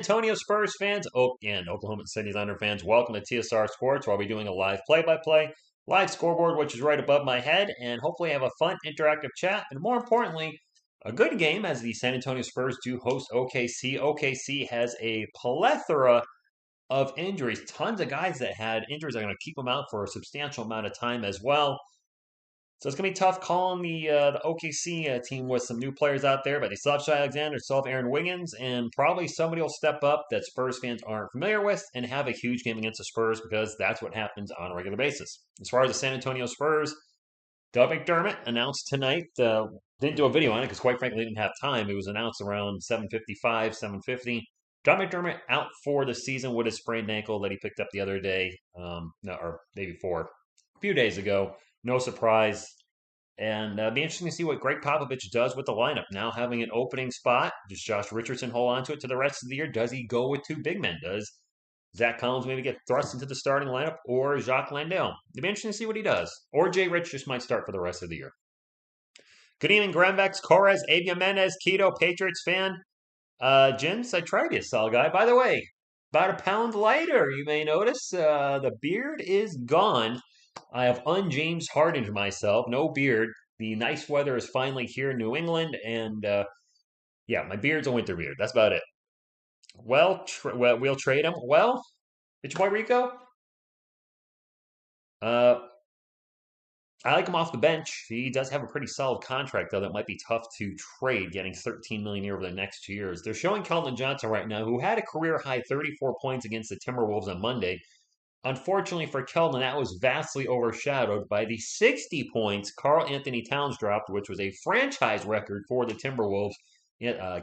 Antonio Spurs fans, and Oklahoma City Thunder fans, welcome to TSR Sports, where I'll be doing a live play-by-play, live scoreboard, which is right above my head, and hopefully have a fun, interactive chat, and more importantly, a good game as the San Antonio Spurs do host OKC. OKC has a plethora of injuries, tons of guys that had injuries that are going to keep them out for a substantial amount of time as well. So it's going to be tough calling the OKC team with some new players out there, but they still have Shai Alexander, still have Aaron Wiggins, and probably somebody will step up that Spurs fans aren't familiar with and have a huge game against the Spurs because that's what happens on a regular basis. As far as the San Antonio Spurs, Doug McDermott announced tonight, didn't do a video on it because quite frankly, didn't have time. It was announced around 7:55, 7:50. Doug McDermott out for the season with his sprained ankle that he picked up the other day, no, or day before, a few days ago. No surprise. And be interesting to see what Greg Popovich does with the lineup. Now having an opening spot, does Josh Richardson hold on to it to the rest of the year? Does he go with two big men? Does Zach Collins maybe get thrust into the starting lineup, or Jacques Landale? It'd be interesting to see what he does. Or Jay Rich just might start for the rest of the year. Good evening, Granvex, Corres, Avia Menez, Keto, Patriots fan. Jens, I tried you, Sal guy. By the way, about a pound lighter, you may notice. The beard is gone. I have un-James hardened myself. No beard. The nice weather is finally here in New England, and yeah, my beard's a winter beard. That's about it. Well, we'll trade him. Well, it's boy Rico. Uh, I like him off the bench. He does have a pretty solid contract, though, that might be tough to trade, getting $13 million a year over the next 2 years. They're showing Keldon Johnson right now, who had a career high 34 points against the Timberwolves on Monday. Unfortunately for Keldon, that was vastly overshadowed by the 60 points Karl Anthony Towns dropped, which was a franchise record for the Timberwolves.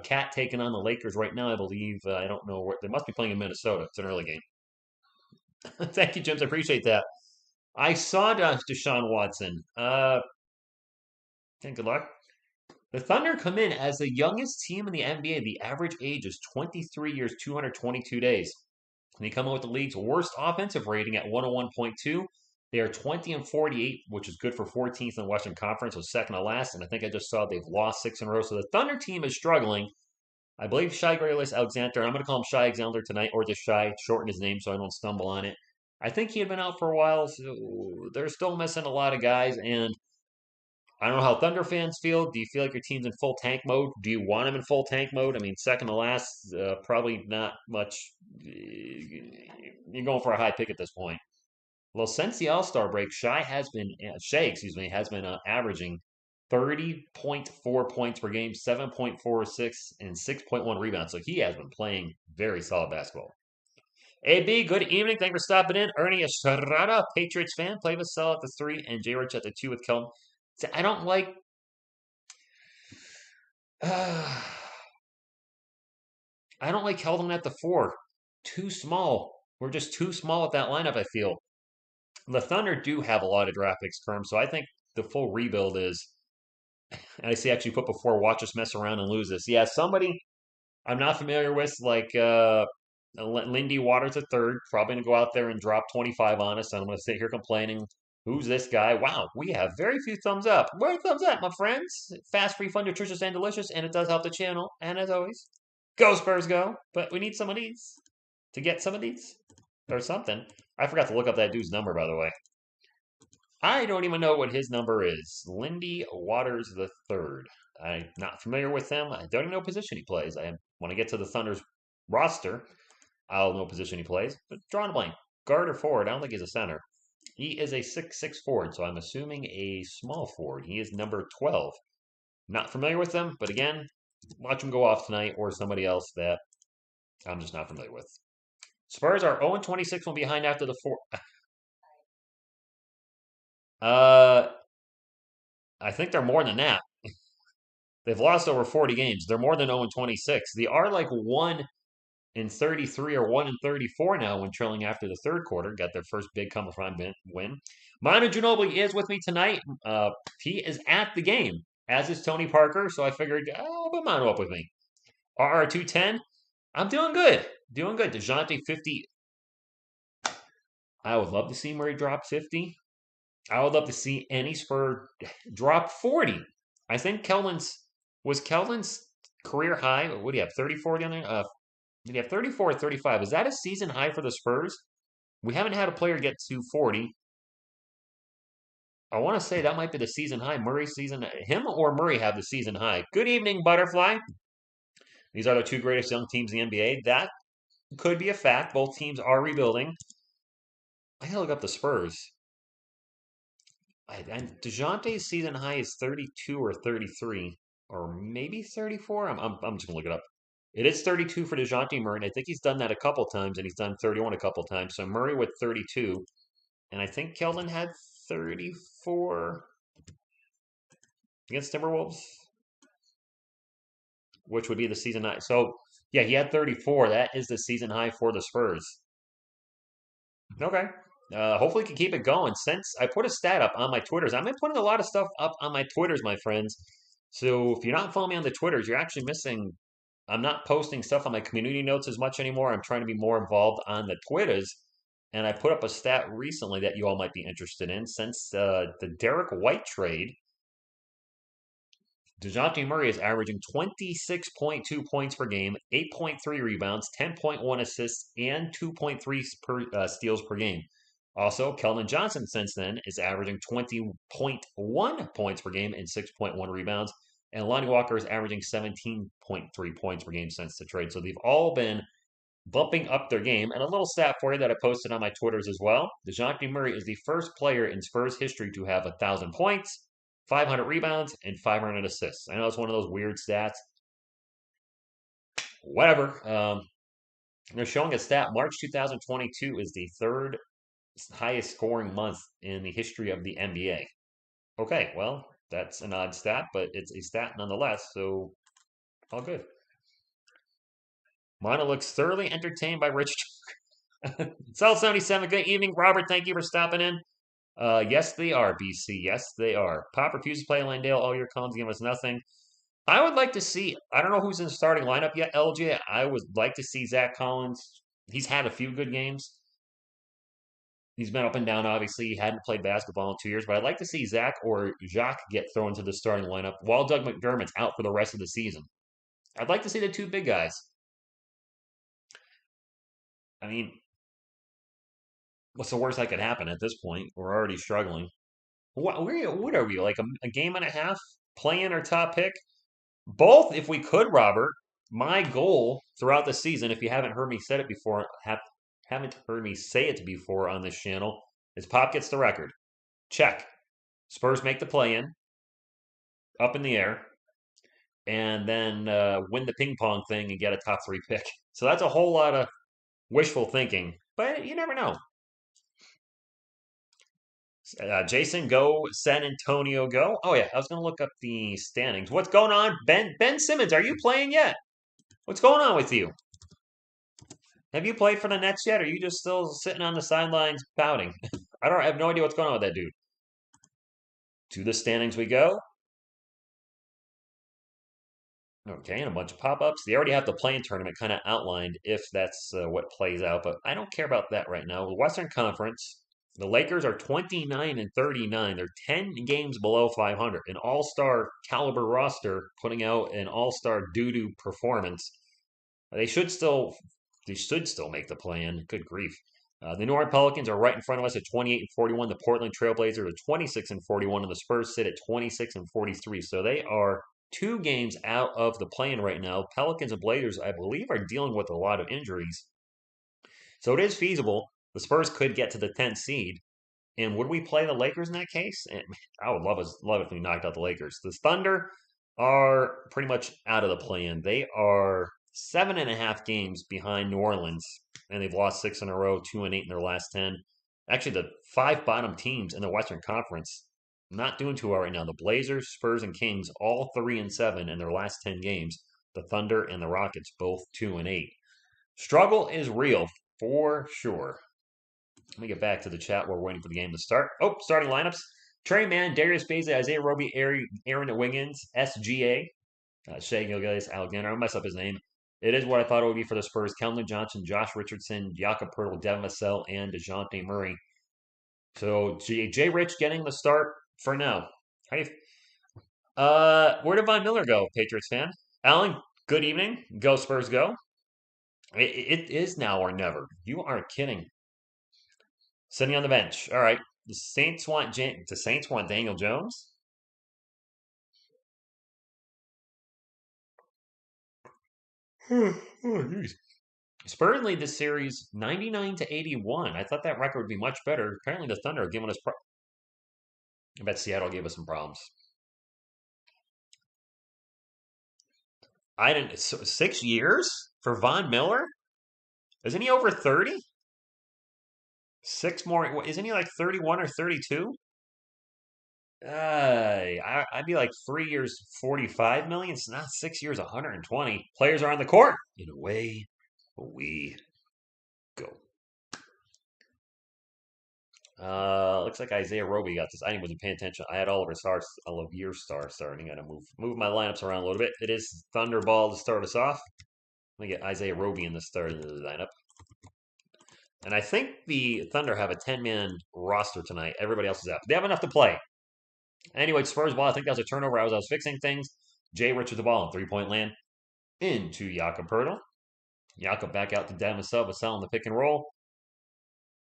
Cat taking on the Lakers right now, I believe. I don't know where they must be playing in Minnesota. It's an early game. Thank you, James. I appreciate that. I saw Deshaun Watson. Good luck. The Thunder come in as the youngest team in the NBA. The average age is 23 years, 222 days. And they come out with the league's worst offensive rating at 101.2. They are 20 and 48, which is good for 14th in the Western Conference, so second to last. And I think I just saw they've lost 6 in a row. So the Thunder team is struggling. I believe Shai Alexander, I'm going to call him Shai Alexander tonight, or just Shai, shorten his name so I don't stumble on it. I think he had been out for a while, so they're still missing a lot of guys. And I don't know how Thunder fans feel. Do you feel like your team's in full tank mode? Do you want them in full tank mode? I mean, second to last, probably not much. You're going for a high pick at this point. Well, since the All Star break, Shai, has been averaging 30.4 points per game, 7.46, and 6.1 rebounds. So he has been playing very solid basketball. AB, good evening. Thanks for stopping in. Ernie Estrada, Patriots fan, play with Sell at the 3 and J Rich at the 2 with Kelvin. I don't like. I don't like Keldon at the 4. Too small. We're just too small at that lineup, I feel. The Thunder do have a lot of draft picks, Kerm, so I think the full rebuild is. And I see actually put before, watch us mess around and lose this. Yeah, somebody I'm not familiar with, like Lindy Waters III, probably going to go out there and drop 25 on us. And I'm going to sit here complaining. Who's this guy? Wow, we have very few thumbs up. Where thumbs up, my friends? Fast, free, fun, nutritious, and delicious, and it does help the channel. And as always, go Spurs, go! But we need some of these to get some of these or something. I forgot to look up that dude's number, by the way. I don't even know what his number is. Lindy Waters III. I'm not familiar with him. I don't even know what position he plays. When I get to the Thunder's roster, I'll know what position he plays. But drawing a blank. Guard or forward? I don't think he's a center. He is a 6'6" forward, so I'm assuming a small forward. He is number 12. Not familiar with him, but again, watch him go off tonight or somebody else that I'm just not familiar with. Spurs are 0-26 from behind after the 4. I think they're more than that. They've lost over 40 games. They're more than 0-26. They are like 1-33 or 1-34 now when trailing after the third quarter. Got their first big come from win. Manu Ginobili is with me tonight. He is at the game, as is Tony Parker. So I figured I'll put Manu up with me. RR210. I'm doing good. Doing good. DeJounte 50. I would love to see Murray drop 50. I would love to see any Spur drop 40. I think Keldon's career high. What do you have? 34 down there? Did he have 34 or 35? Is that a season high for the Spurs? We haven't had a player get to 40. I want to say that might be the season high. Murray's season, him or Murray have the season high. Good evening, Butterfly. These are the two greatest young teams in the NBA. That could be a fact. Both teams are rebuilding. I gotta look up the Spurs. And DeJounte's season high is 32 or 33, or maybe 34. I'm just gonna look it up. It is 32 for DeJounte Murray, and I think he's done that a couple times, and he's done 31 a couple times. So Murray with 32, and I think Keldon had 34 against Timberwolves, which would be the season high. So yeah, he had 34. That is the season high for the Spurs. Okay. Hopefully, we can keep it going. Since I put a stat up on my Twitters, I've been putting a lot of stuff up on my Twitters, my friends. So if you're not following me on the Twitters, you're actually missing. I'm not posting stuff on my community notes as much anymore. I'm trying to be more involved on the Twitters. And I put up a stat recently that you all might be interested in. Since the Derek White trade, DeJounte Murray is averaging 26.2 points per game, 8.3 rebounds, 10.1 assists, and 2.3 steals per game. Also, Keldon Johnson since then is averaging 20.1 points per game and 6.1 rebounds. And Lonnie Walker is averaging 17.3 points per game since the trade. So they've all been bumping up their game. And a little stat for you that I posted on my Twitters as well. DeJounte Murray is the first player in Spurs history to have 1,000 points, 500 rebounds, and 500 assists. I know it's one of those weird stats. Whatever. They're showing a stat. March 2022 is the third highest scoring month in the history of the NBA. Okay, well, that's an odd stat, but it's a stat nonetheless, so all good. Mono looks thoroughly entertained by Rich. South 77, good evening, Robert. Thank you for stopping in. Yes, they are, BC. Yes, they are. Pop refuses to play Landale. All your cons give us nothing. I would like to see, I don't know who's in the starting lineup yet, LJ. I would like to see Zach Collins. He's had a few good games. He's been up and down, obviously. He hadn't played basketball in 2 years, but I'd like to see Zach or Jacques get thrown to the starting lineup while Doug McDermott's out for the rest of the season. I'd like to see the two big guys. I mean, what's the worst that could happen at this point? We're already struggling. What are we, like a game and a half? Playing our top pick? Both, if we could, Robert. My goal throughout the season, if you haven't heard me say it before, haven't heard me say it before on this channel, is Pop gets the record. Check. Spurs make the play in, up in the air, and then win the ping pong thing and get a top three pick. So that's a whole lot of wishful thinking, but you never know. Jason, go. San Antonio, go. Oh, yeah, I was going to look up the standings. What's going on? Ben Simmons, are you playing yet? What's going on with you? Have you played for the Nets yet? Or are you just still sitting on the sidelines pouting? I have no idea what's going on with that dude. To the standings we go. Okay, and a bunch of pop-ups. They already have the play-in tournament kind of outlined if that's what plays out, but I don't care about that right now. The Western Conference, the Lakers are 29 and 39. They're 10 games below 500. An all-star caliber roster putting out an all-star doo-doo performance. They should still make the play-in. Good grief. The New Orleans Pelicans are right in front of us at 28 and 41. The Portland Trailblazers are 26 and 41, and the Spurs sit at 26 and 43. So they are 2 games out of the play-in right now. Pelicans and Blazers, I believe, are dealing with a lot of injuries. So it is feasible. The Spurs could get to the 10th seed. And would we play the Lakers in that case? I would love if we knocked out the Lakers. The Thunder are pretty much out of the play-in. They are 7.5 games behind New Orleans, and they've lost 6 in a row, 2 and 8 in their last 10. Actually, the 5 bottom teams in the Western Conference not doing too well right now. The Blazers, Spurs, and Kings all 3 and 7 in their last 10 games. The Thunder and the Rockets both 2 and 8. Struggle is real for sure. Let me get back to the chat. We're waiting for the game to start. Oh, starting lineups. Trey Mann, Darius Bazley, Isaiah Roby, Aaron Wiggins, SGA, Shea Gilgeous Alexander. I mess up his name. It is what I thought it would be for the Spurs. Keldon Johnson, Josh Richardson, Jakob Poeltl, Devin Vassell, and DeJounte Murray. So Jay Rich getting the start for now. How do you, where did Von Miller go, Patriots fan? Alan, good evening. Go Spurs, go. It is now or never. You are kidding. Sitting on the bench. All right. The Saints want Daniel Jones. Oh, jeez. Spurs lead this series 99-81. I thought that record would be much better. Apparently, the Thunder are giving us. I bet Seattle gave us some problems. I didn't. 6 years for Von Miller? Isn't he over 30? Six more. Isn't he like 31 or 32? I'd be like 3 years, 45 million. It's not 6 years, 120. Players are on the court. And away we go. Looks like Isaiah Roby got this. I didn't even pay attention. I had all of your stars starting. I gotta move my lineups around a little bit. It is Thunderball to start us off. Let me get Isaiah Roby in the start of the lineup. And I think the Thunder have a 10-man roster tonight. Everybody else is out. They have enough to play. Anyway, Spurs ball. I think that was a turnover. I was fixing things. Jay Rich with the ball in three-point land into Jakob Pertl. Jakob back out to Dennis Sub, selling the pick and roll.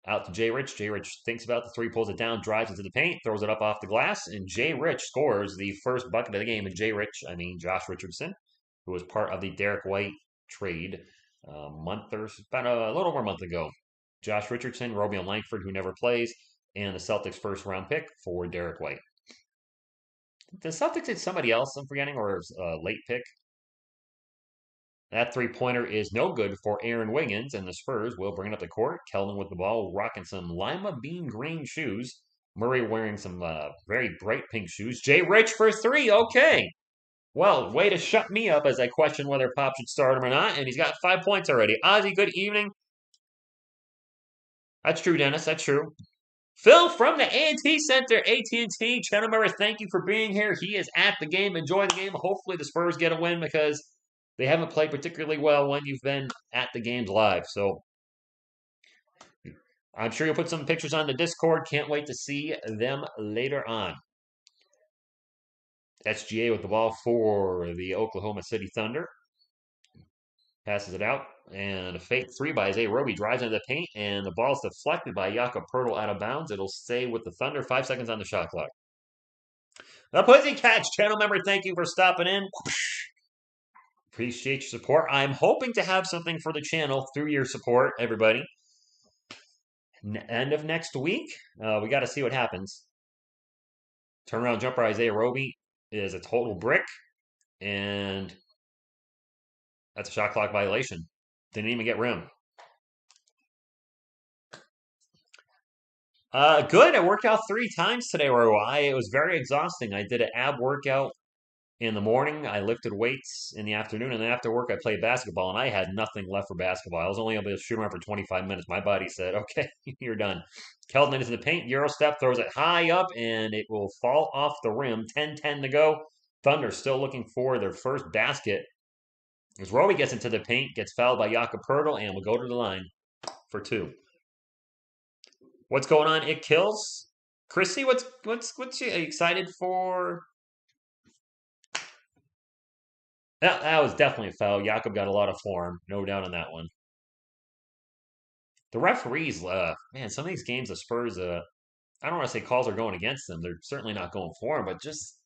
Out to Jay Rich. Jay Rich thinks about the three, pulls it down, drives into the paint, throws it up off the glass, and Jay Rich scores the first bucket of the game. And Jay Rich, I mean Josh Richardson, who was part of the Derek White trade about a little over a month ago. Josh Richardson, Robian Langford, who never plays, and the Celtics' first round pick for Derek White. The Celtics did somebody else I'm forgetting, or a late pick. That three-pointer is no good for Aaron Wiggins, and the Spurs will bring it up the court. Keldon with the ball, rocking some lima bean green shoes. Murray wearing some very bright pink shoes. Jay Rich for three. Okay. Well, way to shut me up as I question whether Pop should start him or not, and he's got 5 points already. Ozzy, good evening. That's true, Dennis. That's true. Phil from the A&T Center, AT&T. Channel member, thank you for being here. He is at the game. Enjoy the game. Hopefully the Spurs get a win because they haven't played particularly well when you've been at the games live. So I'm sure you'll put some pictures on the Discord. Can't wait to see them later on. SGA with the ball for the Oklahoma City Thunder. Passes it out. And a fake three by Isaiah Roby drives into the paint. And the ball's deflected by Jakob Pertl out of bounds. It'll stay with the Thunder. 5 seconds on the shot clock. The Pussy Catch channel member, thank you for stopping in. Appreciate your support. I'm hoping to have something for the channel through your support, everybody. End of next week, we got to see what happens. Turnaround jumper Isaiah Roby is a total brick, and that's a shot clock violation. Didn't even get rim. Good. I worked out 3 times today, it was very exhausting. I did an ab workout in the morning. I lifted weights in the afternoon, and then after work, I played basketball, and I had nothing left for basketball. I was only able to shoot around for 25 minutes. My body said, okay, you're done. Keldon into the paint, Euro step, throws it high up, and it will fall off the rim. 10-10 to go. Thunder still looking for their first basket. As Roby gets into the paint, gets fouled by Jakob Pertl, and will go to the line for 2. What's going on? It kills. Chrissy, what's you excited for? That was definitely a foul. Jakob got a lot of form, no doubt on that one. The referees, man, some of these games, the Spurs, I don't want to say calls are going against them. They're certainly not going for them, but just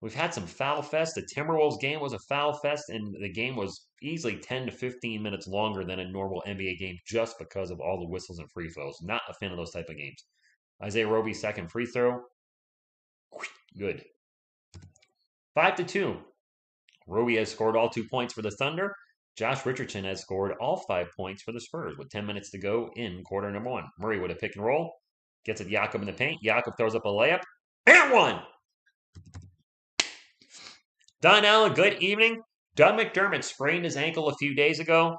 we've had some foul fest. The Timberwolves game was a foul fest, and the game was easily 10 to 15 minutes longer than a normal NBA game just because of all the whistles and free throws. Not a fan of those type of games. Isaiah Roby's second free throw. Good. 5-2. Roby has scored all 2 points for the Thunder. Josh Richardson has scored all 5 points for the Spurs with 10 minutes to go in quarter number 1. Murray with a pick and roll. Gets it Jakob in the paint. Jakob throws up a layup. And one! Don Allen, good evening. Doug McDermott sprained his ankle a few days ago,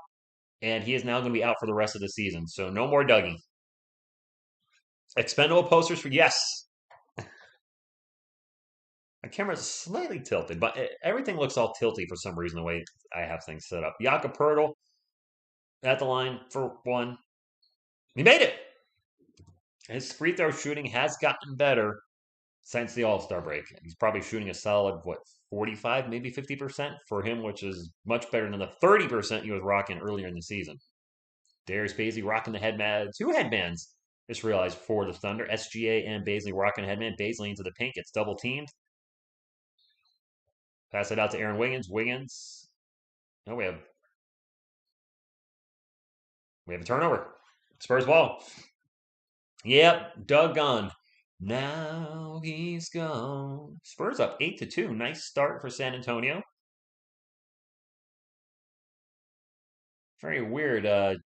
and he is now going to be out for the rest of the season. So no more Dougie. Expendable posters for yes. My camera's slightly tilted, but everything looks all tilty for some reason the way I have things set up. Jakob Pertl at the line for 1. He made it! His free throw shooting has gotten better since the All-Star break. He's probably shooting a solid, 45, maybe 50% for him, which is much better than the 30% he was rocking earlier in the season. Darius Baisley rocking the headband, two headbands. Just realized for the Thunder. SGA and Baisley rocking a headband. Baisley into the paint, gets double teamed. Pass it out to Aaron Wiggins. Wiggins. No, we have a turnover. Spurs ball. Yep, Doug gone. Now he's gone. Spurs up 8-2. Nice start for San Antonio. Very weird.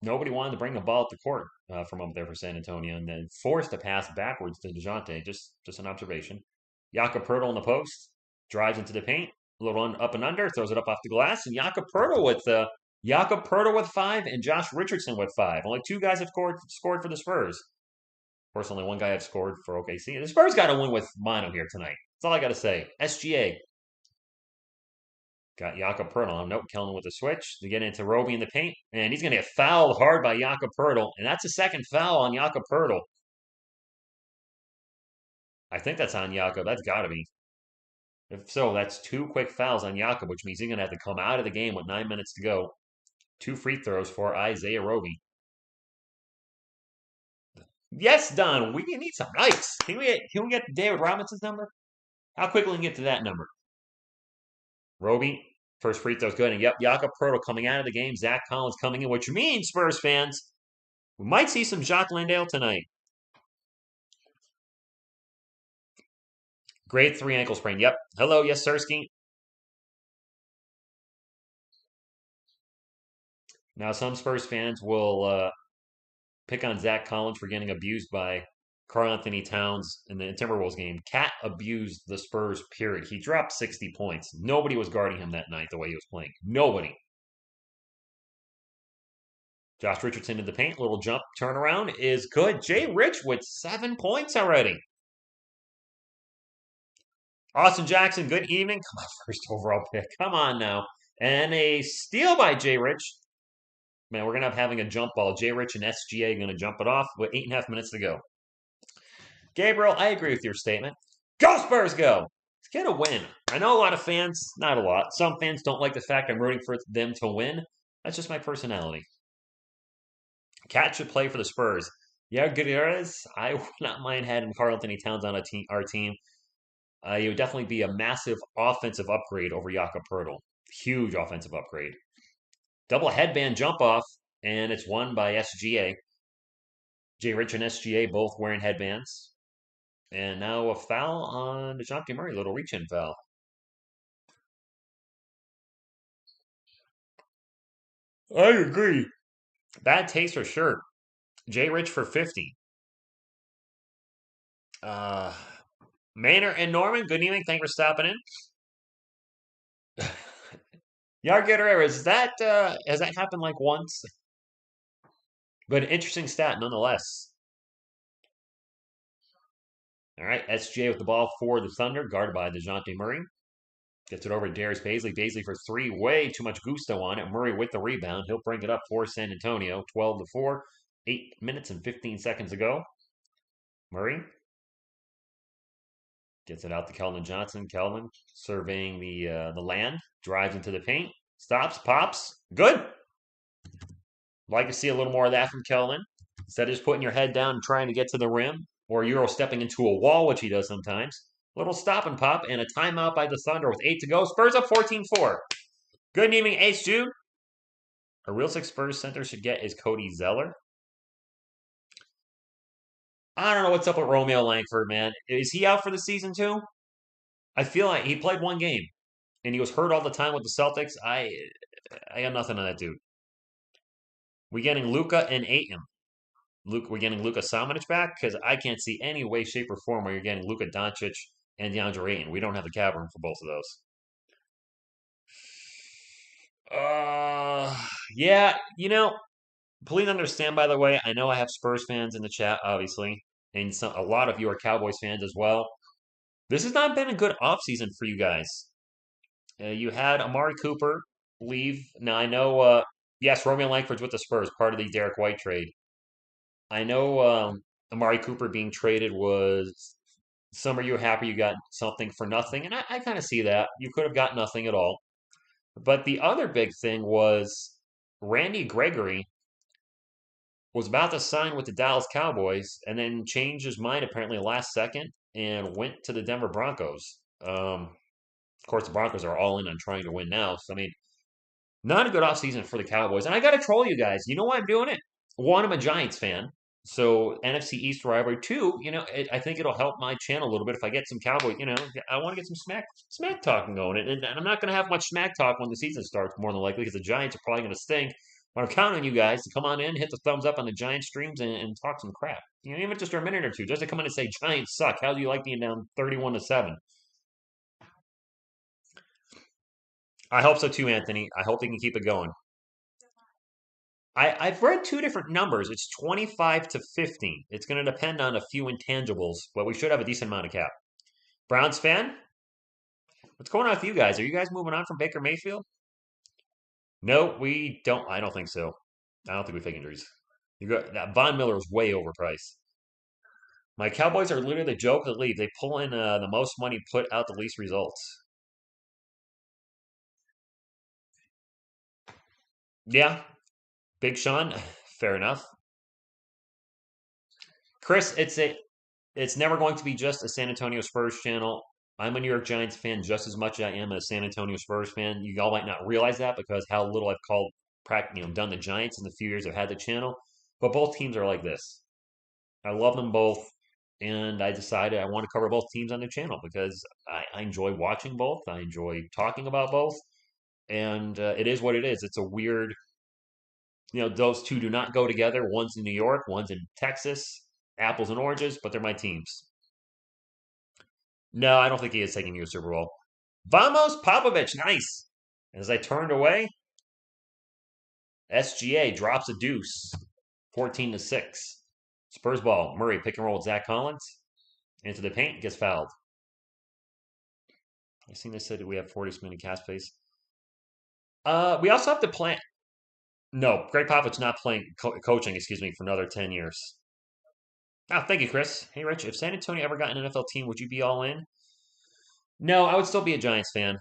Nobody wanted to bring the ball up the court from up there for San Antonio, and then forced a pass backwards to DeJounte. Just an observation. Jakob Poeltl in the post, drives into the paint, a little up and under, throws it up off the glass, and Jakob Poeltl with 5 and Josh Richardson with 5. Only two guys have scored for the Spurs. Of course, only one guy have scored for OKC. The Spurs got to win with Mono here tonight. That's all I got to say. SGA. Got Jakob Poeltl on. Nope, Kellen with the switch. They get into Roby in the paint, and he's going to get fouled hard by Jakob Poeltl, and that's the second foul on Jakob Poeltl. I think that's on Jakob. That's got to be. If so, that's 2 quick fouls on Jakob, which means he's going to have to come out of the game with 9 minutes to go. 2 free throws for Isaiah Roby. Yes, Don, we need some ice. Can we get David Robinson's number? How quickly can we get to that number? Roby, first free throw's good. And yep, Jakob Poeltl coming out of the game. Zach Collins coming in, which means, Spurs fans, we might see some Jacques Landale tonight. Grade 3 ankle sprain. Yep. Hello, yes, Sirski. Now, some Spurs fans will pick on Zach Collins for getting abused by Karl Anthony Towns in the Timberwolves game. Cat abused the Spurs, period. He dropped 60 points. Nobody was guarding him that night the way he was playing. Nobody. Josh Richardson in the paint. Little jump turnaround is good. Jay Rich with 7 points already. Austin Jackson, good evening. Come on, first overall pick. Come on now. And a steal by Jay Rich. Man, we're going to have having a jump ball. Jay Rich and SGA going to jump it off with 8.5 minutes to go. Gabriel, I agree with your statement. Go Spurs, go! Let's get a win. I know a lot of fans, not a lot. Some fans don't like the fact I'm rooting for them to win. That's just my personality. Cat should play for the Spurs. Yeah, Gutierrez, I would not mind having Karl Anthony Towns on our team. It would definitely be a massive offensive upgrade over Jakob Poeltl. Huge offensive upgrade. Double headband jump off, and it's won by SGA. Jay Rich and SGA both wearing headbands. And now a foul on DeJounte Murray, little reach-in foul. I agree. Bad taste for sure. Jay Rich for 50. Maynard and Norman, good evening. Thanks for stopping in. Yard Guerrero, has that happened like once? But an interesting stat nonetheless. All right, SGA with the ball for the Thunder, guarded by DeJounte Murray. Gets it over to Darius Baisley. Baisley for 3, way too much gusto on it. Murray with the rebound. He'll bring it up for San Antonio. 12-4, 8 minutes and 15 seconds to go. Murray gets it out to Keldon Johnson. Keldon surveying the land. Drives into the paint. Stops, pops. Good. Like to see a little more of that from Keldon. Instead of just putting your head down and trying to get to the rim, or Euro stepping into a wall, which he does sometimes. Little stop and pop, and a timeout by the Thunder with 8 to go. Spurs up 14-4. Good evening, Ace Jude. A real 6 Spurs center should get is Cody Zeller. I don't know what's up with Romeo Langford, man. Is he out for the season too? I feel like he played 1 game, and he was hurt all the time with the Celtics. I got nothing on that dude. We getting Luka and Ayton. We're getting Luka Samanic back because I can't see any way, shape, or form where you're getting Luka Doncic and DeAndre Ayton. We don't have the cap room for both of those. Yeah, please understand, by the way, I know I have Spurs fans in the chat, obviously, and a lot of you are Cowboys fans as well. This has not been a good offseason for you guys. You had Amari Cooper leave. Now, I know, yes, Romeo Langford's with the Spurs, part of the Derek White trade. I know Amari Cooper being traded was Some of you are happy you got something for nothing, and I kind of see that. You could have got nothing at all. But the other big thing was Randy Gregory was about to sign with the Dallas Cowboys and then changed his mind apparently last second and went to the Denver Broncos. Of course, the Broncos are all in on trying to win now. So, I mean, not a good offseason for the Cowboys. And I got to troll you guys. You know why I'm doing it? One, I'm a Giants fan. So, NFC East rivalry. Two, I think it'll help my channel a little bit if I get some Cowboy. I want to get some smack talking going. And I'm not going to have much smack talk when the season starts, more than likely, because the Giants are probably going to stink. But I'm counting on you guys to come on in, hit the thumbs up on the Giants streams, and talk some crap. Even just for a minute or two, just to come in and say, Giants suck. How do you like being down 31-7? I hope so too, Anthony. I hope they can keep it going. I've read two different numbers. It's 25 to 15. It's going to depend on a few intangibles, but we should have a decent amount of cap. Browns fan? What's going on with you guys? Are you guys moving on from Baker Mayfield? No, we don't. I don't think so. I don't think we fake injuries. You got that Von Miller is way overpriced. My Cowboys are literally the joke of the league. They pull in the most money, put out the least results. Yeah, Big Sean, fair enough. Chris, it's never going to be just a San Antonio Spurs channel. I'm a New York Giants fan just as much as I am a San Antonio Spurs fan. You all might not realize that because how little I've done the Giants in the few years I've had the channel. But both teams are like this. I love them both, and I decided I want to cover both teams on the channel because I enjoy watching both. I enjoy talking about both, and it is what it is. It's a weird, those two do not go together. One's in New York, one's in Texas. Apples and oranges, but they're my teams. No, I don't think he is taking you to Super Bowl. Vamos Popovich, nice. As I turned away, SGA drops a deuce, 14-6. Spurs ball. Murray pick and roll with Zach Collins into the paint, gets fouled. I think they said we have 40 minute cast space. We also have to plan. No, Greg Popovich not playing coaching. Excuse me, for another 10 years. Oh, thank you, Chris. Hey, Rich. If San Antonio ever got an NFL team, would you be all in? No, I would still be a Giants fan.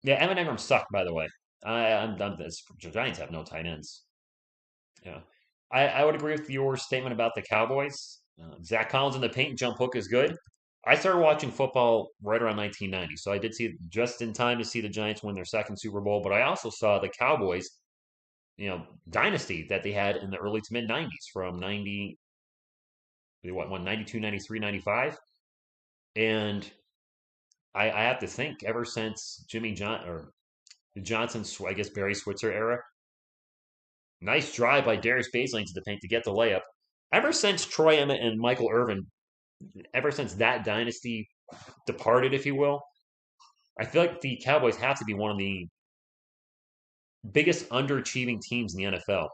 Yeah, Evan Engram sucked, by the way. I'm done. The Giants have no tight ends. Yeah, I would agree with your statement about the Cowboys. Zach Collins in the paint jump hook is good. I started watching football right around 1990, so I did see just in time to see the Giants win their second Super Bowl. But I also saw the Cowboys, dynasty that they had in the early to mid 90s from 90, what, 92, 93, 95. And I have to think ever since Jimmy John or the Johnson, I guess Barry Switzer era. Nice drive by Darius Bazley to the paint to get the layup. Ever since Troy Emmett and Michael Irvin, ever since that dynasty departed, if you will, I feel like the Cowboys have to be one of the biggest underachieving teams in the NFL.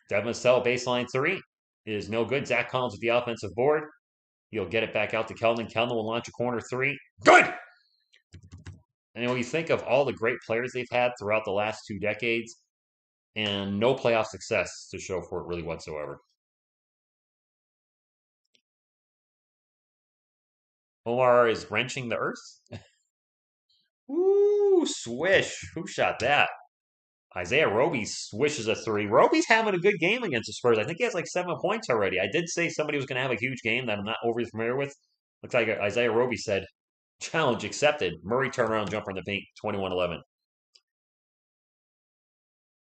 Devin Vassell, baseline three, is no good. Zach Collins with the offensive board. He'll get it back out to Keldon. Keldon will launch a corner three. Good! And when you think of all the great players they've had throughout the last 2 decades, and no playoff success to show for it really whatsoever. Omar is wrenching the earth. Ooh, swish. Who shot that? Isaiah Roby swishes a three. Roby's having a good game against the Spurs. I think he has like 7 points already. I did say somebody was going to have a huge game that I'm not overly familiar with. Looks like Isaiah Roby said, challenge accepted. Murray turnaround jumper in the paint, 21-11.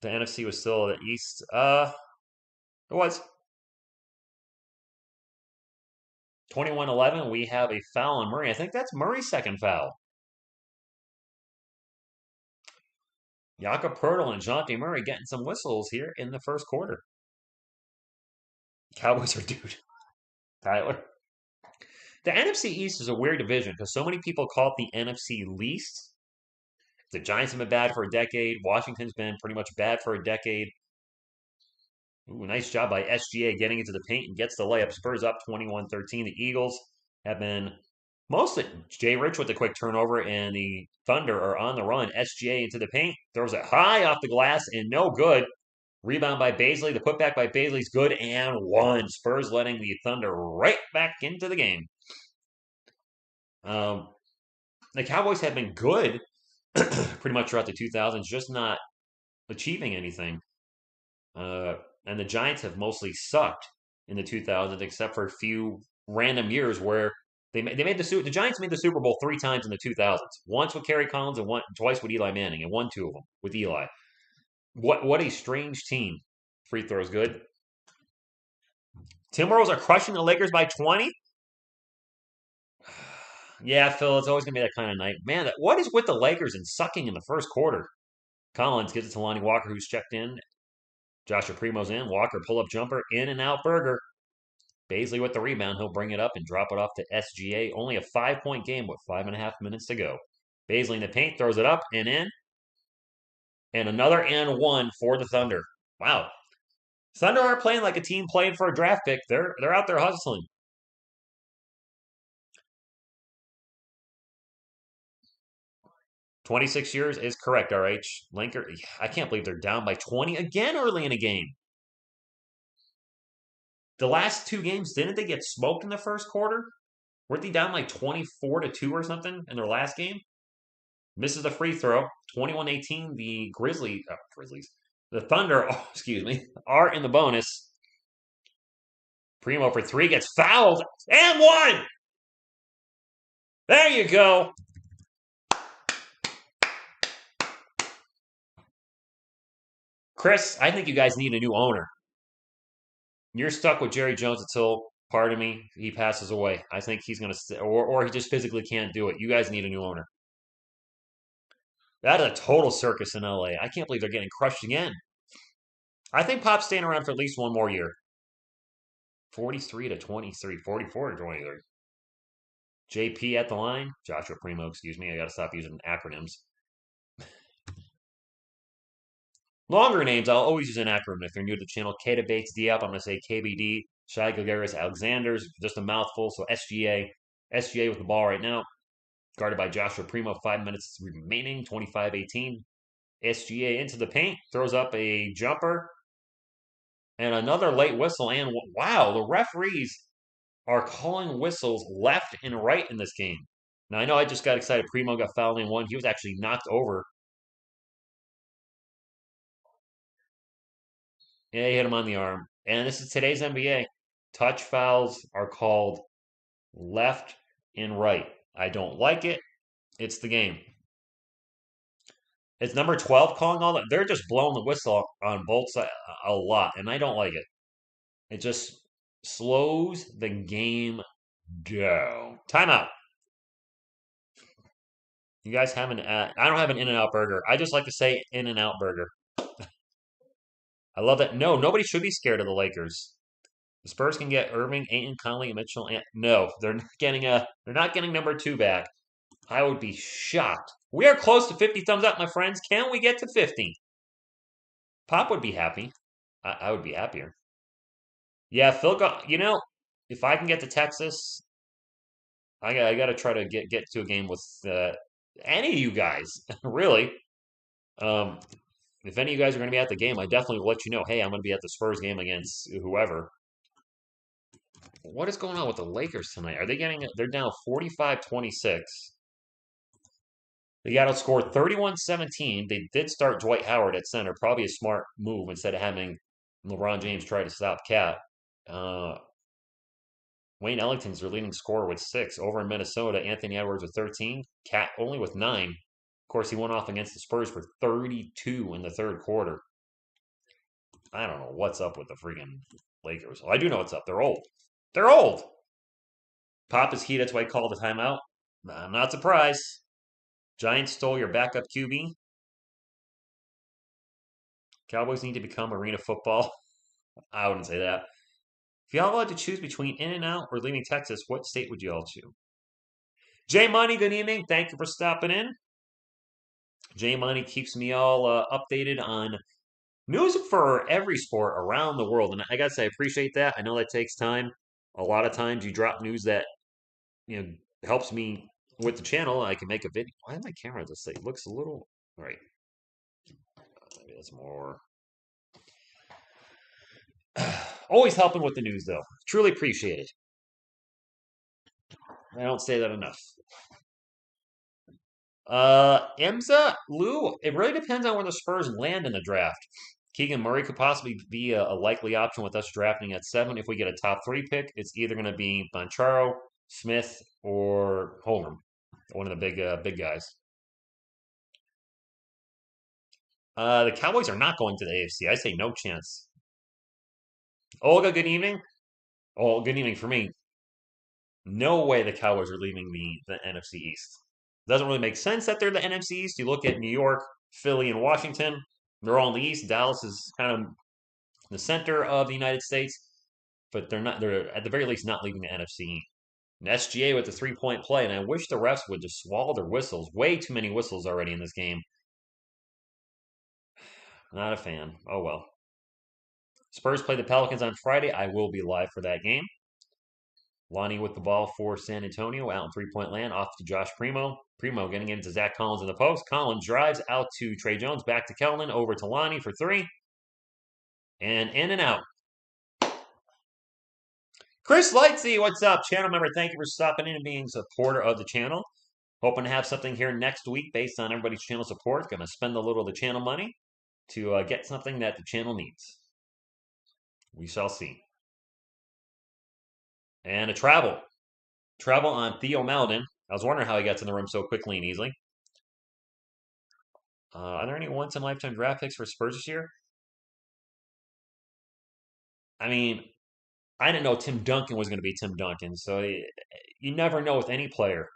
The NFC was still the East. It was 21-11. We have a foul on Murray. I think that's Murray's second foul. Jakob Pertl and Jonte Murray getting some whistles here in the first quarter. Cowboys are dude. Tyler. The NFC East is a weird division because so many people call it the NFC least. The Giants have been bad for a decade. Washington's been pretty much bad for a decade. Ooh, nice job by SGA getting into the paint and gets the layup. Spurs up 21-13. The Eagles have been mostly Jay Rich with the quick turnover, and the Thunder are on the run. SGA into the paint, throws it high off the glass and no good. Rebound by Baisley. The putback by Baisley's good and one. Spurs letting the Thunder right back into the game. The Cowboys have been good pretty much throughout the 2000s, just not achieving anything. And the Giants have mostly sucked in the 2000s, except for a few random years where the Giants made the Super Bowl 3 times in the 2000s. Once with Kerry Collins and twice with Eli Manning, and won 2 of them with Eli. What a strange team. Free throws good. Timberwolves are crushing the Lakers by 20. Yeah, Phil, it's always gonna be that kind of night. Man, what is with the Lakers and sucking in the first quarter? Collins gives it to Lonnie Walker, who's checked in. Joshua Primo's in. Walker pull-up jumper, in and out burger. Baisley with the rebound. He'll bring it up and drop it off to SGA. Only a 5-point game with 5.5 minutes to go. Baisley in the paint, throws it up and in. And another and one for the Thunder. Wow. Thunder aren't playing like a team playing for a draft pick. They're out there hustling. 26 years is correct, RH. Linker, I can't believe they're down by 20 again early in a game. The last 2 games, didn't they get smoked in the first quarter? Weren't they down like 24-2 or something in their last game? Misses the free throw. 21-18. The Grizzlies, the Thunder, excuse me, are in the bonus. Primo for 3 gets fouled and one. There you go. Chris, I think you guys need a new owner. You're stuck with Jerry Jones until, pardon me, he passes away. I think he's going to, or he just physically can't do it. You guys need a new owner. That is a total circus in LA. I can't believe they're getting crushed again. I think Pop's staying around for at least one more year. 43-23, 44-23. JP at the line. Joshua Primo, excuse me. I got to stop using acronyms. Longer names, I'll always use an acronym. If you're new to the channel, K Debates, D-Up, I'm going to say KBD. Shai Gilgeous Alexander's, just a mouthful. So SGA. SGA with the ball right now. Guarded by Joshua Primo. 5 minutes remaining. 25-18. SGA into the paint. Throws up a jumper. And another late whistle. And wow, the referees are calling whistles left and right in this game. Now, I know I just got excited. Primo got fouled in one. He was actually knocked over. Yeah, he hit him on the arm. And this is today's NBA. Touch fouls are called left and right. I don't like it. It's the game. It's number 12 calling all that. They're just blowing the whistle on both sides a lot, and I don't like it. It just slows the game down. Timeout. You guys have I don't have an In-N-Out burger. I just like to say In-N-Out burger. I love that. No, nobody should be scared of the Lakers. The Spurs can get Irving, Ayton, Conley, and Mitchell. And no, they're not getting number 2 back. I would be shocked. We are close to 50 thumbs up, my friends. Can we get to 50? Pop would be happy. I would be happier. Yeah, Phil got, if I can get to Texas, I got to try to get to a game with any of you guys, really. If any of you guys are going to be at the game, I definitely will let you know, hey, I'm going to be at the Spurs game against whoever. What is going on with the Lakers tonight? They're down 45-26. They got outscored 31-17. They did start Dwight Howard at center. Probably a smart move instead of having LeBron James try to stop Cat. Wayne Ellington's their leading scorer with 6. Over in Minnesota, Anthony Edwards with 13. Cat only with 9. Of course, he went off against the Spurs for 32 in the third quarter. I don't know what's up with the freaking Lakers. Well, I do know what's up. They're old. They're old. Pop is heat. That's why he called the timeout. I'm not surprised. Giants stole your backup QB. Cowboys need to become arena football. I wouldn't say that. If y'all had to choose between In-N-Out or leaving Texas, what state would you all choose? J Money, good evening. Thank you for stopping in. J Money keeps me all updated on news for every sport around the world. And I got to say, I appreciate that. I know that takes time. A lot of times you drop news that, helps me with the channel. I can make a video. Why my camera this thing looks a little, all right. Maybe that's more. Always helping with the news, though. Truly appreciate it. I don't say that enough. Imza, Lou, it really depends on where the Spurs land in the draft. Keegan Murray could possibly be a likely option with us drafting at 7. If we get a top 3 pick, it's either going to be Boncharo, Smith, or Holmgren, one of the big guys. The Cowboys are not going to the AFC. I say no chance. Olga, good evening. Oh, good evening for me. No way the Cowboys are leaving the NFC East. Doesn't really make sense that they're the NFC East. You look at New York, Philly, and Washington. They're all in the East. Dallas is kind of the center of the United States, but they're not. They're at the very least not leaving the NFC. And SGA with the 3-point play, and I wish the refs would just swallow their whistles. Way too many whistles already in this game. Not a fan. Oh well. Spurs play the Pelicans on Friday. I will be live for that game. Lonnie with the ball for San Antonio, out in 3-point land, off to Josh Primo. Primo getting into Zach Collins in the post. Collins drives out to Trey Jones, back to Kelman, over to Lonnie for 3. And in and out. Chris Lightsey, what's up? Channel member, thank you for stopping in and being a supporter of the channel. Hoping to have something here next week based on everybody's channel support. Going to spend a little of the channel money to get something that the channel needs. We shall see. And a travel. Travel on Theo Maledon. I was wondering how he got to the room so quickly and easily. Are there any once-in-a-lifetime draft picks for Spurs this year? I mean, I didn't know Tim Duncan was going to be Tim Duncan, so you never know with any player.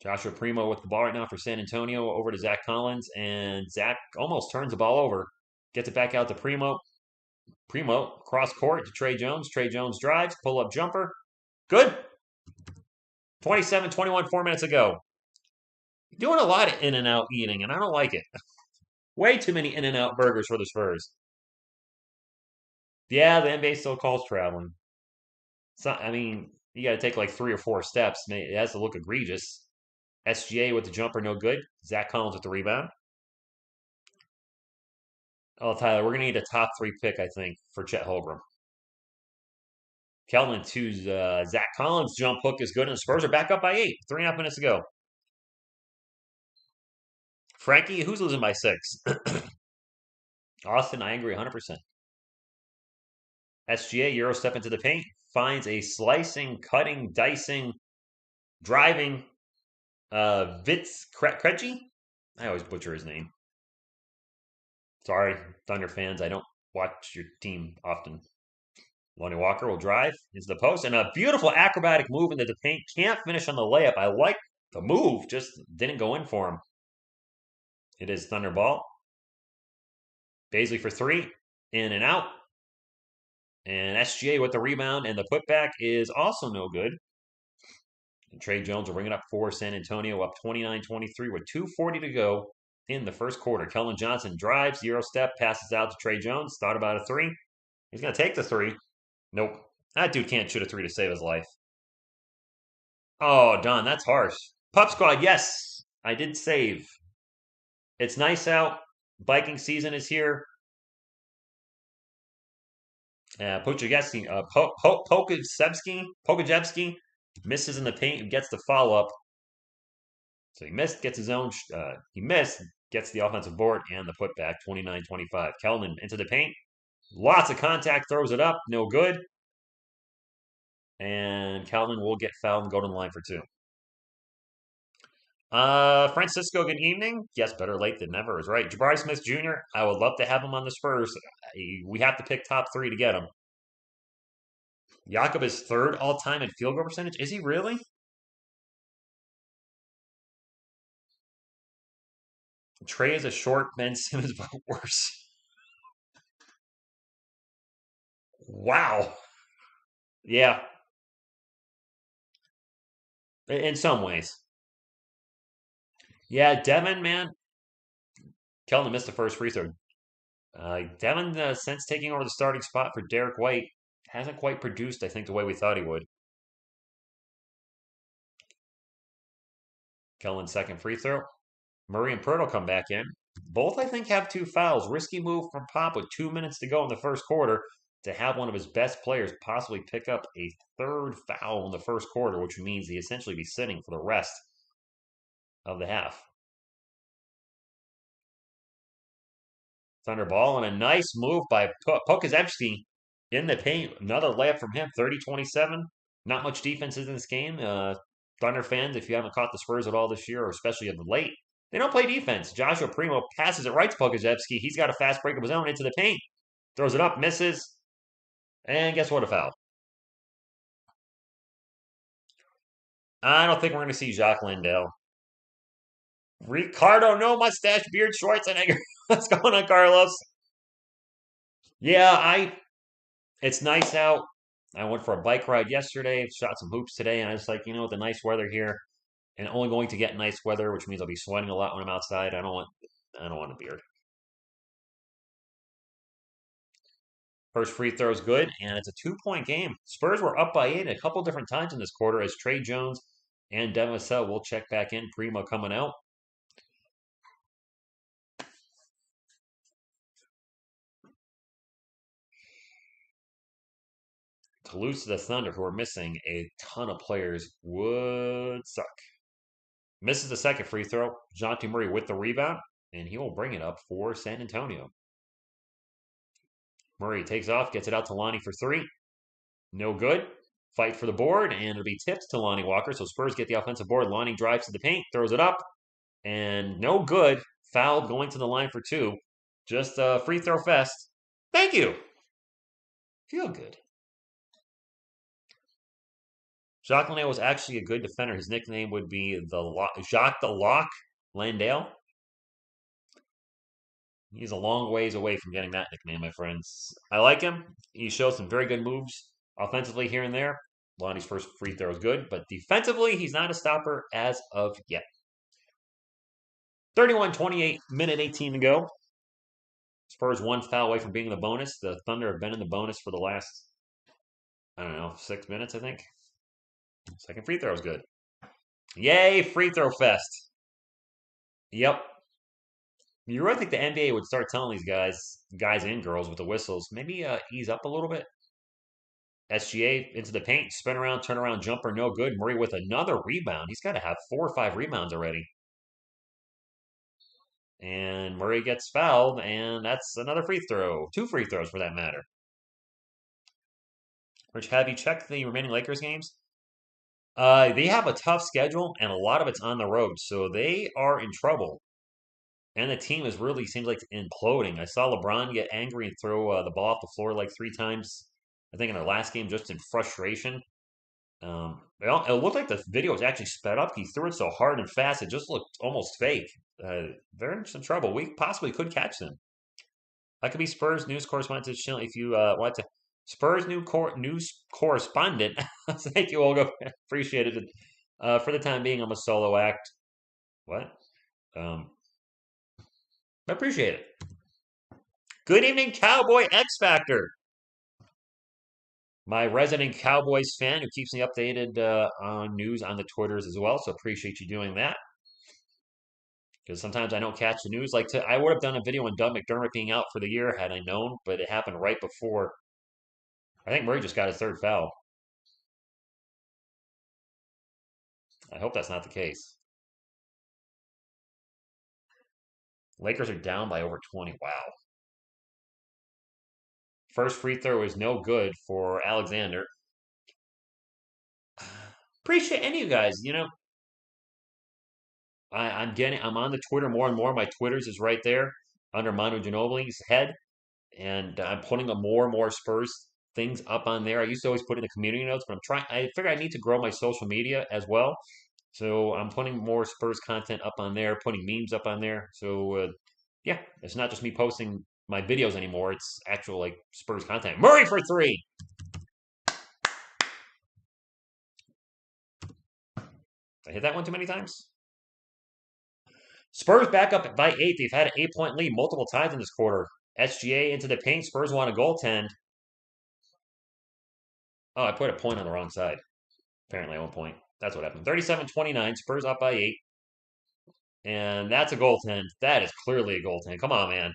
Joshua Primo with the ball right now for San Antonio, over to Zach Collins, and Zach almost turns the ball over. Gets it back out to Primo. Primo, cross court to Trey Jones. Trey Jones drives, pull-up jumper. Good. 27-21, 4 minutes ago. Doing a lot of in-and-out eating, and I don't like it. Way too many in-and-out burgers for the Spurs. Yeah, the NBA still calls traveling. So, I mean, you got to take like 3 or 4 steps. It has to look egregious. SGA with the jumper, no good. Zach Collins with the rebound. Oh, Tyler, we're going to need a top 3 pick, I think, for Chet Holmgren. Kelvin to Zach Collins. Jump hook is good, and the Spurs are back up by 8. 3.5 minutes to go. Frankie, who's losing by 6? Austin, I agree 100%. SGA, Euro step into the paint, finds a slicing, cutting, dicing, driving Vitz Krejci? I always butcher his name. Sorry, Thunder fans, I don't watch your team often. Lonnie Walker will drive into the post, and a beautiful acrobatic move into the paint. Can't finish on the layup. I like the move, just didn't go in for him. It is Thunder ball. Baisley for 3, in and out. And SGA with the rebound, and the putback is also no good. And Trey Jones will bring it up for San Antonio, up 29-23 with 2:40 to go in the first quarter. Kellen Johnson drives, Euro step, passes out to Trey Jones. Thought about a 3. He's going to take the 3. Nope. That dude can't shoot a 3 to save his life. Oh, Don, that's harsh. Pup Squad, yes, I did save. It's nice out. Biking season is here. Pokajevsky misses in the paint and gets the follow-up. So he missed, gets his own. He missed, gets the offensive board and the putback. 29-25. Kelman into the paint. Lots of contact, throws it up, no good. And Kelman will get fouled and go to the line for 2. Francisco, good evening. Yes, better late than never is right. Jabari Smith Jr., I would love to have him on the Spurs. We have to pick top 3 to get him. Jakob is 3rd all-time in field goal percentage. Is he really? Trey is a short Ben Simmons, but worse. Wow. Yeah. In some ways. Yeah, Devin, man. Keldon missed the first free throw. Devin, since taking over the starting spot for Derek White, hasn't quite produced, I think, the way we thought he would. Kellen's second free throw. Murray and Pirtle come back in. Both, I think, have 2 fouls. Risky move from Pop with 2 minutes to go in the first quarter. to have one of his best players possibly pick up a third foul in the first quarter, which means he essentially be sitting for the rest of the half. Thunder ball and a nice move by Pokazevsky in the paint. Another layup from him, 30-27. Not much defense in this game. Thunder fans, if you haven't caught the Spurs at all this year, or especially of late, they don't play defense. Joshua Primo passes it right to Pokazevsky. He's got a fast break of his own into the paint. Throws it up, misses. And guess what? A foul. I don't think we're going to see Jacques Landale. Ricardo, no mustache, beard, Schwarzenegger. What's going on, Carlos? Yeah, it's nice out. I went for a bike ride yesterday, shot some hoops today, and I was like, with the nice weather here, and only going to get nice weather, which means I'll be sweating a lot when I'm outside. I don't want a beard. First free throw is good, and it's a 2-point game. Spurs were up by 8 a couple different times in this quarter as Trey Jones and Devin Vassell will check back in. Primo coming out. To lose to the Thunder, who are missing a ton of players, would suck. Misses the second free throw. Jonte Murray with the rebound, and he will bring it up for San Antonio. Murray takes off, gets it out to Lonnie for 3. No good. Fight for the board, and it'll be tipped to Lonnie Walker. So Spurs get the offensive board. Lonnie drives to the paint, throws it up, and no good. Fouled going to the line for 2. Just a free throw fest. Thank you. Feel good. Jacques Landale was actually a good defender. His nickname would be Jacques the Lock Landale. He's a long ways away from getting that nickname, my friends. I like him. He shows some very good moves offensively here and there. Lonnie's first free throw is good, but defensively, he's not a stopper as of yet. 31-28, minute 18 to go. Spurs 1 foul away from being in the bonus. The Thunder have been in the bonus for the last, 6 minutes, I think. Second free throw is good. Yay, free throw fest. Yep. You really think the NBA would start telling these guys and girls with the whistles, maybe ease up a little bit? SGA into the paint, spin around, turn around, jumper, no good. Murray with another rebound. He's got to have 4 or 5 rebounds already. And Murray gets fouled, and that's another free throw. 2 free throws for that matter. Rich, have you checked the remaining Lakers games? They have a tough schedule, and a lot of it's on the road, so they are in trouble. And the team is really seems like imploding. I saw LeBron get angry and throw the ball off the floor like 3 times, I think in their last game, just in frustration. It looked like the video was actually sped up. He threw it so hard and fast, it just looked almost fake. They're in some trouble. We possibly could catch them. I could be Spurs news correspondent if you want to. Spurs news correspondent. Thank you, Olga. Appreciate it. For the time being, I'm a solo act. What? I appreciate it. Good evening, Cowboy X Factor. My resident Cowboys fan who keeps me updated on news on the Twitters as well. So appreciate you doing that. Because sometimes I don't catch the news. I would have done a video on Doug McDermott being out for the year had I known, but it happened right before. I think Murray just got his 3rd foul. I hope that's not the case. Lakers are down by over 20. Wow. First free throw is no good for Alexander. Appreciate any of you guys. I'm on the Twitter more and more. My Twitters is right there under Manu Ginobili's head, and I'm putting more and more Spurs things up on there. I used to always put in the community notes, but I figure I need to grow my social media as well. So I'm putting more Spurs content up on there, putting memes up on there. So yeah, it's not just me posting my videos anymore. It's actual Spurs content. Murray for 3. I hit that one too many times. Spurs back up by 8. They've had an 8-point lead multiple times in this quarter. SGA into the paint. Spurs want a goaltend. Oh, I put a point on the wrong side. Apparently at one point. That's what happened. 37-29. Spurs up by 8. And that's a goaltend. That is clearly a goaltend. Come on, man.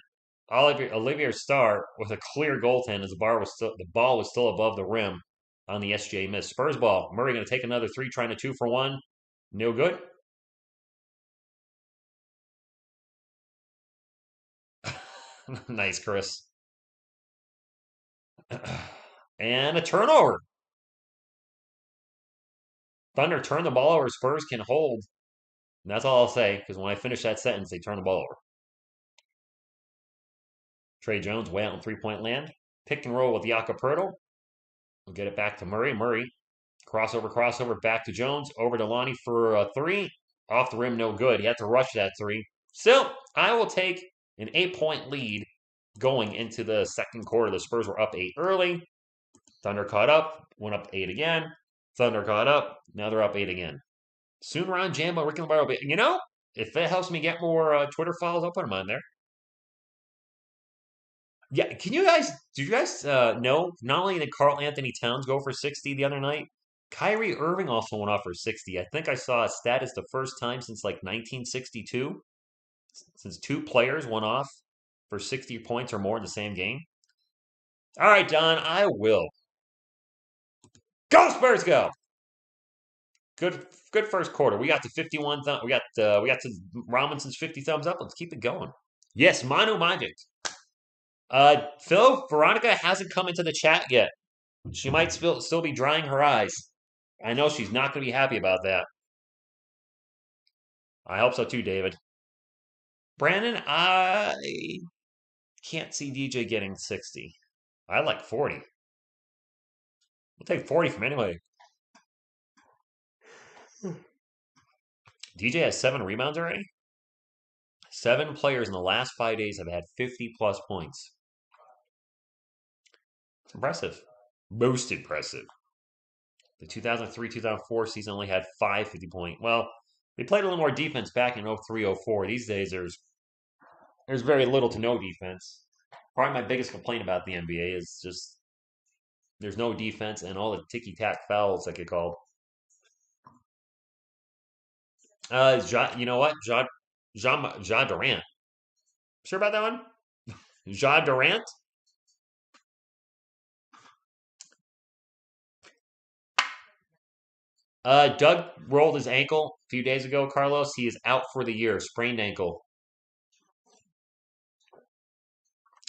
Olivier Starr with a clear goaltend as the ball was still above the rim on the SGA miss. Spurs ball. Murray going to take another three, trying to 2-for-1. No good. Nice, Chris. And a turnover. Thunder turn the ball over. Spurs can hold. And that's all I'll say, because when I finish that sentence, they turn the ball over. Trey Jones way out in three-point land. Pick and roll with Jakob Poeltl. We'll get it back to Murray. Murray, crossover, back to Jones. Over to Lonnie for a three. Off the rim, no good. He had to rush that three. Still, I will take an 8-point lead going into the second quarter. The Spurs were up 8 early. Thunder caught up, went up 8 again. Thunder caught up, now they're up 8 again. Soon around Jambo, Rick and Barrow. You know, if it helps me get more Twitter follows, I'll put them on there. Yeah, did you guys know not only did Carl Anthony Towns go for 60 the other night, Kyrie Irving also went off for 60. I think I saw a stat is the first time since like 1962, since two players went off for 60 points or more in the same game. All right, Don, I will. Go Spurs, go! Good first quarter. We got to 51. We got to Robinson's 50 thumbs up. Let's keep it going. Yes, Manu Magic. Phil, Veronica hasn't come into the chat yet. She might still be drying her eyes. I know she's not going to be happy about that. I hope so too, David. Brandon, I can't see DJ getting 60. I like 40. We'll take 40 from anybody. DJ has 7 rebounds already. 7 players in the last 5 days have had 50-plus points. It's impressive. Most impressive. The 2003-2004 season only had 5 50-point. Well, they played a little more defense back in 03-04. These days, there's very little to no defense. Probably my biggest complaint about the NBA is just there's no defense and all the ticky-tack fouls that get called. You know what? Ja Durant. Sure about that one? Ja Durant? Doug rolled his ankle a few days ago, Carlos. He is out for the year. Sprained ankle.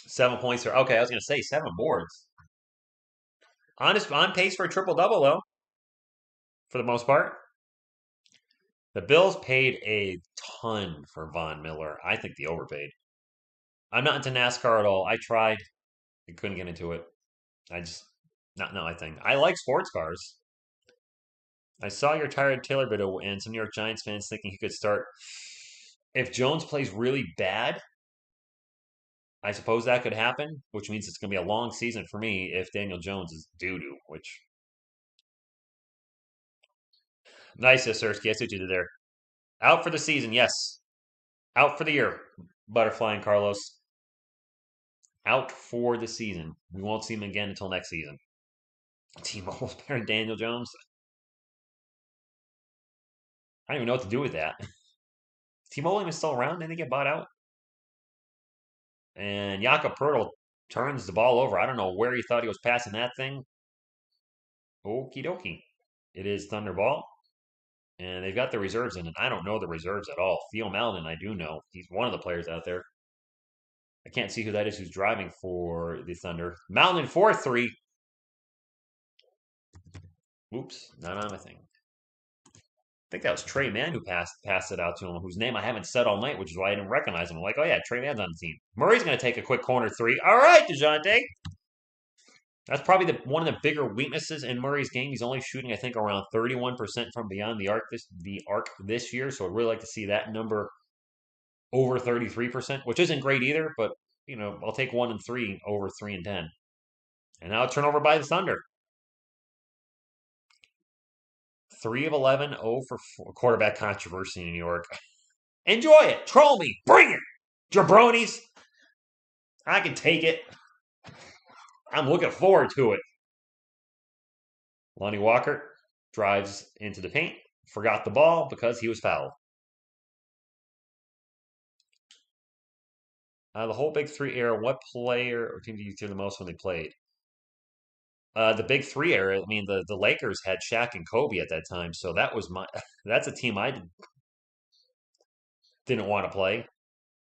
7 points. Okay, I was going to say 7 boards. On pace for a triple-double, though, for the most part. The Bills paid a ton for Von Miller. I think they overpaid. I'm not into NASCAR at all. I tried. I couldn't get into it. Not my thing. I like sports cars. I saw your Tired Taylor video and some New York Giants fans thinking he could start. If Jones plays really bad, I suppose that could happen, which means it's going to be a long season for me if Daniel Jones is doo-doo, which... Nice, Sersky. I see what you did there. Out for the season, yes. Out for the year, Butterfly and Carlos. Out for the season. We won't see him again until next season. T-Mobile's parent Daniel Jones. I don't even know what to do with that. T-Mobile even still around? Didn't they get bought out? And Jakob Poeltl turns the ball over. I don't know where he thought he was passing that thing. Okie dokie. It is Thunderball. And they've got the reserves in it. I don't know the reserves at all. Theo Maledon, I do know. He's one of the players out there. I can't see who that is who's driving for the Thunder. Maledon 4-3. Oops, not on my thing. I think that was Trey Mann who passed it out to him, whose name I haven't said all night, which is why I didn't recognize him. I'm like, oh yeah, Trey Mann's on the team. Murray's going to take a quick corner 3. All right, DeJounte. That's probably one of the bigger weaknesses in Murray's game. He's only shooting, I think, around 31% from beyond the arc this year. So I'd really like to see that number over 33%, which isn't great either. But I'll take 1 and 3 over 3 and 10. And now a turnover by the Thunder. 3 of 11, 0 for 4. Quarterback controversy in New York. Enjoy it. Troll me. Bring it. Jabronis. I can take it. I'm looking forward to it. Lonnie Walker drives into the paint. Forgot the ball because he was fouled. The whole Big Three era, what player or team do you fear the most when they played? The Big Three era, I mean, the Lakers had Shaq and Kobe at that time, so that was my that's a team I didn't want to play.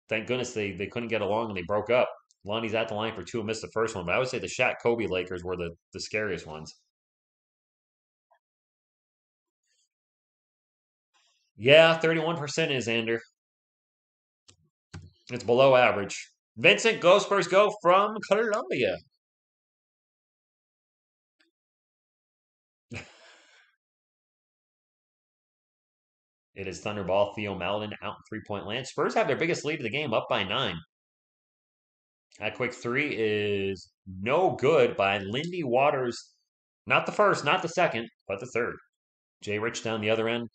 Thank goodness they couldn't get along and they broke up. Lonnie's at the line for two and missed the first one, but I would say the Shaq Kobe Lakers were the scariest ones. Yeah, 31% is Xander. It's below average. Vincent, go Spurs go from Colombia. It is Thunderball, Theo Maledon out in 3-point land. Spurs have their biggest lead of the game, up by 9. That quick three is no good by Lindy Waters. Not the first, not the second, but the third. Jay Rich down the other end.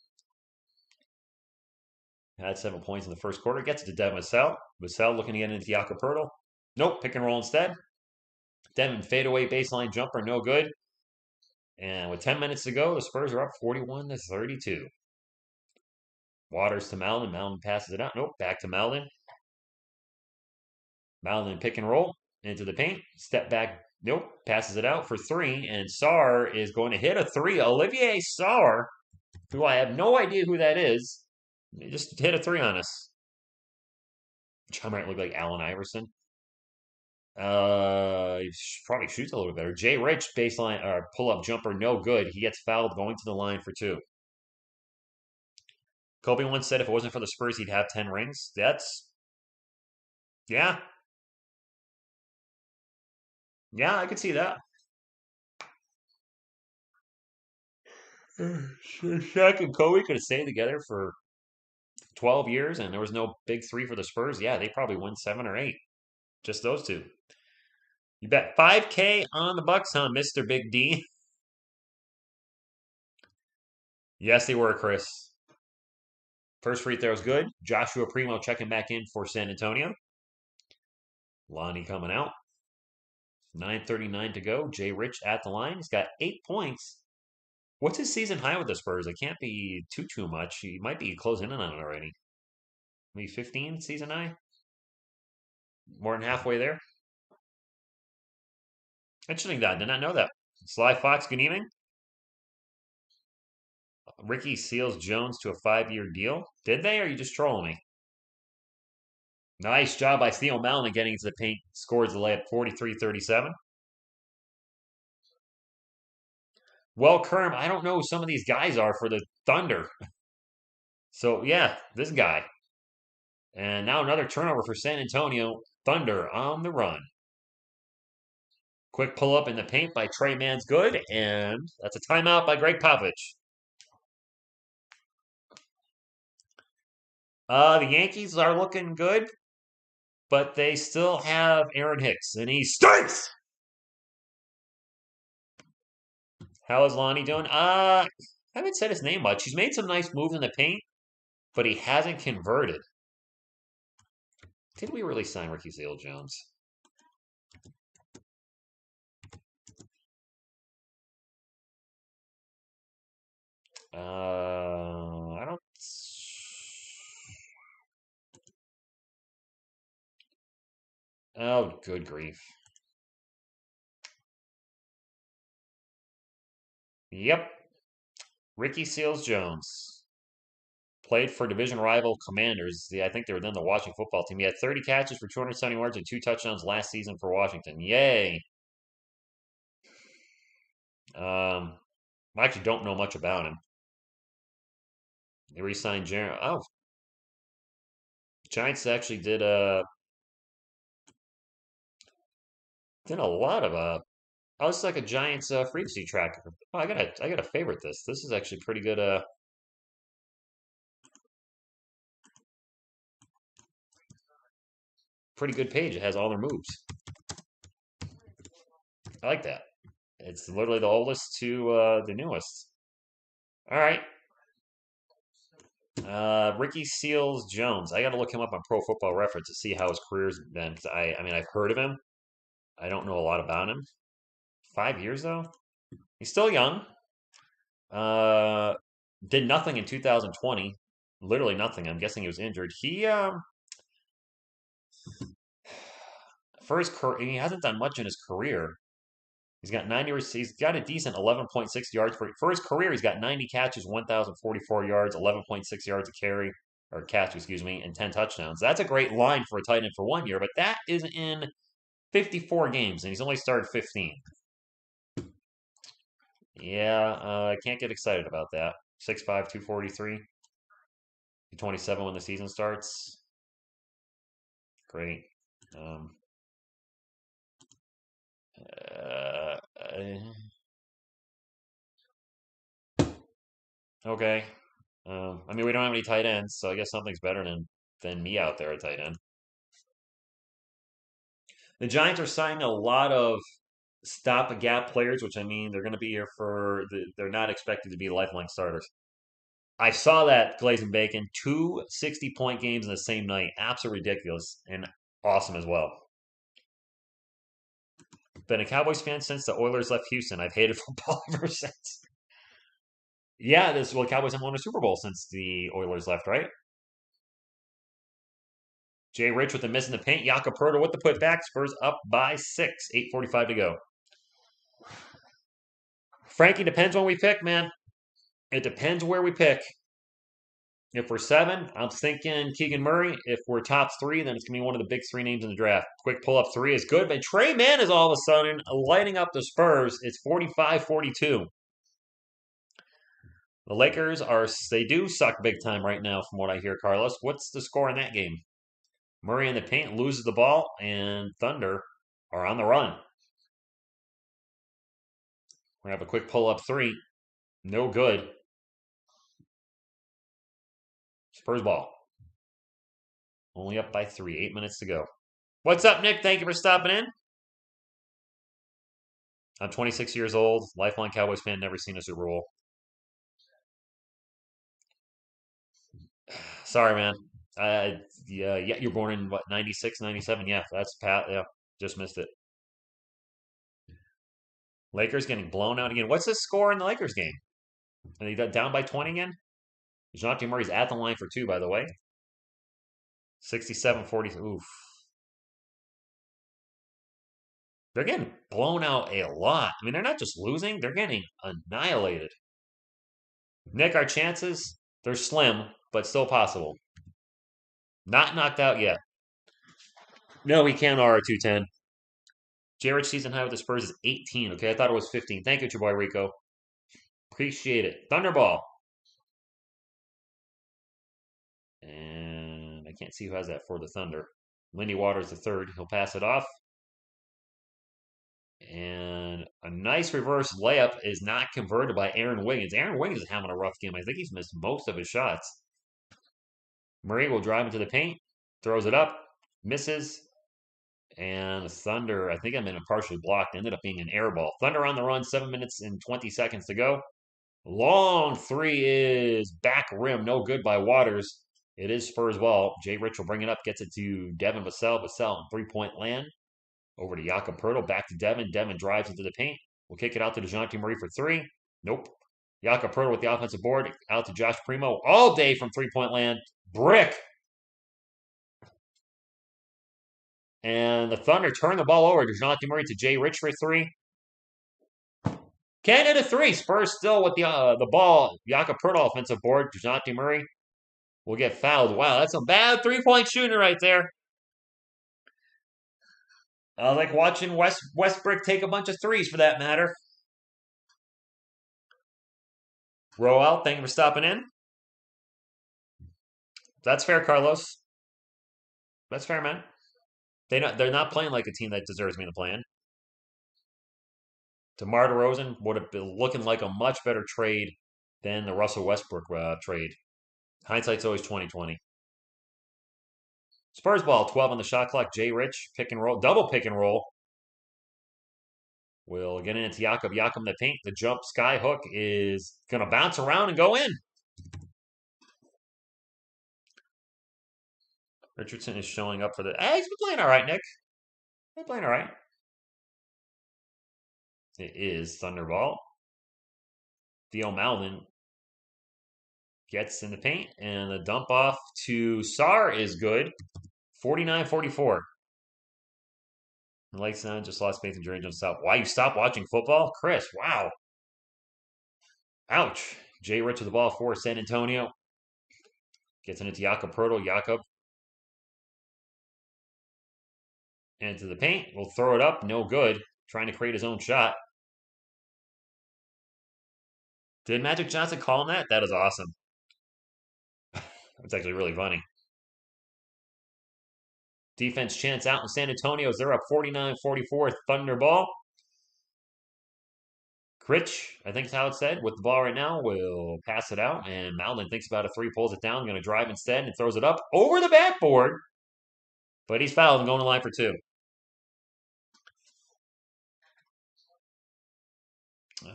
Had 7 points in the first quarter. Gets it to Devin Vassell. Vassell looking to get into the Acapurdo. Nope, pick and roll instead. Devin fadeaway baseline jumper, no good. And with 10 minutes to go, the Spurs are up 41-32. Waters to Maledon. Maledon passes it out. Nope, back to Maledon. Maledon pick and roll into the paint. Step back. Nope, passes it out for three. And Sarr is going to hit a three. Olivier Sarr, who I have no idea who that is, he just hit a three on us. Which might look like Allen Iverson. He probably shoots a little bit better. Jay Rich baseline or pull up jumper, no good. He gets fouled going to the line for two. Kobe once said if it wasn't for the Spurs, he'd have 10 rings. Yeah, yeah, I could see that. Shaq and Kobe could have stayed together for 12 years and there was no big three for the Spurs. Yeah, they probably win 7 or 8. Just those two. You bet 5K on the Bucks, huh, Mr. Big D? Yes, they were, Chris. First free throw is good. Joshua Primo checking back in for San Antonio. Lonnie coming out. 9:39 to go. Jay Rich at the line. He's got 8 points. What's his season high with the Spurs? It can't be too much. He might be closing in on it already. Maybe 15 season high? More than halfway there? Interesting that. Did not know that. Sly Fox, good evening. Ricky Seals Jones to a 5-year deal. Did they, or are you just trolling me? Nice job by Theo Maledon getting into the paint. Scores the layup 43-37. Well, Kerm, I don't know who some of these guys are for the Thunder. So, yeah, this guy. And now another turnover for San Antonio. Thunder on the run. Quick pull up in the paint by Trey Man's good. And that's a timeout by Greg Popovich. The Yankees are looking good, but they still have Aaron Hicks, and he stinks! How is Lonnie doing? I haven't said his name much. He's made some nice moves in the paint, but he hasn't converted. Did we really sign Ricky Seals Jones? I don't. Oh, good grief. Yep. Ricky Seals Jones. Played for division rival Commanders. I think they were then the Washington football team. He had 30 catches for 270 yards and 2 touchdowns last season for Washington. Yay. I actually don't know much about him. They re-signed Jaron. Oh, Giants actually did a lot of oh, it's like a Giants free agency tracker. Oh, I gotta favorite this. This is actually pretty good. Pretty good page. It has all their moves. I like that. It's literally the oldest to the newest. All right. Ricky Seals Jones. I got to look him up on Pro Football Reference to see how his career's been. I mean, I've heard of him. I don't know a lot about him. 5 years though. He's still young. Uh, did nothing in 2020. Literally nothing. I'm guessing he was injured. He For his career, he hasn't done much in his career. He's got 90. He's got a decent 11.6 yards for his career. He's got 90 catches, 1,044 yards, 11.6 yards a carry or catch, excuse me, and 10 touchdowns. That's a great line for a tight end for 1 year, but that is in 54 games, and he's only started 15. Yeah, I can't get excited about that. 6'5", 243, 27 when the season starts. Great. Um, uh, okay. I mean, we don't have any tight ends, so I guess something's better than me out there at tight end. The Giants are signing a lot of stop-gap players, which I mean they're going to be here they're not expected to be lifelong starters. I saw that Glazing Bacon, 2 60-point games in the same night. Absolutely ridiculous and awesome as well. Been a Cowboys fan since the Oilers left Houston. I've hated football ever since. Yeah, Cowboys haven't won a Super Bowl since the Oilers left, right? Jay Rich with the miss in the paint. Jakob Pertl with the putback. Spurs up by 6. 8:45 to go. Frankie, depends when we pick, man. It depends where we pick. If we're 7, I'm thinking Keegan Murray. If we're top 3, then it's going to be one of the big 3 names in the draft. Quick pull-up 3 is good, but Trey Mann is all of a sudden lighting up the Spurs. It's 45-42. The Lakers they do suck big time right now from what I hear, Carlos. What's the score in that game? Murray in the paint loses the ball, and Thunder are on the run. We're going to have a quick pull-up 3. No good. Spurs ball. Only up by 3. 8 minutes to go. What's up, Nick? Thank you for stopping in. I'm 26 years old. Lifelong Cowboys fan. Never seen a Super Bowl. Sorry, man. Yeah, you're born in what, 96, 97? Yeah, that's Pat. Yeah, just missed it. Lakers getting blown out again. What's the score in the Lakers game? Are they down by 20 again? DeJounte Murray's at the line for 2, by the way. 67-40. Oof. They're getting blown out a lot. I mean, they're not just losing, they're getting annihilated. Nick, our chances, they're slim, but still possible. Not knocked out yet. No, we can't R210. Jared's season high with the Spurs is 18. Okay, I thought it was 15. Thank you, your boy Rico. Appreciate it. Thunderball. And I can't see who has that for the Thunder. Lindy Waters the third. He'll pass it off. And a nice reverse layup is not converted by Aaron Wiggins. Aaron Wiggins is having a rough game. I think he's missed most of his shots. Murray will drive into the paint, throws it up, misses, and Thunder, I think I'm in a partially blocked, ended up being an air ball. Thunder on the run, 7 minutes and 20 seconds to go. Long 3 is back rim, no good by Waters. It is Spurs ball. Jay Rich will bring it up, gets it to Devin Vassell. Vassell, 3-point land. Over to Jakob Pertl, back to Devin. Devin drives into the paint. We'll kick it out to DeJounte Murray for 3. Nope. Jakob Pertl with the offensive board. Out to Josh Primo all day from 3-point land. Brick. And the Thunder turn the ball over. DeJounte Murray to Jay Rich for 3. Can't hit a 3. Spurs still with the ball. Jakob Pertl offensive board. DeJounte Murray will get fouled. Wow, that's a bad 3-point shooter right there. I like watching Westbrook take a bunch of 3s for that matter. Roel, thank you for stopping in. That's fair, Carlos. That's fair, man. They're not playing like a team that deserves being playing. DeMar DeRozan would have been looking like a much better trade than the Russell Westbrook trade. Hindsight's always 20/20. Spurs ball, 12 on the shot clock. Jay Rich, pick and roll, double pick and roll. We'll get into Jakob. Jakob in the paint. The jump sky hook is going to bounce around and go in. Richardson is showing up for the... Hey, he's been playing all right, Nick. He's playing all right. It is Thunderball. Theo Malvin gets in the paint, and the dump off to Sar is good. 49-44. Lights on, just lost faith in Jerry Jones. Stop. Why you stop watching football? Chris, wow. Ouch. Jay Rich with the ball for San Antonio. Gets it into Jakob Pertl. Jakob into the paint. Will throw it up. No good. Trying to create his own shot. Did Magic Johnson call him that? That is awesome. That's actually really funny. Defense chance out in San Antonio. They're up 49-44. Thunder ball. Critch, I think is how it's said, with the ball right now, will pass it out. And Malden thinks about a three, pulls it down, going to drive instead, and throws it up over the backboard. But he's fouled and going to line for two.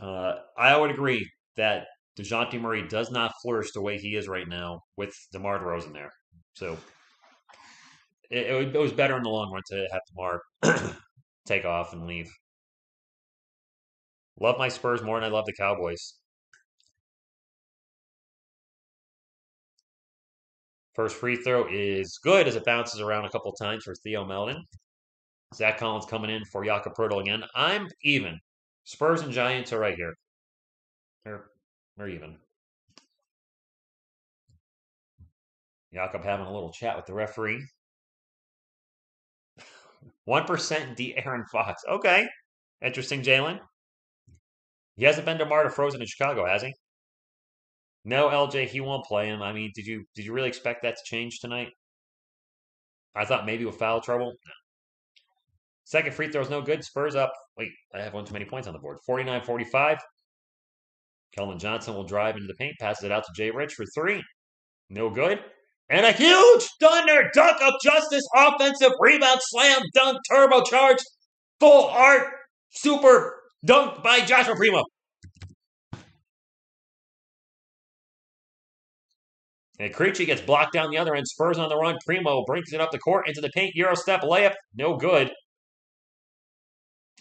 I would agree that DeJounte Murray does not flourish the way he is right now with DeMar DeRozan there. So it was better in the long run to have DeMar take off and leave. Love my Spurs more than I love the Cowboys. First free throw is good as it bounces around a couple times for Theo Melton. Zach Collins coming in for Jakob Pertl again. I'm even. Spurs and Giants are right here. They're even. Jakob having a little chat with the referee. 1% De'Aaron Fox. Okay. Interesting, Jalen. He hasn't been DeMar DeRozan in Chicago, has he? No, LJ, he won't play him. I mean, did you really expect that to change tonight? I thought maybe with foul trouble. No. Second free throw is no good. Spurs up. Wait, I have one too many points on the board. 49-45. Keldon Johnson will drive into the paint, passes it out to Jay Rich for three. No good. And a huge thunder dunk of justice, offensive rebound, slam, dunk, turbocharged, full art, super dunk by Joshua Primo. And Krejci gets blocked down the other end. Spurs on the run. Primo brings it up the court into the paint. Euro step layup. No good.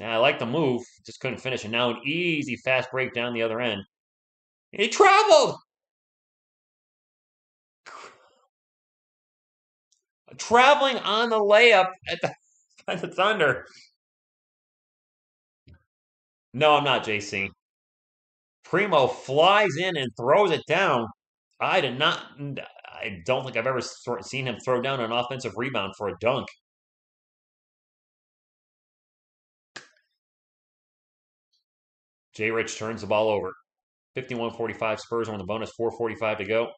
And I like the move. Just couldn't finish. And now an easy fast break down the other end. He traveled. Traveling on the layup at the Thunder. No, I'm not, JC. Primo flies in and throws it down. I don't think I've ever seen him throw down an offensive rebound for a dunk. Jay Rich turns the ball over. 51-45 Spurs on the bonus, 4:45 to go.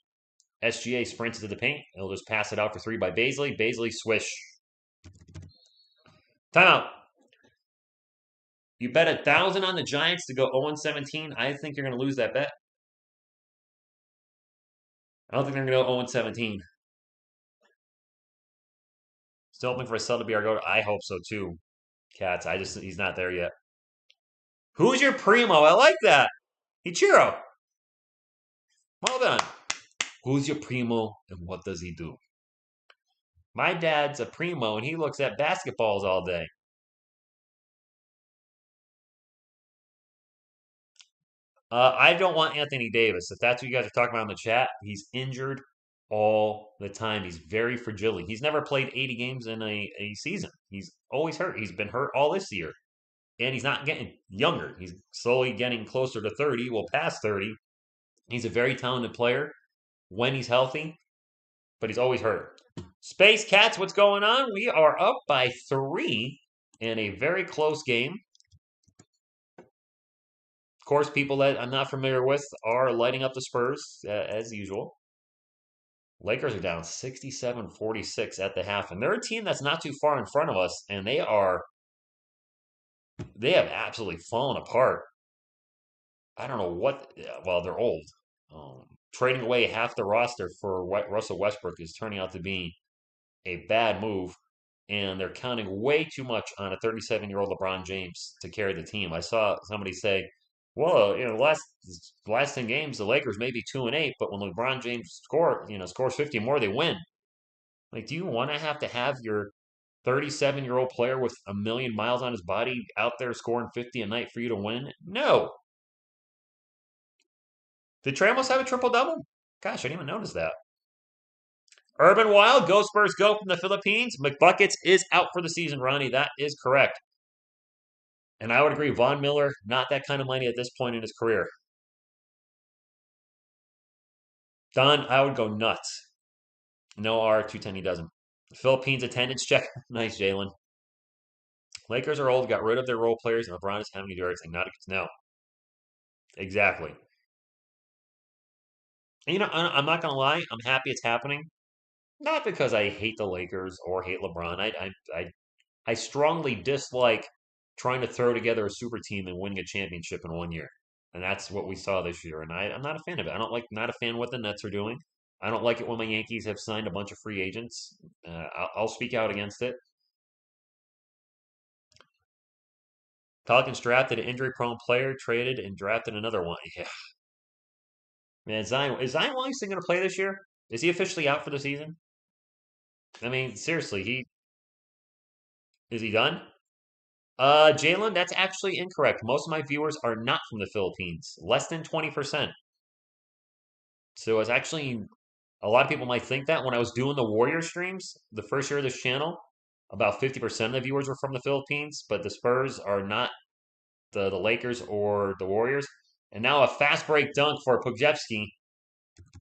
SGA sprints into the paint. He'll just pass it out for three by Baisley. Baisley swish. Timeout. You bet 1,000 on the Giants to go 0-17. I think you're going to lose that bet. I don't think they're going to go 0-17. Still hoping for a sell to be our go. I hope so too, Cats. He's not there yet. Who's your primo? I like that. Ichiro. Well done. Who's your primo and what does he do? My dad's a primo and he looks at basketballs all day. I don't want Anthony Davis. If that's what you guys are talking about in the chat, he's injured all the time. He's very fragile. He's never played 80 games in a season. He's always hurt. He's been hurt all this year. And he's not getting younger. He's slowly getting closer to 30, well past 30. He's a very talented player when he's healthy, but he's always hurt. Space Cats, what's going on? We are up by 3 in a very close game. Of course, people that I'm not familiar with are lighting up the Spurs, as usual. Lakers are down 67-46 at the half, and they're a team that's not too far in front of us, and they have absolutely fallen apart. I don't know what. Well, they're old. Trading away half the roster for Russell Westbrook is turning out to be a bad move, and they're counting way too much on a 37-year-old LeBron James to carry the team. I saw somebody say, "Well, last 10 games, the Lakers may be 2-8, but when LeBron James scores 50 more, they win." Like, do you want to have your 37-year-old player with 1 million miles on his body out there scoring 50 a night for you to win? No. Did Trey almost have a triple-double? Gosh, I didn't even notice that. Urban Wild, Go Spurs Go from the Philippines. McBuckets is out for the season, Ronnie. That is correct. And I would agree, Von Miller, not that kind of money at this point in his career. Don, I would go nuts. No R210, he doesn't. Philippines attendance check. Nice, Jalen. Lakers are old, got rid of their role players, and LeBron is having to do everything. Not no, exactly. And, I'm not gonna lie. I'm happy it's happening. Not because I hate the Lakers or hate LeBron. I strongly dislike trying to throw together a super team and winning a championship in 1 year. And that's what we saw this year. And I'm not a fan of it. I don't like, not a fan of what the Nets are doing. I don't like it when my Yankees have signed a bunch of free agents. I'll speak out against it. Pelicans drafted an injury-prone player, traded, and drafted another one. Yeah, man, Zion is Zion Williamson going to play this year? Is he officially out for the season? I mean, seriously, he is he done? Jalen, that's actually incorrect. Most of my viewers are not from the Philippines, less than 20%. So it's actually a lot of people might think that when I was doing the Warrior streams the first year of this channel, about 50% of the viewers were from the Philippines, but the Spurs are not the Lakers or the Warriors. And now a fast break dunk for Pujevski,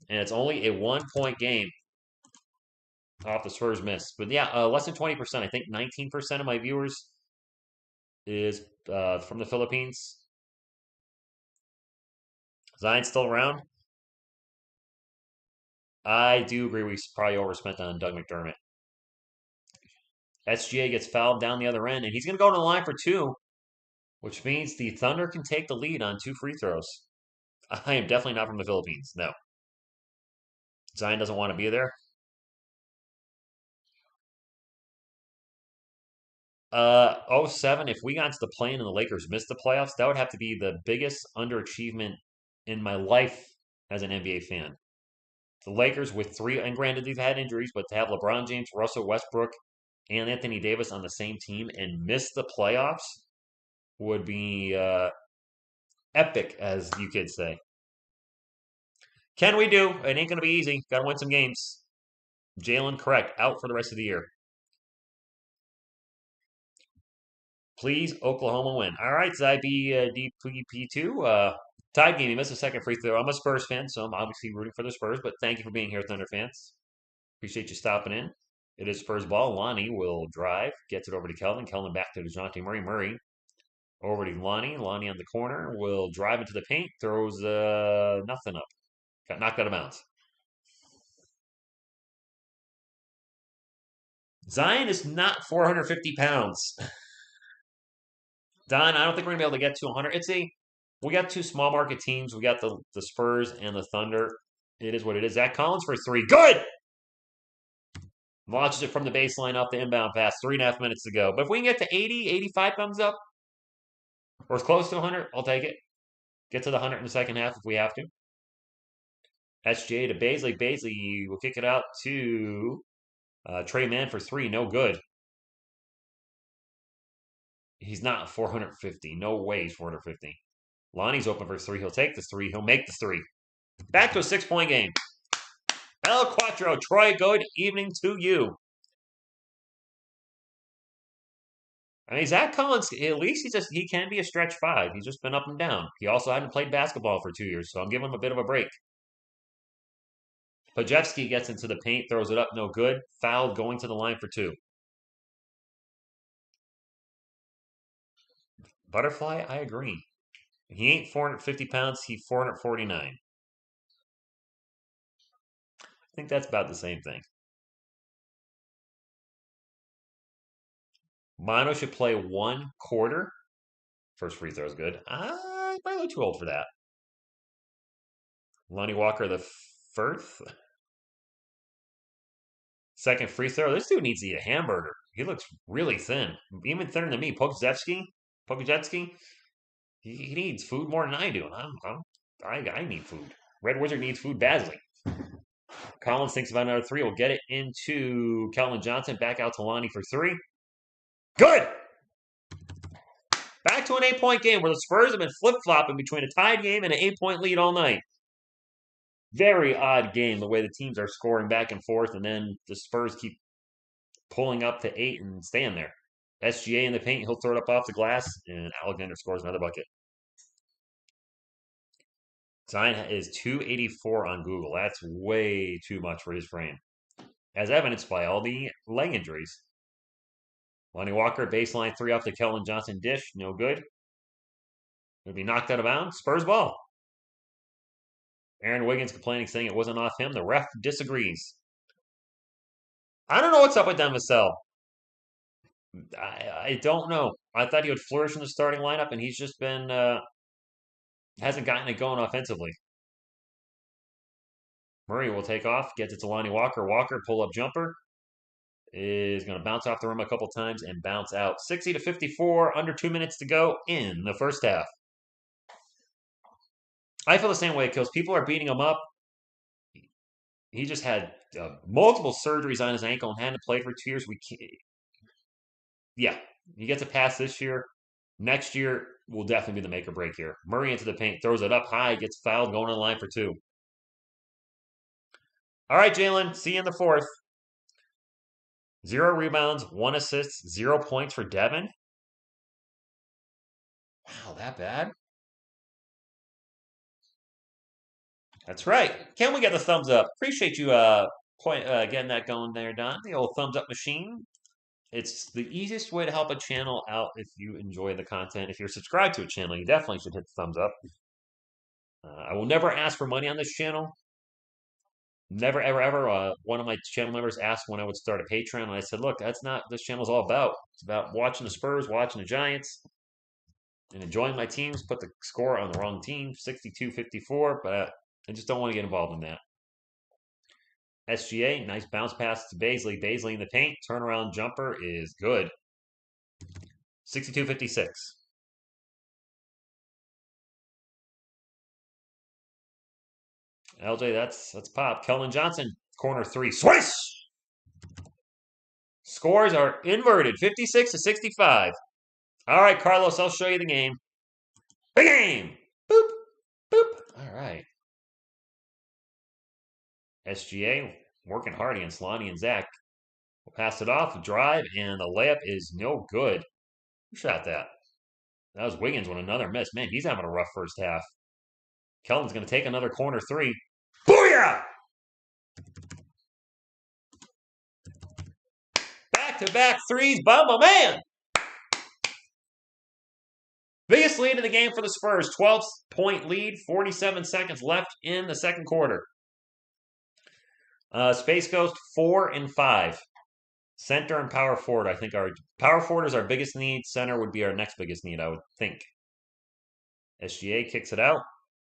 and it's only a 1 point game off the Spurs miss. But yeah, less than 20%. I think 19% of my viewers is from the Philippines. Zion's still around. I do agree we probably overspent on Doug McDermott. SGA gets fouled down the other end, and he's going to go to the line for two, which means the Thunder can take the lead on 2 free throws. I am definitely not from the Philippines. No. Zion doesn't want to be there. '07, if we got to the play-in and the Lakers missed the playoffs, that would have to be the biggest underachievement in my life as an NBA fan. The Lakers with three, and granted they've had injuries, but to have LeBron James, Russell Westbrook, and Anthony Davis on the same team and miss the playoffs would be epic, as you could say. Can we do? It ain't going to be easy. Got to win some games. Jalen, correct. Out for the rest of the year. Please, Oklahoma win. All right, DPP2. Tied game. He missed a second free throw. I'm a Spurs fan, so I'm obviously rooting for the Spurs, but thank you for being here, Thunder fans. Appreciate you stopping in. It is Spurs ball. Lonnie will drive, gets it over to Kelvin. Kelvin back to DeJounte Murray. Murray over to Lonnie. Lonnie on the corner will drive into the paint, throws nothing up. Got knocked out of bounds. Zion is not 450 pounds. Don, I don't think we're gonna be able to get to 100. We got two small market teams. We got the Spurs and the Thunder. It is what it is. Zach Collins for three. Good. Launches it from the baseline off the inbound pass. 3.5 minutes to go. But if we can get to 80, 85 thumbs up, or as close to 100, I'll take it. Get to the 100 in the second half if we have to. SJ to Baisley. Baisley will kick it out to Trey Mann for three. No good. He's not 450. No way he's 450. Lonnie's open for three. He'll take the three. He'll make the three. Back to a 6-point game. El Quattro. Troy, good evening to you. I mean, Zach Collins, at least he can be a stretch five. He's just been up and down. He also hadn't played basketball for 2 years, so I'm giving him a bit of a break. Pajewski gets into the paint, throws it up, no good. Fouled, going to the line for two. Butterfly, I agree. He ain't 450 pounds, he's 449. I think that's about the same thing. Mono should play 1 quarter. First free throw is good. I'm probably too old for that. Lonnie Walker, the first. Second free throw. This dude needs to eat a hamburger. He looks really thin. Even thinner than me. Pokojetsky, he needs food more than I do. And I need food. Red Wizard needs food badly. Collins thinks about another three. Will get it into Calvin Johnson. Back out to Lonnie for three. Good! Back to an 8-point game where the Spurs have been flip-flopping between a tied game and an 8-point lead all night. Very odd game, the way the teams are scoring back and forth, and then the Spurs keep pulling up to 8 and staying there. SGA in the paint. He'll throw it up off the glass, and Alexander scores another bucket. Zion is 284 on Google. That's way too much for his frame, as evidenced by all the leg injuries. Lonnie Walker, baseline three off the Keldon Johnson dish. No good. It'll be knocked out of bounds. Spurs ball. Aaron Wiggins complaining, saying it wasn't off him. The ref disagrees. I don't know what's up with Denver Vassell. I don't know. I thought he would flourish in the starting lineup, and he's just been hasn't gotten it going offensively. Murray will take off, gets it to Lonnie Walker. Walker pull up jumper is going to bounce off the rim a couple times and bounce out. 60-54, under 2 minutes to go in the first half. I feel the same way, because people are beating him up. He just had multiple surgeries on his ankle and hadn't played for 2 years. Yeah, he gets a pass this year. Next year will definitely be the make or break here. Murray into the paint, throws it up high, gets fouled, going on the line for two. All right, Jalen, see you in the fourth. 0 rebounds, 1 assist, 0 points for Devin. Wow, that bad? That's right. Can we get the thumbs up? Appreciate you getting that going there, Don. The old thumbs up machine. It's the easiest way to help a channel out if you enjoy the content. If you're subscribed to a channel, you definitely should hit the thumbs up. I will never ask for money on this channel. Never, ever, ever. One of my channel members asked when I would start a Patreon, and I said, look, that's not this channel's all about. It's about watching the Spurs, watching the Giants, and enjoying my teams. Put the score on the wrong team, 62-54, but I just don't want to get involved in that. SGA, nice bounce pass to Bazley. Bazley in the paint. Turnaround jumper is good. 62-56. LJ, that's pop. Keldon Johnson, corner three. Swish! Scores are inverted, 56-65. All right, Carlos, I'll show you the game. The game! Boop, boop. All right. SGA working hard against Lonnie and Zach. We'll pass it off, drive, and the layup is no good. Who shot that? That was Wiggins with another miss. Man, he's having a rough first half. Keldon's going to take another corner three. Booyah! Back-to-back threes by my man. Biggest lead in the game for the Spurs. 12-point lead, 47 seconds left in the second quarter. Space Ghost, 4 and 5. Center and power forward, I think our power forward is our biggest need. Center would be our next biggest need, I would think. SGA kicks it out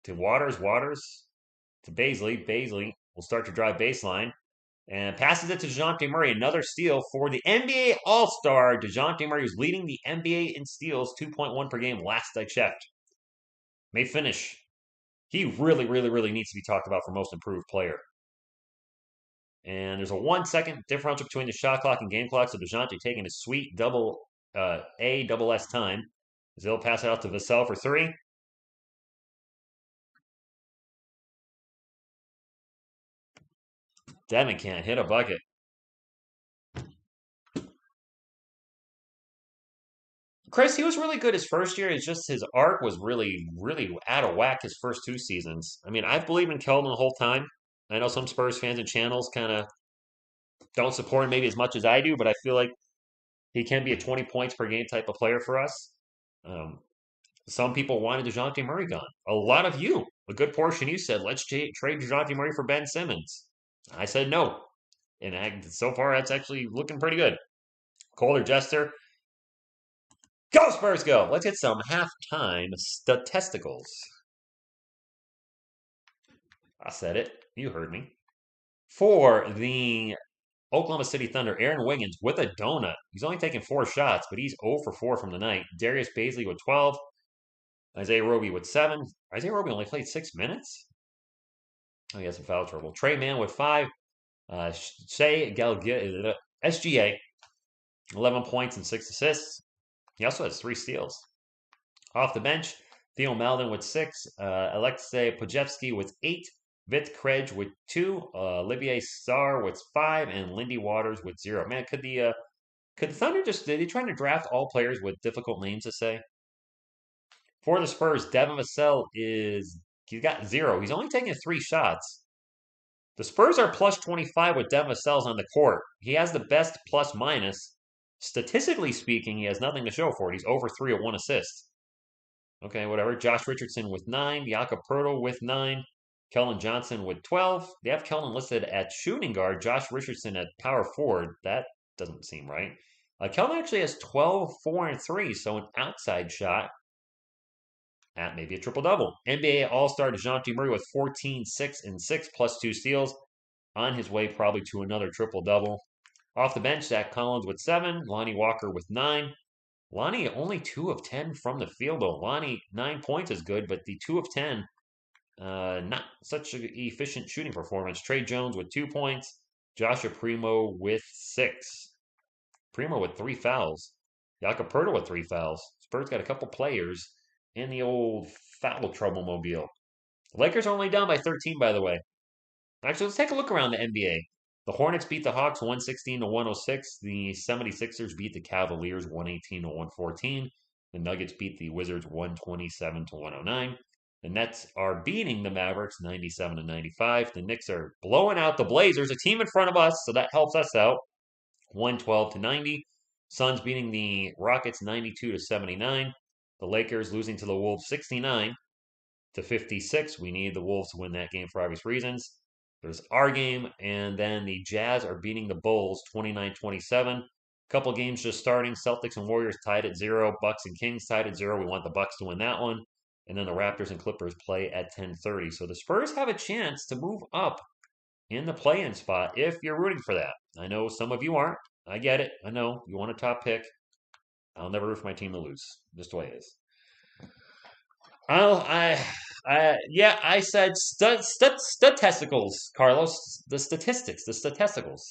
to Waters to Bazley. Bazley will start to drive baseline and passes it to DeJounte Murray. Another steal for the NBA All-Star. DeJounte Murray was leading the NBA in steals, 2.1 per game last I checked. May finish. He really, really, really needs to be talked about for most improved player. And there's a 1 second differential between the shot clock and game clock, so DeJounte taking a sweet double S time. He'll pass it out to Vassell for three. Devin can't hit a bucket. Chris, he was really good his first year. It's just his arc was really, really out of whack his first 2 seasons. I mean, I've believed in Keldon the whole time. I know some Spurs fans and channels kind of don't support him maybe as much as I do, but I feel like he can be a 20 points per game type of player for us. Some people wanted DeJounte Murray gone. A lot of you, a good portion, you said, let's trade DeJounte Murray for Ben Simmons. I said no. And so far, that's actually looking pretty good. Colder Jester. Go Spurs, go! Let's get some halftime statisticals. I said it. You heard me. For the Oklahoma City Thunder, Aaron Wiggins with a donut. He's only taken 4 shots, but he's 0 for 4 from the night. Darius Bazley with 12. Isaiah Roby with 7. Isaiah Roby only played 6 minutes. Oh, he has some foul trouble. Trey Mann with 5. Shea SGA, 11 points and 6 assists. He also has 3 steals. Off the bench, Theo Maledon with 6. Alexei Pojevsky with 8. Vit Krejci with 2. Olivier Sarr with 5. And Lindy Waters with 0. Man, could Could the Thunder just, are they trying to draft all players with difficult names to say? For the Spurs, Devin Vassell he's got 0. He's only taken 3 shots. The Spurs are plus 25 with Devin Vassell's on the court. He has the best plus minus. Statistically speaking, he has nothing to show for it. He's over 3 at 1 assist. Okay, whatever. Josh Richardson with 9. Jakob Poeltl with 9. Kellen Johnson with 12. They have Kellen listed at shooting guard. Josh Richardson at power forward. That doesn't seem right. Kellen actually has 12, 4, and 3, so an outside shot at maybe a triple-double. NBA All-Star DeJounte Murray with 14, 6, and 6, plus 2 steals. On his way probably to another triple-double. Off the bench, Zach Collins with 7. Lonnie Walker with 9. Lonnie only 2 of 10 from the field, though. Lonnie, 9 points is good, but the 2 of 10, not such an efficient shooting performance. Trey Jones with 2 points. Joshua Primo with 6. Primo with 3 fouls. Jakob Poeltl with 3 fouls. Spurs got a couple players in the old foul trouble mobile. The Lakers are only down by 13, by the way. Actually, let's take a look around the NBA. The Hornets beat the Hawks 116 to 106. The 76ers beat the Cavaliers 118 to 114. The Nuggets beat the Wizards 127 to 109. The Nets are beating the Mavericks 97 to 95. The Knicks are blowing out the Blazers, a team in front of us, so that helps us out. 112 to 90. Suns beating the Rockets 92 to 79. The Lakers losing to the Wolves 69 to 56. We need the Wolves to win that game for obvious reasons. There's our game, and then the Jazz are beating the Bulls 29-27. Couple games just starting. Celtics and Warriors tied at 0. Bucks and Kings tied at 0. We want the Bucks to win that one. And then the Raptors and Clippers play at 10:30. So the Spurs have a chance to move up in the play-in spot if you're rooting for that. I know some of you aren't. I get it. I know you want a top pick. I'll never root for my team to lose. Just the way it is. I said testicles, Carlos. The statistics, the statisticals.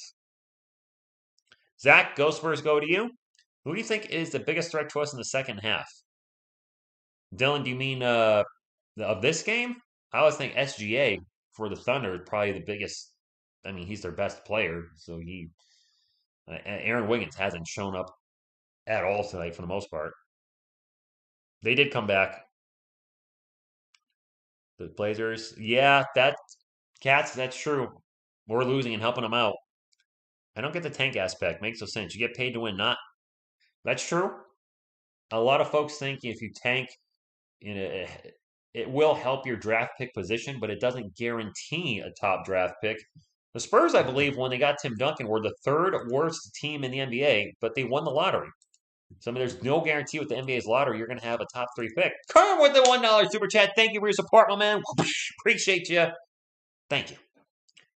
Zach, go Spurs, go to you. Who do you think is the biggest threat to us in the second half? Dylan, do you mean of this game? I always think SGA for the Thunder is probably the biggest. I mean, he's their best player, so Aaron Wiggins hasn't shown up at all tonight for the most part. They did come back. The Blazers, yeah, that's true. We're losing and helping them out. I don't get the tank aspect. Makes no sense. You get paid to win, not. That's true. A lot of folks think if you tank, you know, it will help your draft pick position, but it doesn't guarantee a top draft pick. The Spurs, I believe, when they got Tim Duncan, were the 3rd worst team in the NBA, but they won the lottery. So, I mean, there's no guarantee with the NBA's lottery you're going to have a top 3 pick. Come with the $1 super chat. Thank you for your support, my man. Appreciate you. Thank you.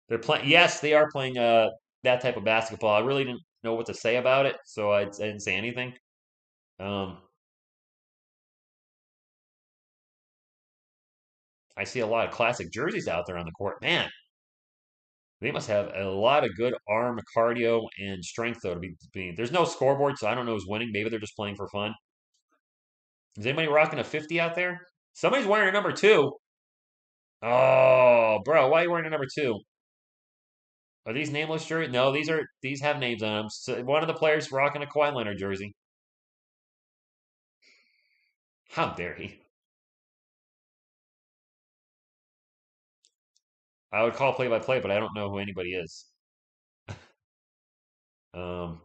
They're playing. Yes, they are playing that type of basketball. I really didn't know what to say about it, so I didn't say anything. I see a lot of classic jerseys out there on the court. Man, they must have a lot of good arm cardio and strength, though, to be. There's no scoreboard, so I don't know who's winning. Maybe they're just playing for fun. Is anybody rocking a 50 out there? Somebody's wearing a number 2. Oh, bro, why are you wearing a number 2? Are these nameless jerseys? No, these have names on them. So one of the players rocking a Kawhi Leonard jersey. How dare he? I would call play-by-play, but I don't know who anybody is. Um,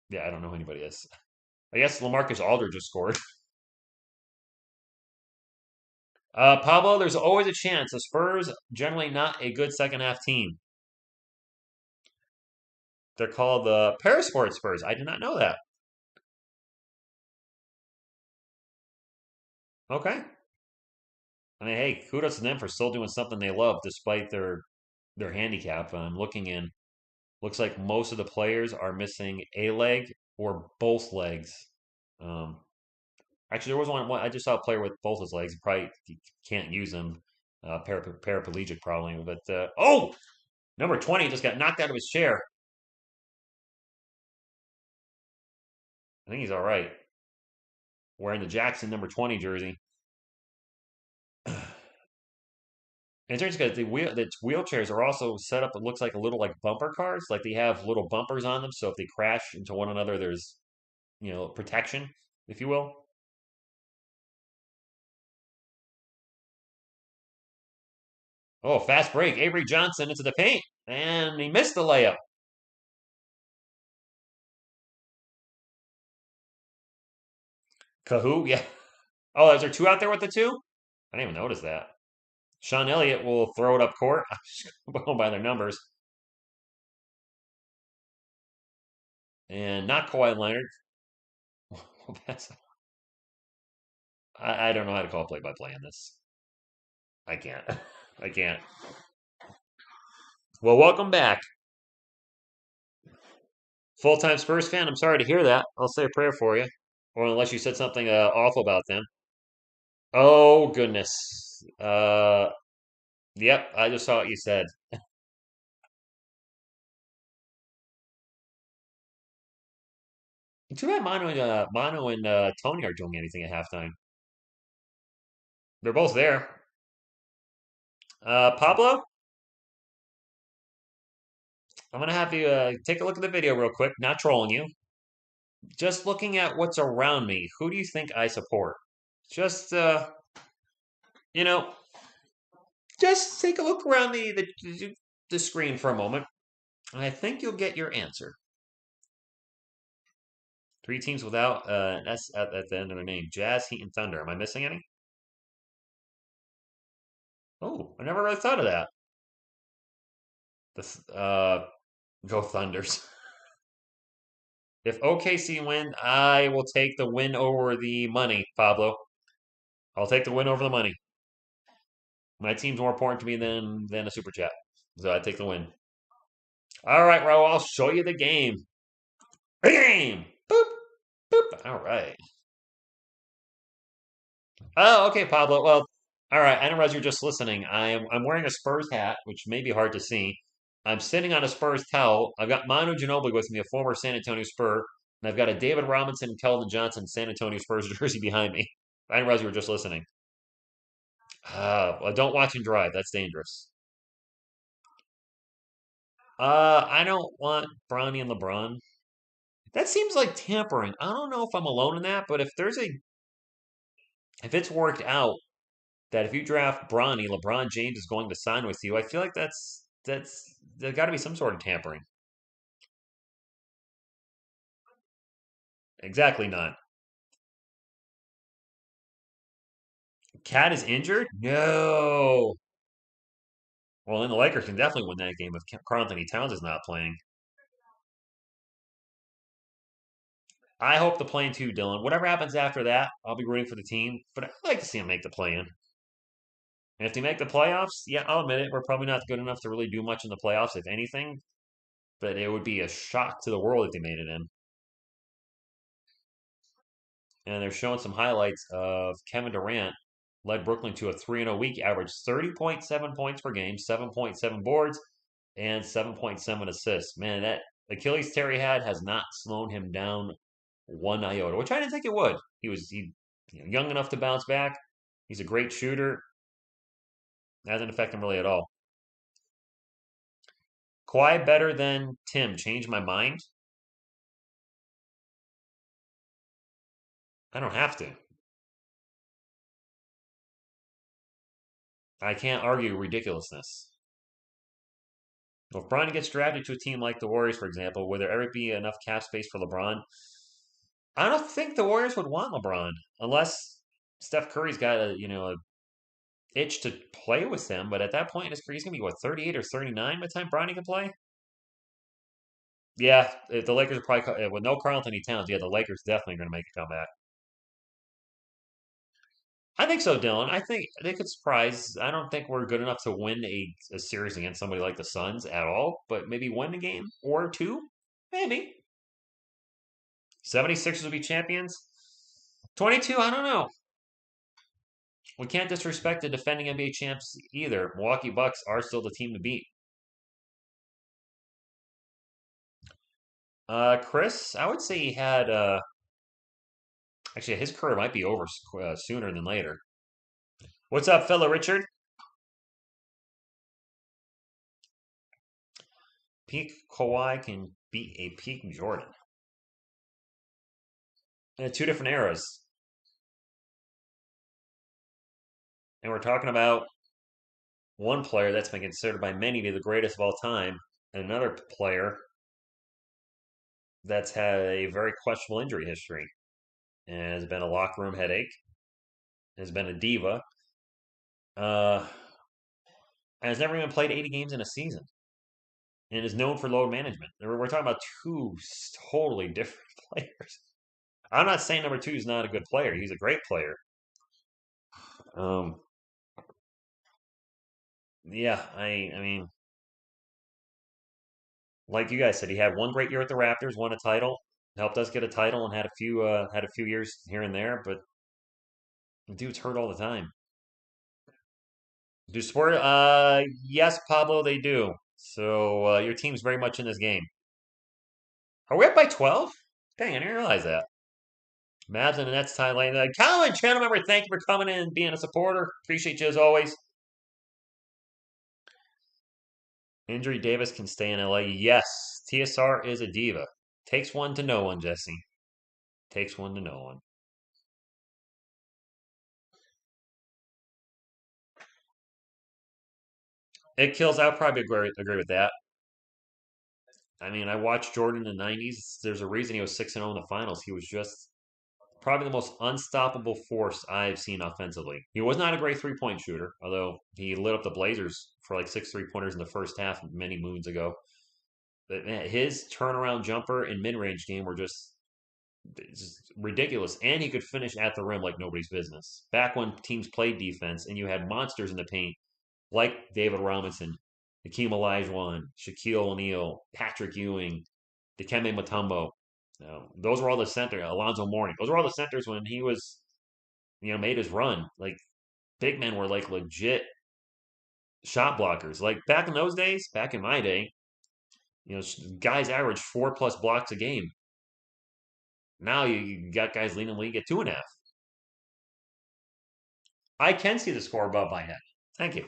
yeah, I don't know who anybody is. I guess LaMarcus Aldridge just scored. Pablo, there's always a chance. The Spurs generally not a good second half team. They're called the Parasport Spurs. I did not know that. Okay. I mean, hey, kudos to them for still doing something they love despite their handicap. I'm looking in. Looks like most of the players are missing a leg or both legs. Um, Actually, there was one. I just saw a player with both his legs. Probably can't use them. Paraplegic probably. But oh, number 20 just got knocked out of his chair. I think he's all right. Wearing the Jackson number 20 jersey. And it's interesting because the wheelchairs are also set up. It looks like a little like bumper cars, like they have little bumpers on them, so if they crash into one another, there's protection, if you will. Oh, fast break, Avery Johnson into the paint, and he missed the layup. Kahoo, yeah. Oh, is there two out there with the two? I didn't even notice that. Sean Elliott will throw it up court. I'm just going by their numbers. And not Kawhi Leonard. I don't know how to call play by play on this. I can't. I can't. Well, welcome back. Full time Spurs fan, I'm sorry to hear that. I'll say a prayer for you. Or unless you said something awful about them. Oh, goodness. Yep, I just saw what you said. Too bad Mano and Tony aren't doing anything at halftime. They're both there. Pablo, I'm gonna have you take a look at the video real quick. Not trolling you, just looking at what's around me. Who do you think I support? Just you know, just take a look around the screen for a moment, and I think you'll get your answer. Three teams without an S at the end of their name: Jazz, Heat, and Thunder. Am I missing any? Oh, I never really thought of that. Go Thunders. If OKC win, I will take the win over the money, Pablo. I'll take the win over the money. My team's more important to me than a super chat. So I take the win. All right, Raul, I'll show you the game. Game. Boop. Boop. All right. Oh, okay, Pablo. Well, all right. I didn't realize you were just listening. I'm wearing a Spurs hat, which may be hard to see. I'm sitting on a Spurs towel. I've got Manu Ginobili with me, a former San Antonio Spur, and I've got a David Robinson and Keldon Johnson San Antonio Spurs jersey behind me. I didn't realize you were just listening. Well, don't watch and drive. That's dangerous. I don't want Bronny and LeBron. That seems like tampering. I don't know if I'm alone in that, but if it's worked out that if you draft Bronny, LeBron James is going to sign with you, I feel like that's there's got to be some sort of tampering. Exactly not. Cat is injured? No. Well, then the Lakers can definitely win that game if Karl Anthony Towns is not playing. I hope the play-in too, Dylan. Whatever happens after that, I'll be rooting for the team, but I'd like to see them make the play-in. And if they make the playoffs, yeah, I'll admit it. We're probably not good enough to really do much in the playoffs, if anything. But it would be a shock to the world if they made it in. And they're showing some highlights of Kevin Durant led Brooklyn to a 3-0 week, averaged 30.7 points per game, 7.7 boards, and 7.7 assists. Man, that Achilles tear he had has not slowed him down one iota, which I didn't think it would. He young enough to bounce back. He's a great shooter. Hasn't affected him really at all. Kawhi better than Tim. Changed my mind. I don't have to. I can't argue ridiculousness. Well, if Bron gets drafted to a team like the Warriors, for example, will there ever be enough cap space for LeBron? I don't think the Warriors would want LeBron unless Steph Curry's got a itch to play with them. But at that point in his career, he's gonna be what 38 or 39 by the time Bronny can play. Yeah, if the Lakers are probably with no Karl Anthony Towns. Yeah, the Lakers definitely are gonna make a comeback. I think so, Dylan. I think they could surprise. I don't think we're good enough to win a series against somebody like the Suns at all, but maybe win a game or two, maybe. 76ers will be champions. 22, I don't know. We can't disrespect the defending NBA champs either. Milwaukee Bucks are still the team to beat. Chris, I would say he had actually his career might be over sooner than later. What's up, fella Richard? Peak Kawhi can beat a peak Jordan. Two different eras. And we're talking about one player that's been considered by many to be the greatest of all time, and another player that's had a very questionable injury history and has been a locker room headache, has been a diva, and has never even played 80 games in a season, and is known for load management. We're talking about two totally different players. I'm not saying number two is not a good player. He's a great player. Um, yeah, I mean, like you guys said, he had one great year at the Raptors, won a title, helped us get a title, and had a few years here and there. But the dude's hurt all the time. Do Spurs? Yes, Pablo, they do. So your team's very much in this game. Are we up by 12? Dang, I didn't realize that. Mavs and the Nets tie lane. Colin, channel member, thank you for coming in and being a supporter. Appreciate you as always. Injury Davis can stay in LA. Yes, TSR is a diva. Takes one to know one, Jesse. Takes one to know one. It kills. I would probably agree with that. I mean, I watched Jordan in the 90s. There's a reason he was 6-0 in the finals. He was just probably the most unstoppable force I've seen offensively. He was not a great three-point shooter, although he lit up the Blazers for like 6 3-pointers in the first half many moons ago. But man, his turnaround jumper and mid-range game were just ridiculous. And he could finish at the rim like nobody's business. Back when teams played defense and you had monsters in the paint like David Robinson, Hakeem Olajuwon, Shaquille O'Neal, Patrick Ewing, Dikembe Mutombo. Those were all the centers. Alonzo Mourning. Those were all the centers when he was, made his run. Like big men were like legit shot blockers. Like back in those days, back in my day, guys averaged 4+ blocks a game. Now you got guys leading the league at 2.5. I can see the score above my head. Thank you.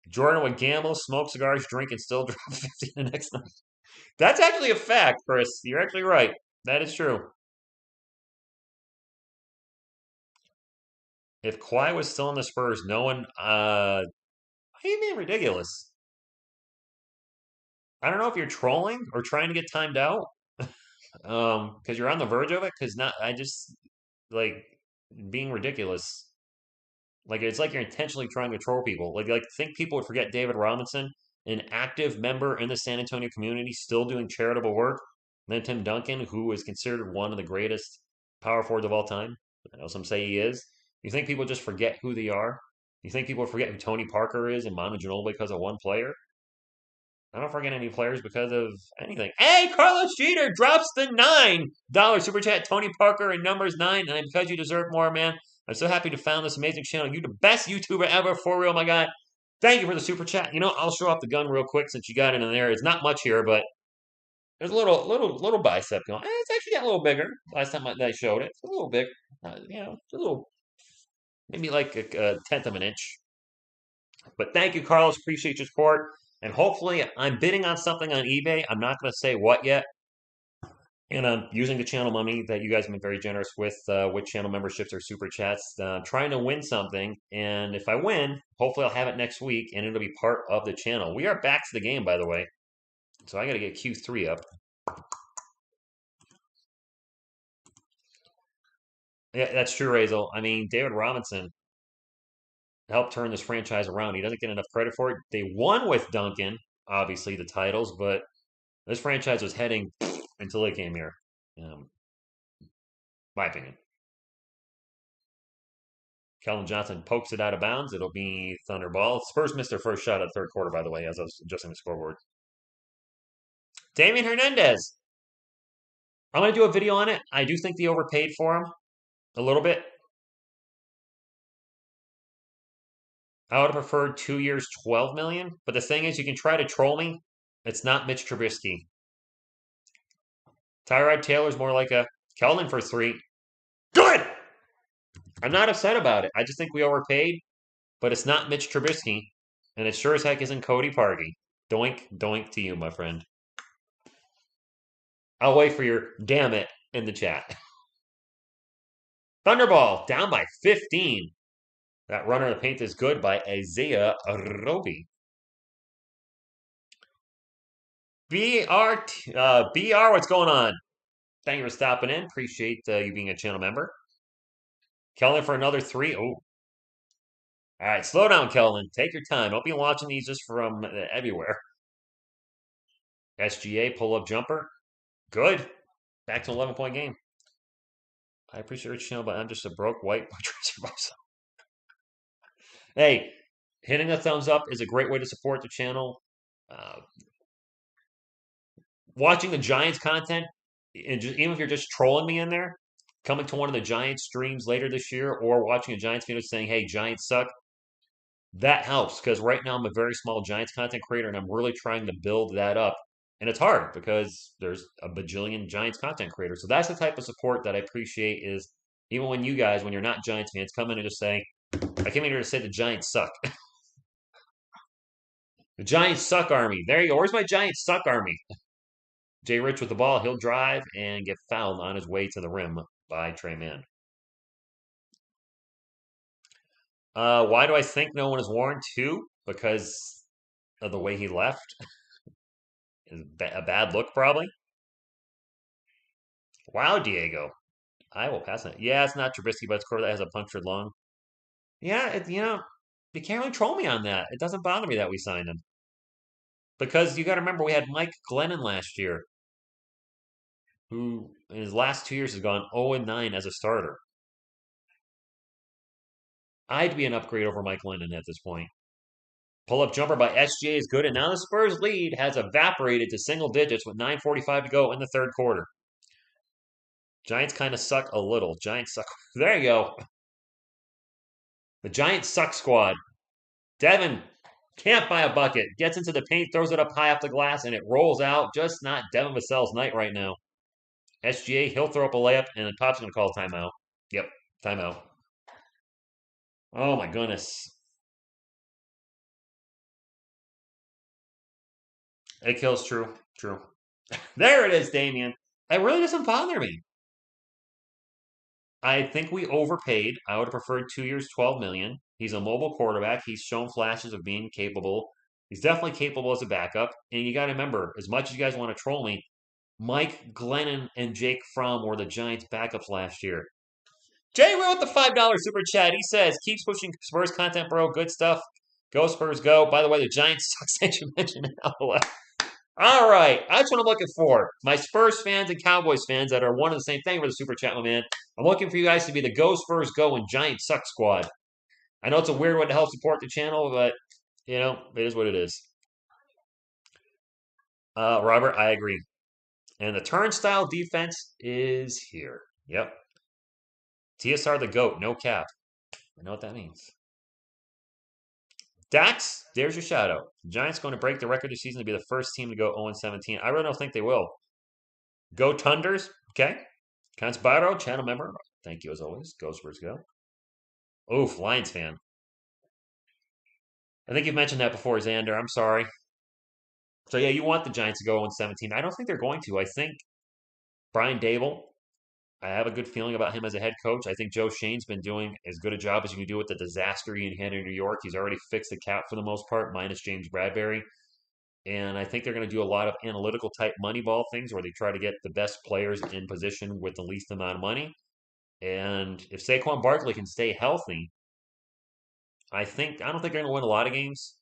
Jordan would gamble, smoke cigars, drink, and still drop 50 the next night. That's actually a fact, Chris. You're actually right. That is true. If Kawhi was still in the Spurs, no one, he'd be ridiculous. I don't know if you're trolling or trying to get timed out, because you're on the verge of it. Because not, I just like being ridiculous. Like it's like you're intentionally trying to troll people. Like think people would forget David Robinson, an active member in the San Antonio community, still doing charitable work. And then Tim Duncan, who is considered one of the greatest power forwards of all time. I know some say he is. You think people just forget who they are? You think people forget who Tony Parker is and Manu Ginobili because of one player? I don't forget any players because of anything. Hey, Carlos Jeter drops the $9 super chat. Tony Parker and numbers 9. And because you deserve more, man, I'm so happy to found this amazing channel. You're the best YouTuber ever, for real, my guy. Thank you for the super chat. I'll show off the gun real quick since you got it in there. It's not much here, but there's a little bicep going. It's actually got a little bigger. Last time I showed it, it's a little big. It's a little, maybe like a tenth of an inch. But thank you, Carlos. Appreciate your support. And hopefully, I'm bidding on something on eBay. I'm not going to say what yet. And I'm using the channel money that you guys have been very generous with channel memberships or super chats, trying to win something. And if I win, hopefully I'll have it next week and it'll be part of the channel. We are back to the game, by the way. So I got to get Q3 up. Yeah, that's true, Razel. I mean, David Robinson helped turn this franchise around. He doesn't get enough credit for it. They won with Duncan, obviously, the titles, but this franchise was heading until they came here. Um, my opinion. Keldon Johnson pokes it out of bounds. It'll be Thunderball. Spurs missed their first shot of the third quarter, by the way, as I was adjusting the scoreboard. Damian Hernandez. I'm going to do a video on it. I do think they overpaid for him a little bit. I would have preferred 2 years, 12 million. But the thing is, you can try to troll me. It's not Mitch Trubisky. Tyrod Taylor's more like a Keldon for 3. Good! I'm not upset about it. I just think we overpaid, but it's not Mitch Trubisky. And it sure as heck isn't Cody Parkey. Doink, doink to you, my friend. I'll wait for your damn it in the chat. Thunderball down by 15. That runner in the paint is good by Isaiah Roby. BR, what's going on? Thank you for stopping in. Appreciate you being a channel member. Kellen for another 3. Oh. All right, slow down, Kellen. Take your time. Don't be watching these just from everywhere. SGA pull-up jumper. Good. Back to 11-point game. I appreciate your channel, but I'm just a broke white Hey, hitting a thumbs up is a great way to support the channel. Uh, watching the Giants content, and even if you're just trolling me in there, coming to one of the Giants streams later this year, or watching a Giants video saying, "Hey, Giants suck," that helps because right now I'm a very small Giants content creator, and I'm really trying to build that up. And it's hard because there's a bajillion Giants content creators. So that's the type of support that I appreciate. Is even when you guys, when you're not Giants fans, come in and just say, "I came in here to say the Giants suck." The Giants suck army. There you go. Where's my Giants suck army? Jay Rich with the ball. He'll drive and get fouled on his way to the rim by Trey Mann. Why do I think no one is worn? 2? Because of the way he left. A bad look, probably. Wow, Diego. I will pass it. Yeah, it's not Trubisky, but it's Corey that has a punctured lung. Yeah, you can't really troll me on that. It doesn't bother me that we signed him. Because you got to remember, we had Mike Glennon last year, who in his last 2 years has gone 0-9 as a starter. I'd be an upgrade over Mike Glennon at this point. Pull-up jumper by SGA is good, and now the Spurs lead has evaporated to single digits with 9:45 to go in the third quarter. Giants kind of suck a little. Giants suck. There you go. The Giants suck squad. Devin can't buy a bucket. Gets into the paint, throws it up high off the glass, and it rolls out. Just not Devin Vassell's night right now. SGA, he'll throw up a layup, and then Pop's going to call timeout. Yep, timeout. Oh, my goodness. It kills true. True. There it is, Damien. It really doesn't bother me. I think we overpaid. I would have preferred 2 years, $12 million. He's a mobile quarterback. He's shown flashes of being capable. He's definitely capable as a backup. And you got to remember, as much as you guys want to troll me, Mike Glennon and Jake Fromm were the Giants' backups last year. Jay wrote the $5 super chat. He says, "Keeps pushing Spurs content, bro. Good stuff. Go Spurs, go." By the way, the Giants suck since you mentioned it. All right, that's what I'm looking for. My Spurs fans and Cowboys fans that are one and the same thing for the super chat, my man. I'm looking for you guys to be the Go Spurs Go and Giants Suck squad. I know it's a weird way to help support the channel, but it is what it is. Robert, I agree. And the turnstile defense is here. Yep. TSR the GOAT, no cap. I know what that means. Dax, there's your shout out. The Giants going to break the record this season to be the first team to go 0-17. I really don't think they will. Go Tunders. Okay. Conspiro, channel member. Thank you as always. Go Spurs, go. Oof, Lions fan. I think you've mentioned that before, Xander. I'm sorry. So, yeah, you want the Giants to go 0-17. I don't think they're going to. I think Brian Dable, I have a good feeling about him as a head coach. I think Joe Shane's been doing as good a job as you can do with the disaster he had in New York. He's already fixed the cap for the most part, minus James Bradbury. And I think they're going to do a lot of analytical type Moneyball things where they try to get the best players in position with the least amount of money. And if Saquon Barkley can stay healthy, I don't think they're going to win a lot of games,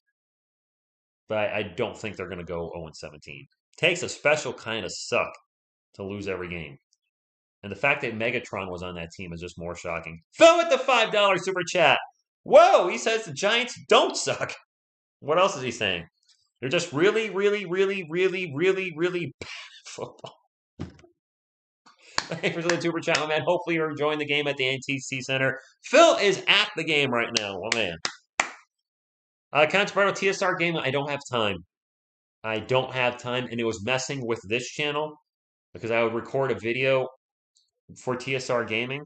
but I don't think they're going to go 0-17. Takes a special kind of suck to lose every game. And the fact that Megatron was on that team is just more shocking. Phil with the $5 super chat. Whoa, he says the Giants don't suck. What else is he saying? They're just really, really, really, really, really, really bad football. Thanks for the super chat, my man. Hopefully you're enjoying the game at the NTC Center. Phil is at the game right now, my man. Conspiro TSR game, I don't have time. I don't have time, and it was messing with this channel because I would record a video for TSR Gaming,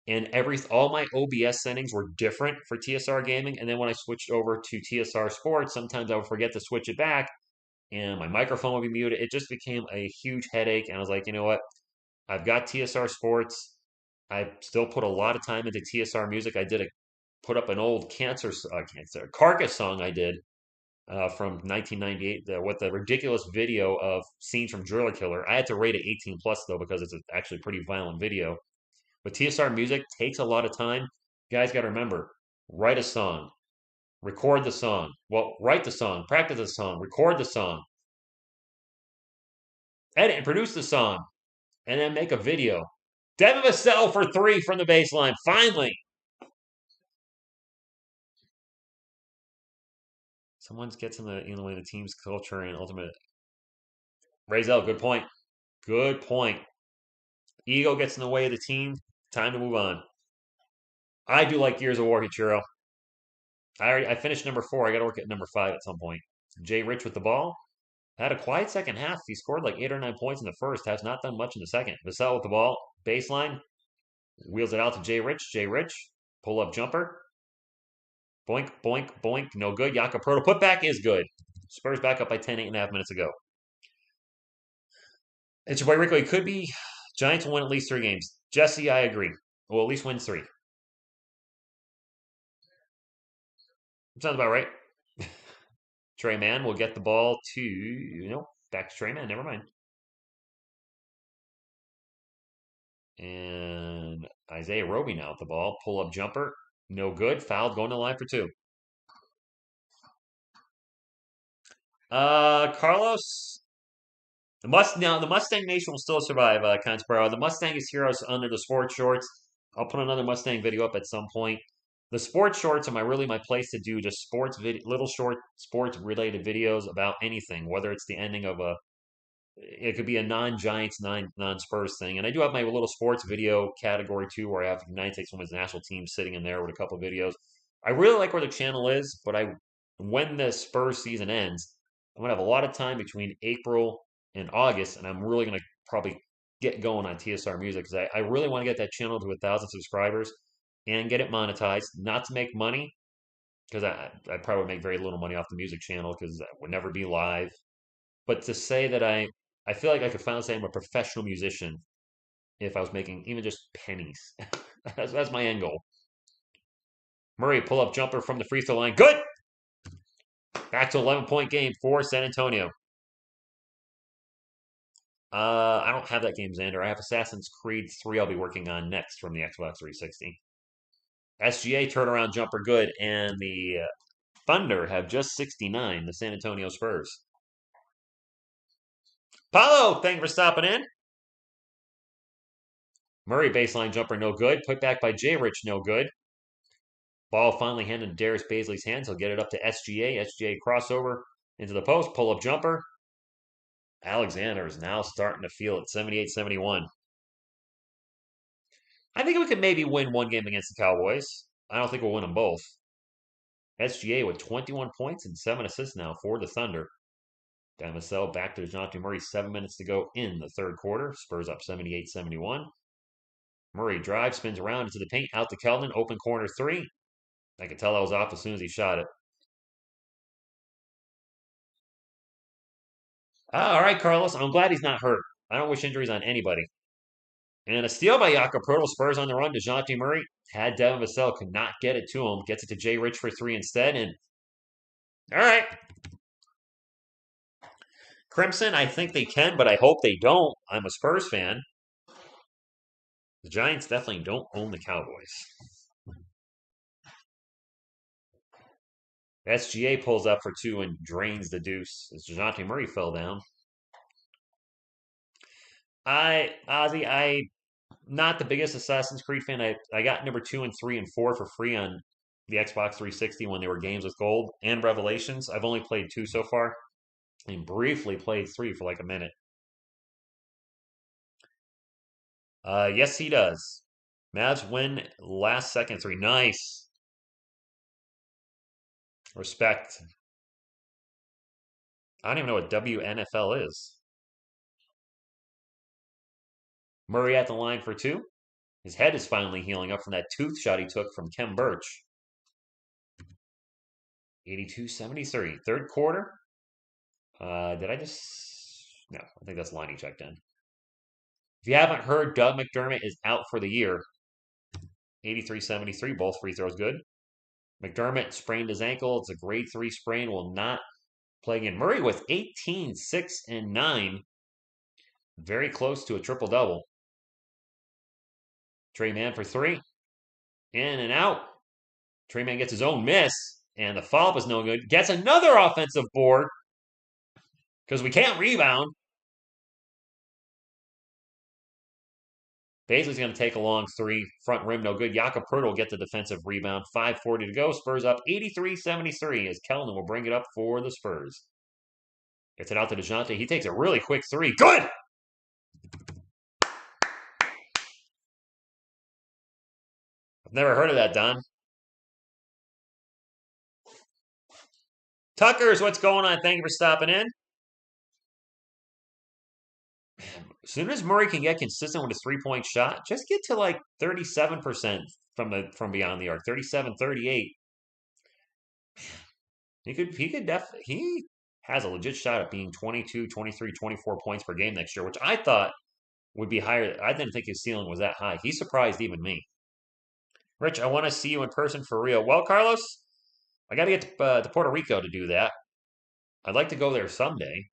and all my OBS settings were different for TSR gaming. And then when I switched over to TSR Sports, sometimes I would forget to switch it back, and my microphone would be muted. It just became a huge headache. And I was like, you know what? I've got TSR Sports. I still put a lot of time into TSR music. Put up an old cancer carcass song I did from 1998 with a ridiculous video of scenes from Driller Killer. I had to rate it 18 plus though because it's actually a pretty violent video. But TSR music takes a lot of time. You guys got to remember, write a song, record the song. Well, write the song, practice the song, record the song, edit and produce the song, and then make a video. Devin Vassell for 3 from the baseline. Finally. Someone gets in the way of the team's culture and ultimate. Razel, good point. Good point. Ego gets in the way of the team. Time to move on. I do like Gears of War, Hichiro. I finished number 4. I got to work at number 5 at some point. Jay Rich with the ball. Had a quiet second half. He scored like 8 or 9 points in the first. Has not done much in the second. Vassell with the ball. Baseline. Wheels it out to Jay Rich. Jay Rich. Pull up jumper. Boink, boink, boink. No good. Jakob Poeltl. Putback is good. Spurs back up by 10, 8.5 minutes ago. It's your boy Rico. It could be Giants will win at least 3 games. Jesse, I agree. We'll at least win 3. Sounds about right. Trey Mann will get the ball to, back to Trey Mann. Never mind. And Isaiah Roby now with the ball. Pull up jumper. No good. Fouled. Going to the line for 2. Carlos. The Mustang Nation will still survive, Conspero. The Mustang is heroes under the sports shorts. I'll put another Mustang video up at some point. The sports shorts are my place to do just little short sports related videos about anything, whether it's the ending of it could be a non-Giants, non-Spurs thing. And I do have my little sports video category too, where I have United States Women's National Team sitting in there with a couple of videos. I really like where the channel is, but when the Spurs season ends, I'm gonna have a lot of time between April and August, and I'm really gonna probably get going on TSR Music because I really want to get that channel to 1,000 subscribers and get it monetized. Not to make money, because I probably would make very little money off the music channel because I would never be live. But to say that I feel like I could finally say I'm a professional musician if I was making even just pennies. That's my end goal. Murray, pull up jumper from the free throw line. Good! Back to 11-point game for San Antonio. I don't have that game, Xander. I have Assassin's Creed 3 I'll be working on next from the Xbox 360. SGA turnaround jumper good, and the Thunder have just 69, the San Antonio Spurs. Paulo, thank you for stopping in. Murray baseline jumper, no good. Put back by Jay Rich, no good. Ball finally handed to Darius Baisley's hands. He'll get it up to SGA. SGA crossover into the post. Pull up jumper. Alexander is now starting to feel it. 78-71. I think we could maybe win one game against the Cowboys. I don't think we'll win them both. SGA with 21 points and 7 assists now for the Thunder. Vassell back to DeJounte Murray. 7 minutes to go in the third quarter. Spurs up 78-71. Murray drives, spins around into the paint. Out to Keldon. Open corner 3. I could tell that was off as soon as he shot it. All right, Carlos. I'm glad he's not hurt. I don't wish injuries on anybody. And a steal by Jakob Poeltl. Spurs on the run. DeJounte Murray had Devin Vassell, could not get it to him. Gets it to Jay Rich for 3 instead. And all right. Crimson, I think they can, but I hope they don't. I'm a Spurs fan. The Giants definitely don't own the Cowboys. SGA pulls up for 2 and drains the deuce as DeJounte Murray fell down. Ozzy, I not the biggest Assassin's Creed fan. I got number 2 and 3 and 4 for free on the Xbox 360 when they were games with gold and Revelations. I've only played 2 so far and briefly played 3 for like a minute. Yes, he does. Mavs win last second 3. Nice. Respect. I don't even know what WNFL is. Murray at the line for 2. His head is finally healing up from that tooth shot he took from Kem Birch. 82-73. Third quarter. Did I just... No, I think that's line he checked in. If you haven't heard, Doug McDermott is out for the year. 83-73. Both free throws good. McDermott sprained his ankle. It's a grade 3 sprain. Will not play again. Murray with 18, 6, and 9. Very close to a triple-double. Trey Mann for 3. In and out. Trey Mann gets his own miss. And the follow-up is no good. Gets another offensive board. Because we can't rebound. Baisley's going to take a long 3. Front rim, no good. Jakob Poeltl will get the defensive rebound. 5:40 to go. Spurs up 83-73 as Kellner will bring it up for the Spurs. Gets it out to DeJounte. He takes a really quick 3. Good! I've never heard of that, Don. Tuckers, what's going on? Thank you for stopping in. As soon as Murray can get consistent with his three-point shot, just get to like 37% from beyond the arc, 37, 38. He has a legit shot at being 22, 23, 24 points per game next year, which I thought would be higher. I didn't think his ceiling was that high. He surprised even me. Rich, I want to see you in person for real. Well, Carlos, I got to get to Puerto Rico to do that. I'd like to go there someday.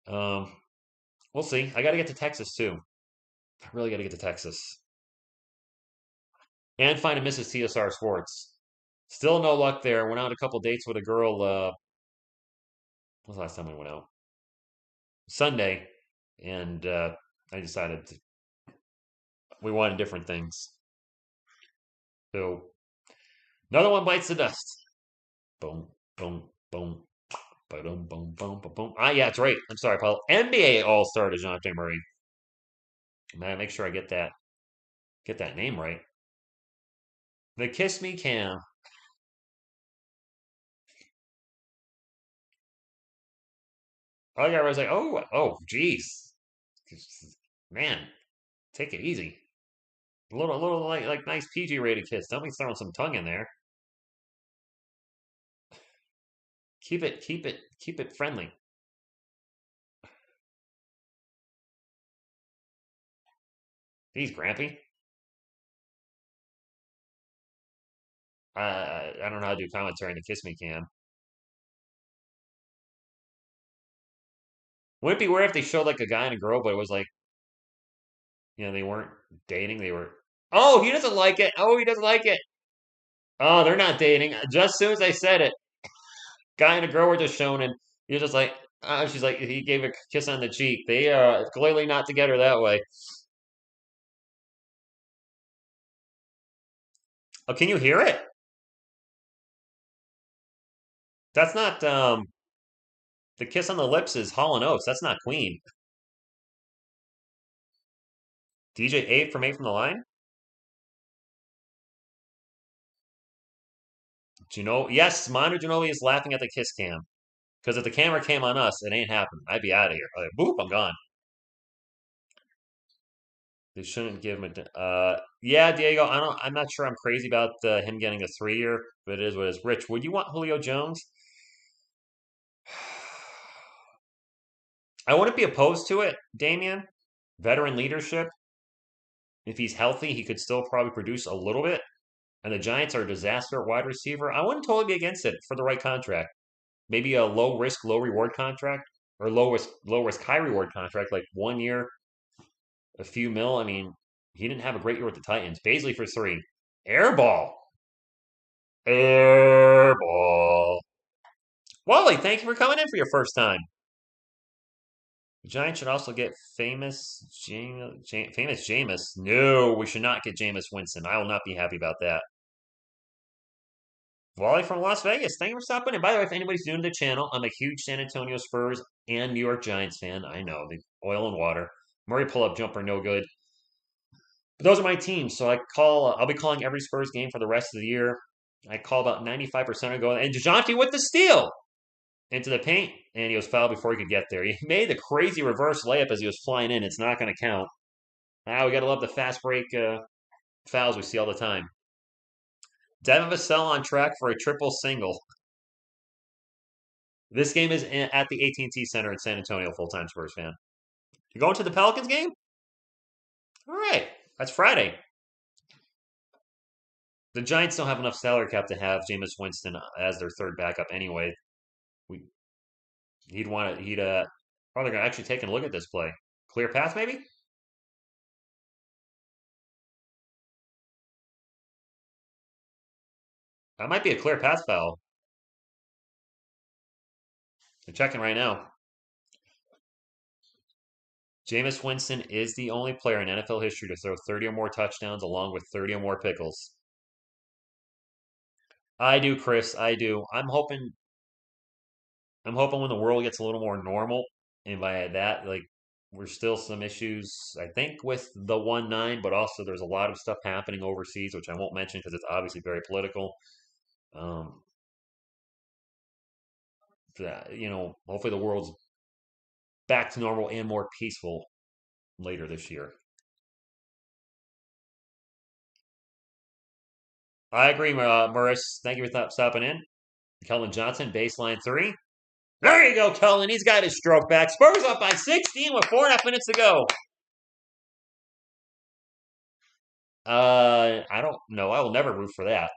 We'll see. I got to get to Texas too. I really got to get to Texas. And find a Mrs. TSR Sports. Still no luck there. Went out a couple dates with a girl. When was the last time we went out? Sunday. And I decided we wanted different things. So, another one bites the dust. Boom, boom, boom. Boom, boom, boom, boom, boom. Ah, yeah, that's right. I'm sorry, Paul. NBA All-Star DeJounte Murray. Man, make sure I get that name right. The Kiss Me Cam. All guy was like, geez. Man, take it easy. A little like nice PG rated kiss. Don't be throwing some tongue in there. Keep it friendly. He's Grampy. I don't know how to do commentary in the Kiss Me Cam. Wouldn't it be weird if they showed like a guy and a girl, but it was like, they weren't dating. They were. Oh, he doesn't like it. Oh, he doesn't like it. Oh, they're not dating. Just as soon as I said it, guy and a girl were just shown, and you're just like, she's like, he gave a kiss on the cheek. They are clearly not together that way. Oh, can you hear it? That's not the kiss on the lips is Hall & Oates. That's not Queen. DJ 8 from the line? Yes, Manu Ginobili is laughing at the kiss cam. Because if the camera came on us, it ain't happening. I'd be out of here. Like, boop, I'm gone. They shouldn't give him yeah, Diego, I'm not sure I'm crazy about him getting a 3-year, but it is what it is. Rich, would you want Julio Jones? I wouldn't be opposed to it, Damian. Veteran leadership. If he's healthy, he could still probably produce a little bit. And the Giants are a disaster at wide receiver. I wouldn't totally be against it for the right contract. Maybe a low risk, low reward contract, or low risk, high reward contract, like 1 year, a few mil. I mean, he didn't have a great year with the Titans. Baisley for 3. Air ball. Air ball. Wally, thank you for coming in for your first time. The Giants should also get famous Jameis. No, we should not get Jameis Winston. I will not be happy about that. Wally from Las Vegas, thank you for stopping in. By the way, if anybody's new to the channel, I'm a huge San Antonio Spurs and New York Giants fan. I know, the oil and water. Murray pull-up jumper, no good. But those are my teams, so I'll be calling every Spurs game for the rest of the year. I call about 95% ago. And DeJounte with the steal into the paint, and he was fouled before he could get there. He made the crazy reverse layup as he was flying in. It's not going to count. Ah, we gotta love the fast break fouls we see all the time. Devin Vassell on track for a triple single. This game is at the AT&T Center in San Antonio. Full-time Spurs fan. You going to the Pelicans game? All right, that's Friday. The Giants don't have enough salary cap to have Jameis Winston as their third backup anyway. We he'd want to he'd probably gonna actually take a look at this play. Clear path maybe? That might be a clear path foul. I'm checking right now. Jameis Winston is the only player in NFL history to throw 30 or more touchdowns along with 30 or more pickles. I do, Chris. I do. I'm hoping when the world gets a little more normal, and by that, like we're still some issues, I think, with the 1-9, but also there's a lot of stuff happening overseas, which I won't mention because it's obviously very political. Um, hopefully the world's back to normal and more peaceful later this year. I agree, Morris. Thank you for stopping in. Kellen Johnson, baseline three. There you go, Kellen. He's got his stroke back. Spurs up by 16 with 4.5 minutes to go. I don't know. I will never root for that.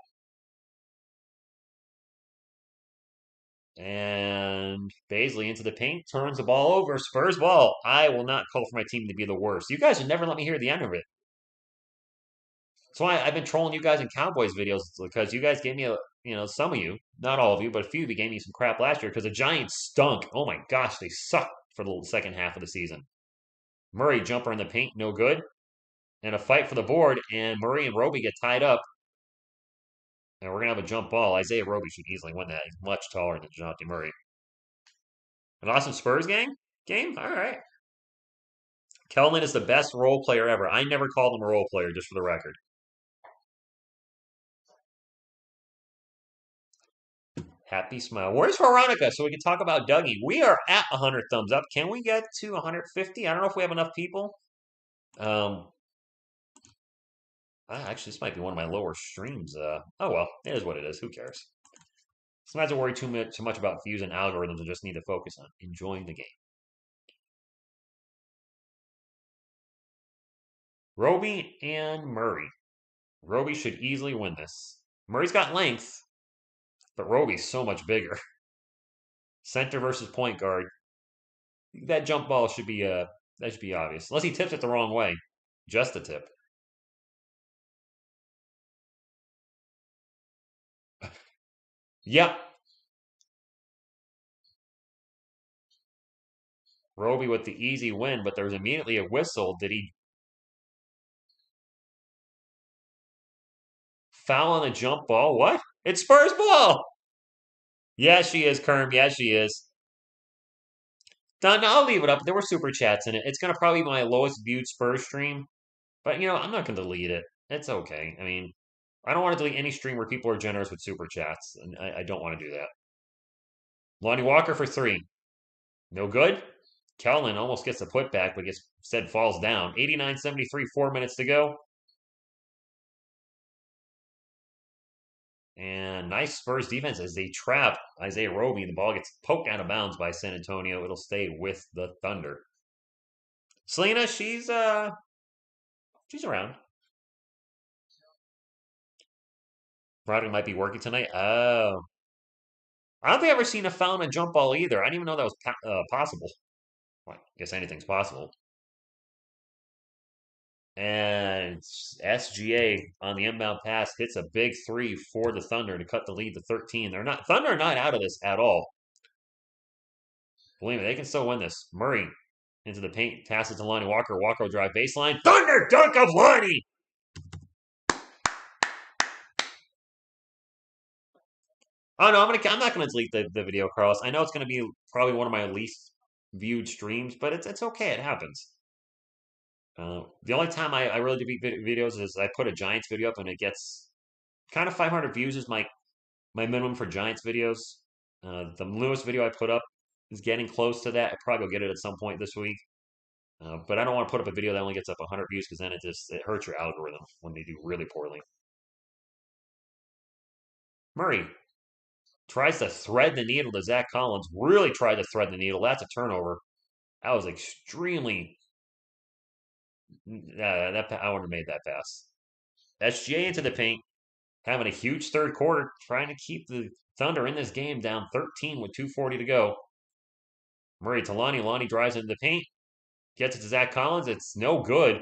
And Baisley into the paint, turns the ball over. Spurs ball. I will not call for my team to be the worst. You guys would never let me hear the end of it. That's why I've been trolling you guys in Cowboys videos because you guys gave me some of you, not all of you, but a few of you gave me some crap last year because the Giants stunk. Oh my gosh, they sucked for the second half of the season. Murray jumper in the paint, no good. And a fight for the board, and Murray and Roby get tied up. And we're gonna have a jump ball. Isaiah Roby should easily win that. He's much taller than DeJounte Murray. An awesome Spurs game? All right. Kelman is the best role player ever. I never called him a role player, just for the record. Happy smile. Where's Veronica? So we can talk about Dougie. We are at 100 thumbs up. Can we get to 150? I don't know if we have enough people. Um, actually, this might be one of my lower streams. Oh well, it is what it is. Who cares? Sometimes I worry too much about views and algorithms and just need to focus on enjoying the game. Roby and Murray. Roby should easily win this. Murray's got length, but Roby's so much bigger. Center versus point guard. That jump ball should be that should be obvious. Unless he tips it the wrong way. Just a tip. Yep. Roby with the easy win, but there was immediately a whistle. Did he foul on the jump ball? What? It's Spurs ball. Yeah, she is, Kerm. Yeah, she is. Done. I'll leave it up. There were super chats in it. It's gonna probably be my lowest viewed Spurs stream, but I'm not gonna delete it. It's okay. I mean, I don't want to delete any stream where people are generous with super chats, and I don't want to do that. Lonnie Walker for three. No good. Kellen almost gets a putback, but gets said falls down. 89-73, 4 minutes to go. And nice Spurs defense as they trap Isaiah Roby. The ball gets poked out of bounds by San Antonio. It'll stay with the Thunder. Selena, she's around. Broderick might be working tonight. Oh. I don't think I've ever seen a foul on a jump ball either. I didn't even know that was possible. Well, I guess anything's possible. And SGA on the inbound pass hits a big three for the Thunder to cut the lead to 13. Thunder are not out of this at all. Believe me, they can still win this. Murray into the paint, passes to Lonnie Walker. Walker will drive baseline. Thunder dunk of Lonnie! Oh no, I'm not gonna delete the video, Carlos. I know it's gonna be probably one of my least viewed streams, but it's okay. It happens. The only time I really delete videos is I put a Giants video up and it gets kind of 500 views is my minimum for Giants videos. The newest video I put up is getting close to that. I probably will get it at some point this week. But I don't want to put up a video that only gets up 100 views because then it hurts your algorithm when they do really poorly. Murray tries to thread the needle to Zach Collins. Really tried to thread the needle. That's a turnover. That was extremely. I wouldn't have made that pass. SGA into the paint, having a huge third quarter, trying to keep the Thunder in this game down 13 with 2:40 to go. Murray to Lonnie. Lonnie drives into the paint, gets it to Zach Collins. It's no good.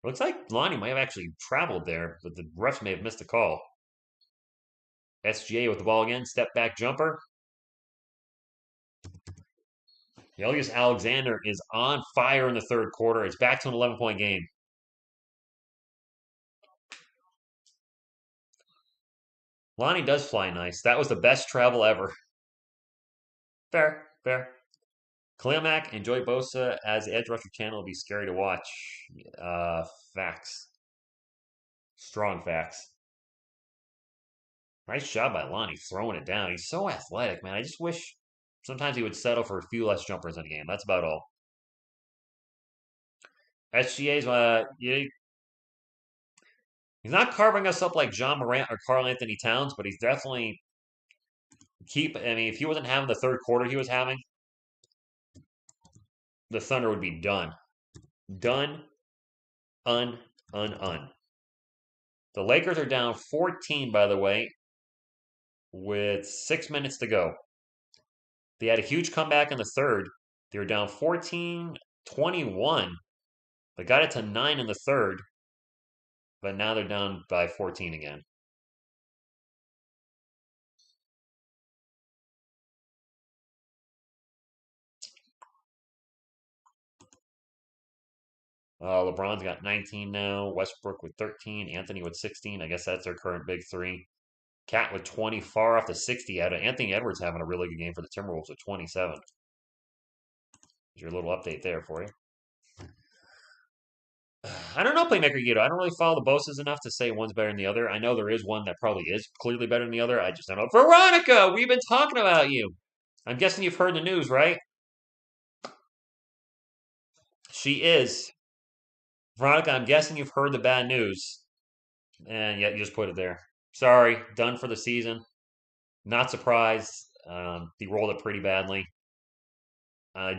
Looks like Lonnie might have actually traveled there, but the refs may have missed a call. SGA with the ball again, step back jumper. Elias Alexander is on fire in the third quarter. It's back to an 11-point game. Lonnie does fly nice. That was the best travel ever. Fair, fair. Khalil Mack and Joey Bosa as the edge rusher channel will be scary to watch. Facts. Strong facts. Nice job by Lonnie throwing it down. He's so athletic, man. I just wish sometimes he would settle for a few less jumpers in the game. That's about all. SGA's, he's not carving us up like John Morant or Karl Anthony Towns, but he's definitely I mean, if he wasn't having the third quarter he was having, the Thunder would be done. Done. Un. The Lakers are down 14, by the way, with 6 minutes to go. They had a huge comeback in the third. They were down 14-21. They got it to 9 in the third, but now they're down by 14 again. LeBron's got 19 now. Westbrook with 13. Anthony with 16. I guess that's their current big three. Cat with 20, far off the 60. Anthony Edwards having a really good game for the Timberwolves with 27. There's your little update there for you. I don't know, Playmaker Guido. I don't really follow the Bosas enough to say one's better than the other. I know there is one that probably is clearly better than the other. I just don't know. Veronica, we've been talking about you. I'm guessing you've heard the news, right? She is. Veronica, I'm guessing you've heard the bad news. And yet you just put it there. Sorry, done for the season. Not surprised. He rolled it pretty badly.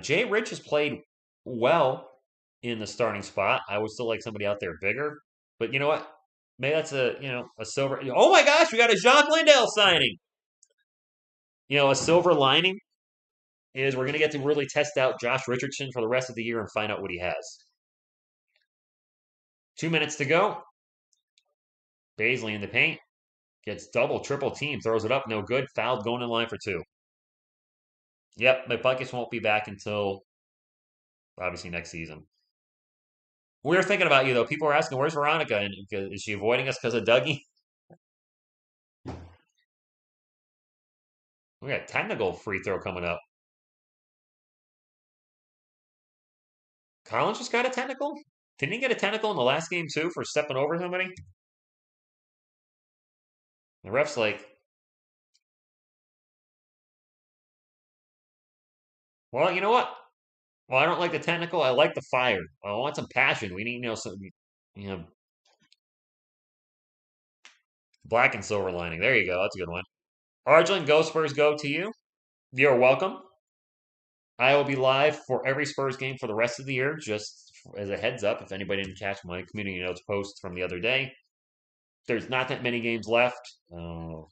Jay Rich has played well in the starting spot. I would still like somebody out there bigger. But you know what? Maybe that's a silver. Oh my gosh, we got a Jacques Lindell signing. A silver lining is we're going to get to really test out Josh Richardson for the rest of the year and find out what he has. 2 minutes to go. Baisley in the paint. Gets double, triple team. Throws it up. No good. Fouled going in line for 2. Yep, McBuckets won't be back until obviously next season. We were thinking about you, though. People are asking, where's Veronica? And is she avoiding us because of Dougie? We got a technical free throw coming up. Collins just got a technical? Didn't he get a technical in the last game, too, for stepping over somebody? The ref's like, well, you know what? Well, I don't like the technical. I like the fire. I want some passion. We need, some, black and silver lining. There you go. That's a good one. Arjun, go Spurs, go to you. You're welcome. I will be live for every Spurs game for the rest of the year, just as a heads up, if anybody didn't catch my community notes post from the other day. There's not that many games left.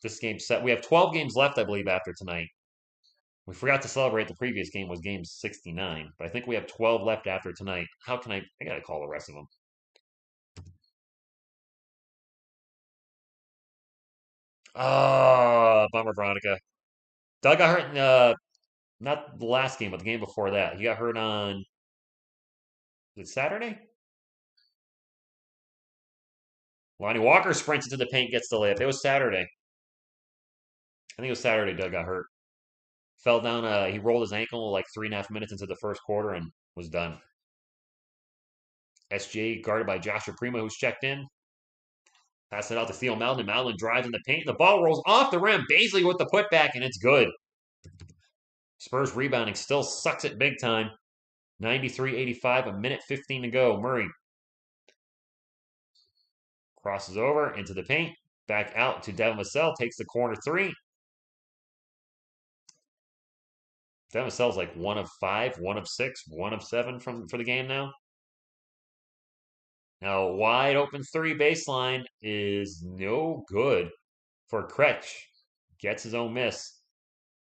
This game set. We have 12 games left, I believe, after tonight. We forgot to celebrate the previous game was game 69, but I think we have 12 left after tonight. How can I gotta call the rest of them. Oh, bummer, Veronica. Doug got hurt in, not the last game, but the game before that. He got hurt on, was it Saturday? Lonnie Walker sprints into the paint, gets the layup. It was Saturday. I think it was Saturday Doug got hurt. Fell down, he rolled his ankle like 3.5 minutes into the first quarter and was done. SJ guarded by Joshua Primo, who's checked in. Pass it out to Theo Maledon. Maledon drives in the paint. The ball rolls off the rim. Baisley with the putback, and it's good. Spurs rebounding still sucks it big time. 93-85, a minute 15 to go. Murray crosses over into the paint. Back out to Devin Vassell. Takes the corner three. Devin Vassell's like 1 of 5, 1 of 6, 1 of 7 for the game now. Now, wide open three baseline is no good for Kretsch. Gets his own miss.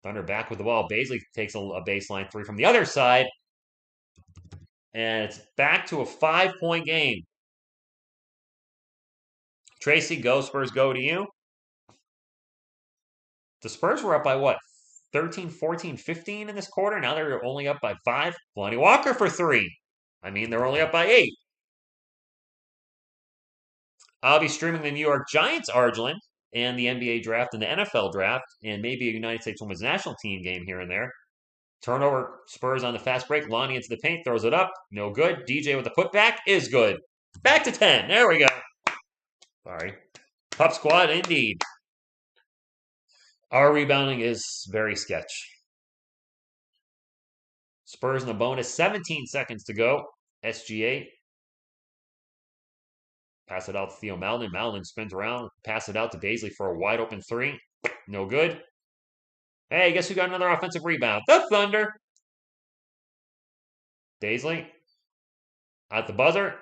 Thunder back with the ball. Baisley takes a baseline three from the other side. And it's back to a 5-point game. Tracy, go Spurs, go to you. The Spurs were up by what? 13, 14, 15 in this quarter. Now they're only up by 5. Lonnie Walker for 3. I mean, they're only up by 8. I'll be streaming the New York Giants Argent and the NBA draft and the NFL draft and maybe a United States Women's National Team game here and there. Turnover, Spurs on the fast break. Lonnie into the paint, throws it up. No good. DJ with the putback is good. Back to 10. There we go. Sorry. Pup squad, indeed. Our rebounding is very sketch. Spurs in the bonus, 17 seconds to go. SGA. Pass it out to Theo Maledon. Maledon spins around. Pass it out to Baisley for a wide open three. No good. Hey, guess who got another offensive rebound? The Thunder. Baisley at the buzzer.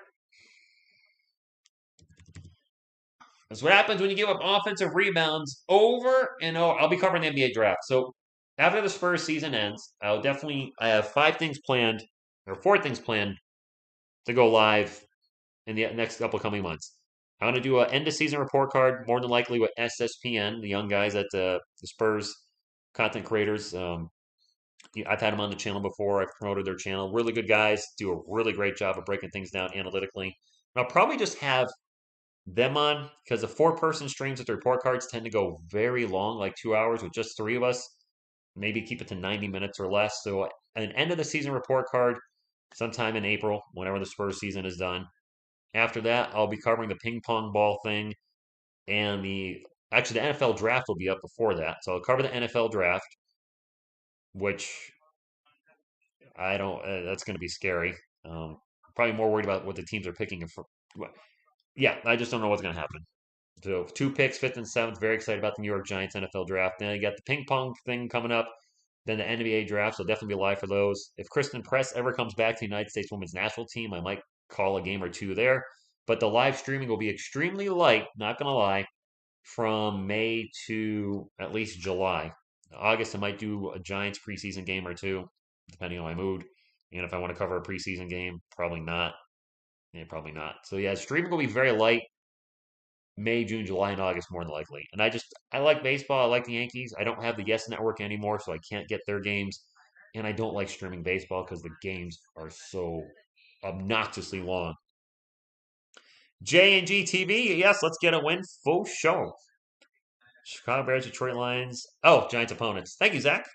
That's what happens when you give up offensive rebounds over and over. I'll be covering the NBA draft. So after the Spurs season ends, I have 5 things planned, or 4 things planned to go live in the next couple of coming months. I'm going to do an end of season report card, more than likely with SSPN, the young guys at the Spurs content creators. I've had them on the channel before. I've promoted their channel. Really good guys, do a really great job of breaking things down analytically. And I'll probably just have them on because the 4-person streams with the report cards tend to go very long, like 2 hours with just 3 of us. Maybe keep it to 90 minutes or less. So an end of the season report card sometime in April, whenever the Spurs season is done. After that, I'll be covering the ping pong ball thing and the NFL draft will be up before that. So I'll cover the NFL draft, which I don't. That's going to be scary. Probably more worried about what the teams are picking. Yeah, I just don't know what's going to happen. So 2 picks, 5th and 7th. Very excited about the New York Giants NFL draft. Then you got the ping pong thing coming up. Then the NBA draft. So definitely be live for those. If Kristen Press ever comes back to the United States Women's National Team, I might call a game or 2 there. But the live streaming will be extremely light. Not going to lie. From May to at least July. August, I might do a Giants preseason game or 2, depending on my mood. And if I want to cover a preseason game, probably not. Yeah, probably not. So yeah, streaming will be very light. May, June, July, and August more than likely. And I like baseball. I like the Yankees. I don't have the Yes Network anymore, so I can't get their games. And I don't like streaming baseball because the games are so obnoxiously long. J&G TV, yes, let's get a win. Full show. Chicago Bears, Detroit Lions. Oh, Giants opponents. Thank you, Zach.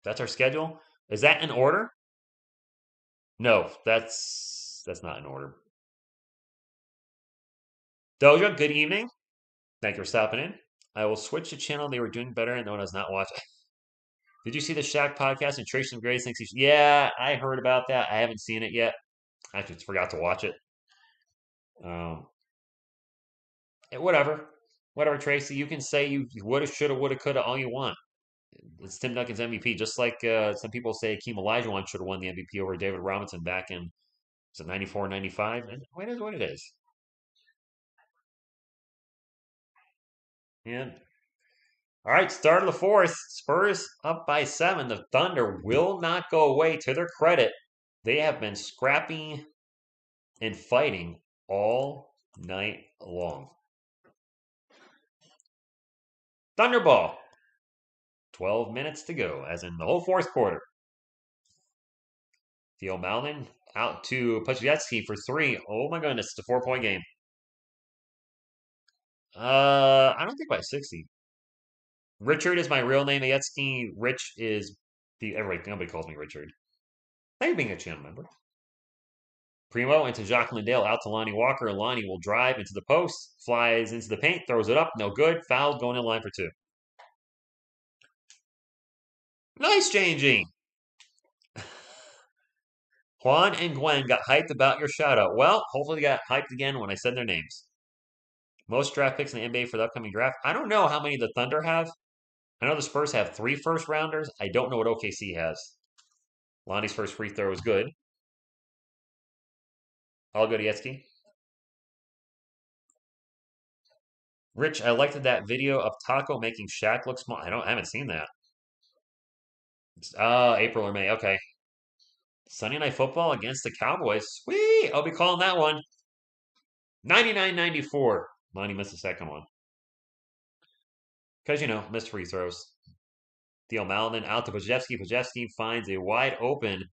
That's our schedule. Is that in order? No, that's not in order. Doja, good evening. Thank you for stopping in. I will switch the channel. They were doing better, and no one has not watched. Did you see the Shaq podcast and Tracy Grace thinks he's? Yeah, I heard about that. I haven't seen it yet. I just forgot to watch it. Whatever, Tracy. You can say you woulda, shoulda, woulda, coulda all you want. It's Tim Duncan's MVP. Just like some people say Akeem Olajuwon should have won the MVP over David Robinson back in 94, 95. And it is what it is. Yeah. All right, start of the 4th. Spurs up by 7. The Thunder will not go away. To their credit, they have been scrapping and fighting all night long. Thunderball. 12 minutes to go, as in the whole 4th quarter. Theo Maledon out to Puchetsky for 3. Oh my goodness, it's a 4-point game. I don't think by 60. Richard is my real name. Ayetsky. Rich is nobody calls me Richard. Thank you for being a channel member. Primo into Jacques Lindale out to Lonnie Walker. Lonnie will drive into the post, flies into the paint, throws it up, no good. Foul, going in line for 2. Nice changing. Juan and Gwen got hyped about your shout out. Well, hopefully they got hyped again when I said their names. Most draft picks in the NBA for the upcoming draft. I don't know how many the Thunder have. I know the Spurs have 3 first rounders. I don't know what OKC has. Lonnie's first free throw was good. All good, Yetzky. Rich, I liked that video of Taco making Shaq look small. I haven't seen that. It's, April or May. Okay. Sunday Night Football against the Cowboys. Sweet. I'll be calling that one. 99-94. Lonnie missed the second one. Because, missed free throws. Theo Maladin out to Pajewski. Pajewski finds a wide open,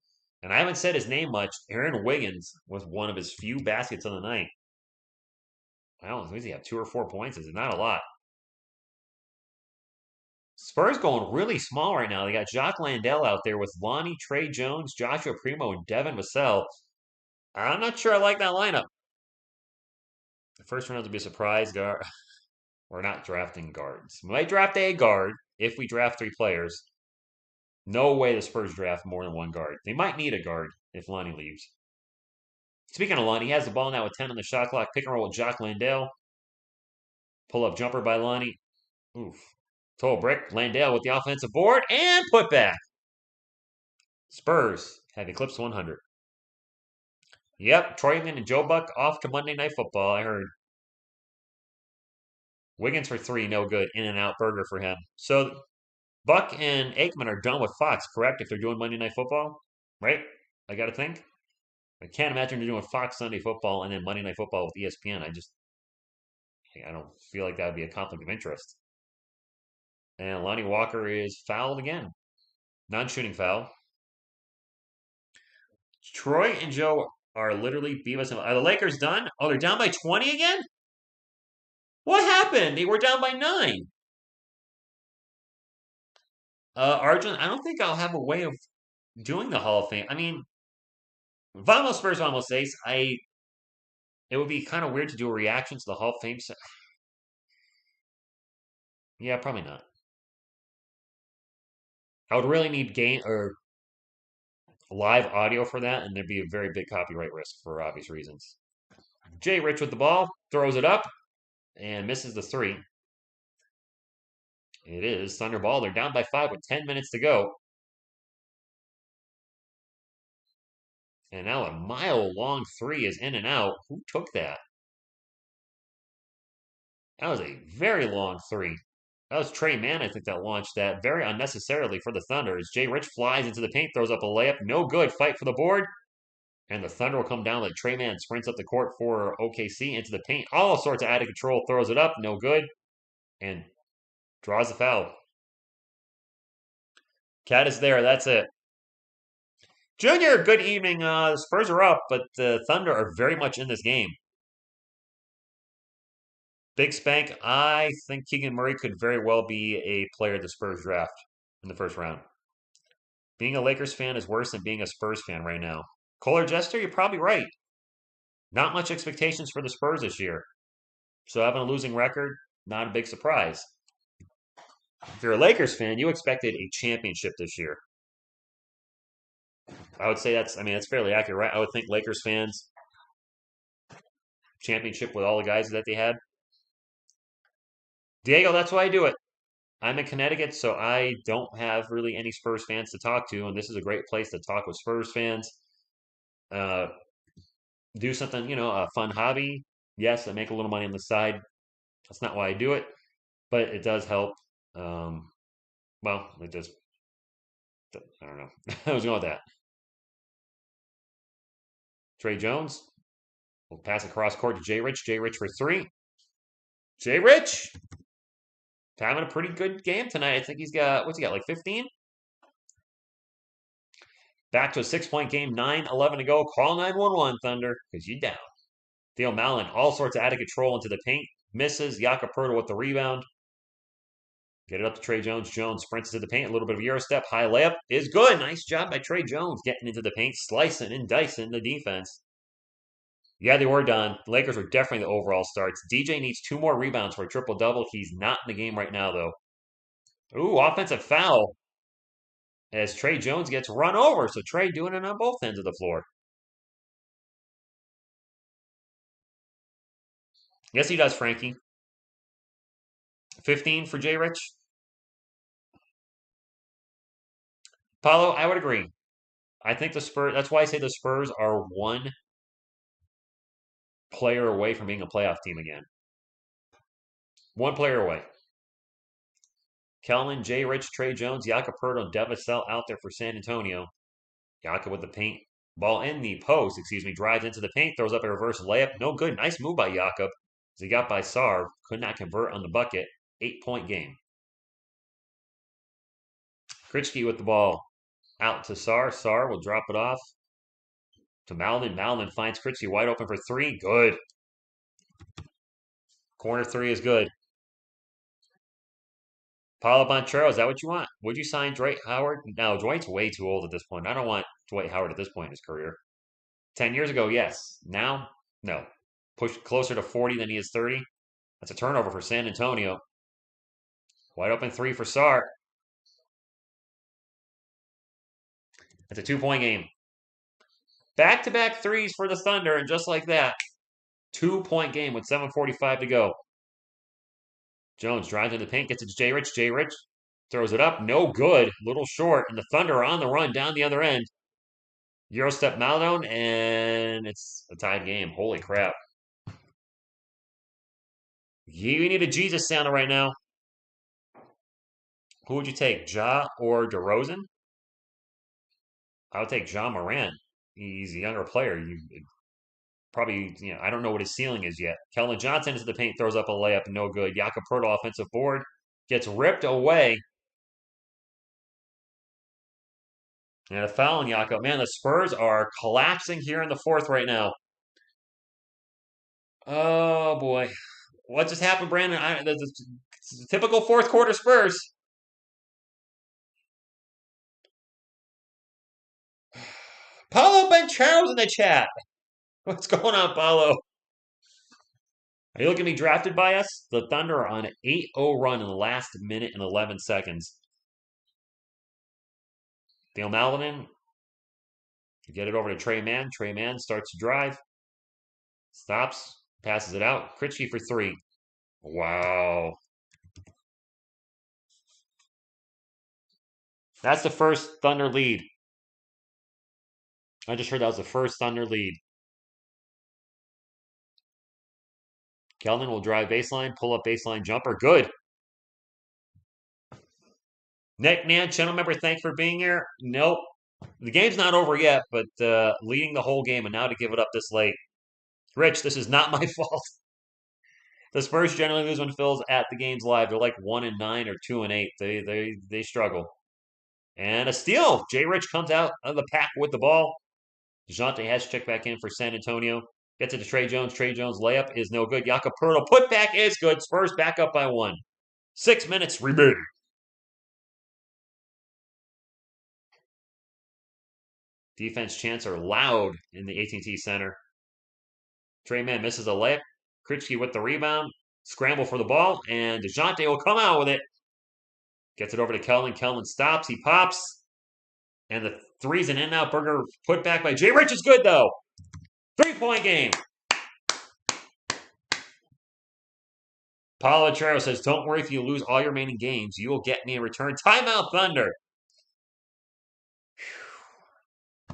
and I haven't said his name much. Aaron Wiggins was one of his few baskets of the night. I don't know, does he have 2 or 4 points? Is it not a lot? Spurs going really small right now. They got Jacques Landale out there with Lonnie, Trey Jones, Joshua Primo, and Devin Vassell. I'm not sure I like that lineup. The first round to be a surprise. We're not drafting guards. We might draft a guard if we draft 3 players. No way the Spurs draft more than 1 guard. They might need a guard if Lonnie leaves. Speaking of Lonnie, he has the ball now with 10 on the shot clock. Pick and roll with Jacques Landale. Pull up jumper by Lonnie. Oof. Total brick. Landale with the offensive board and put back. Spurs have eclipsed 100. Yep, Troyman and Joe Buck off to Monday Night Football, I heard. Wiggins for 3, no good. In and out burger for him. So Buck and Aikman are done with Fox, correct? If they're doing Monday Night Football, right? I got to think. I can't imagine they're doing Fox Sunday Football and then Monday Night Football with ESPN. I don't feel like that would be a conflict of interest. And Lonnie Walker is fouled again. Non-shooting foul. Troy and Joe are literally Beavis and... Are the Lakers done? Oh, they're down by 20 again? What happened? They were down by 9. Arjun, I don't think I'll have a way of doing the Hall of Fame. I mean, Vamos Spurs, Vamos Ace. It would be kind of weird to do a reaction to the Hall of Fame. Yeah, probably not. I would really need game or live audio for that, and there'd be a very big copyright risk for obvious reasons. Jay Rich with the ball, throws it up, and misses the 3. It is Thunder ball. They're down by 5 with 10 minutes to go. And now a mile-long 3 is in and out. Who took that? That was a very long 3. That was Trey Mann, I think, that launched that very unnecessarily for the Thunder. As Jay Rich flies into the paint, throws up a layup. No good. Fight for the board. And the Thunder will come down like Trey Mann sprints up the court for OKC into the paint. All sorts of out of control. Throws it up. No good. And draws the foul. Cat is there. That's it. Junior, good evening. The Spurs are up, but the Thunder are very much in this game. Big Spank, I think Keegan Murray could very well be a player the Spurs draft in the first round. Being a Lakers fan is worse than being a Spurs fan right now. Kohler Jester, you're probably right. Not much expectations for the Spurs this year. So having a losing record, not a big surprise. If you're a Lakers fan, you expected a championship this year. I would say that's fairly accurate, right? I would think Lakers fans, championship with all the guys that they had. Diego, that's why I do it. I'm in Connecticut, so I don't have really any Spurs fans to talk to, and this is a great place to talk with Spurs fans. Do something, a fun hobby. Yes, I make a little money on the side. That's not why I do it, but it does help. Well, it just, I don't know. I was going with that. Trey Jones will pass across court to Jay Rich. Jay Rich for 3. Jay Rich having a pretty good game tonight. I think he's got, what's he got, like 15? Back to a 6-point game, 9-11 to go. Call 911, Thunder, because you down. Theo Mallon, all sorts of out of control into the paint. Misses. Jakob Poeltl with the rebound. Get it up to Trey Jones. Jones sprints to the paint. A little bit of Euro step. High layup is good. Nice job by Trey Jones getting into the paint, slicing and dicing the defense. Yeah, they were done. The Lakers were definitely the overall starts. DJ needs 2 more rebounds for a triple-double. He's not in the game right now, though. Ooh, offensive foul as Trey Jones gets run over. So Trey doing it on both ends of the floor. Yes, he does, Frankie. 15 for Jay Rich. Paulo, I would agree. I think the Spurs, that's why I say the Spurs are one player away from being a playoff team again. One player away. Kellen, Jay Rich, Trey Jones, Jakob Poeltl, and Devasel out there for San Antonio. Jakob with the paint. Ball in the post, drives into the paint, throws up a reverse layup. No good. Nice move by Jakob. As he got by Sarv, could not convert on the bucket. 8-point game. Kritzky with the ball. Out to Sar. Sar will drop it off to Malin. Malin finds Kritzky wide open for three. Good. Corner three is good. Paulo Banchero, is that what you want? Would you sign Dwight Howard? No, Dwight's way too old at this point. I don't want Dwight Howard at this point in his career. 10 years ago, yes. Now, no. Push closer to 40 than he is 30. That's a turnover for San Antonio. Wide open three for Sar. It's a 2-point game. Back-to-back threes for the Thunder, and just like that, 2-point game with 7:45 to go. Jones drives into the paint, gets it to Jay Rich. Jay Rich throws it up. No good. Little short, and the Thunder are on the run down the other end. Euro step Malone, and it's a tied game. Holy crap. You need a Jesus sound right now. Who would you take, Ja or DeRozan? I would take Ja Morant. He's a younger player. You probably, I don't know what his ceiling is yet. Keldon Johnson into the paint, throws up a layup, no good. Jakob Poeltl offensive board, gets ripped away. And a foul on Jakob. Man, the Spurs are collapsing here in the fourth right now. Oh, boy. What just happened, Brandon? The typical fourth quarter Spurs. Paulo Banchero's in the chat. What's going on, Paulo? Are you looking to be drafted by us? The Thunder are on an 8-0 run in the last minute and 11 seconds. Dale Malvin. Get it over to Trey Mann. Trey Mann starts to drive. Stops. Passes it out. Kritzky for three. Wow. That's the first Thunder lead. I just heard that was the first Thunder lead. Keldon will drive baseline, pull up baseline jumper. Good. Nick Nan, channel member, thanks for being here. Nope. The game's not over yet, but leading the whole game, and now to give it up this late. Rich, this is not my fault. The Spurs generally lose when Phil's at the games live. They're like 1-9 or 2-8. They struggle. And a steal. Jay Rich comes out of the pack with the ball. DeJounte has checked back in for San Antonio. Gets it to Trey Jones. Trey Jones' layup is no good. Jakob Poeltl putback is good. Spurs back up by 1. 6 minutes remaining. Defense chants are loud in the AT&T Center. Trey Mann misses a layup. Kritzky with the rebound. Scramble for the ball, and DeJounte will come out with it. Gets it over to Keldon. Keldon stops. He pops. And the three's an in-out burger put back by Jay Rich is good, though. 3-point game. Paulo Banchero says, don't worry if you lose all your remaining games. You will get me in return. Timeout, Thunder.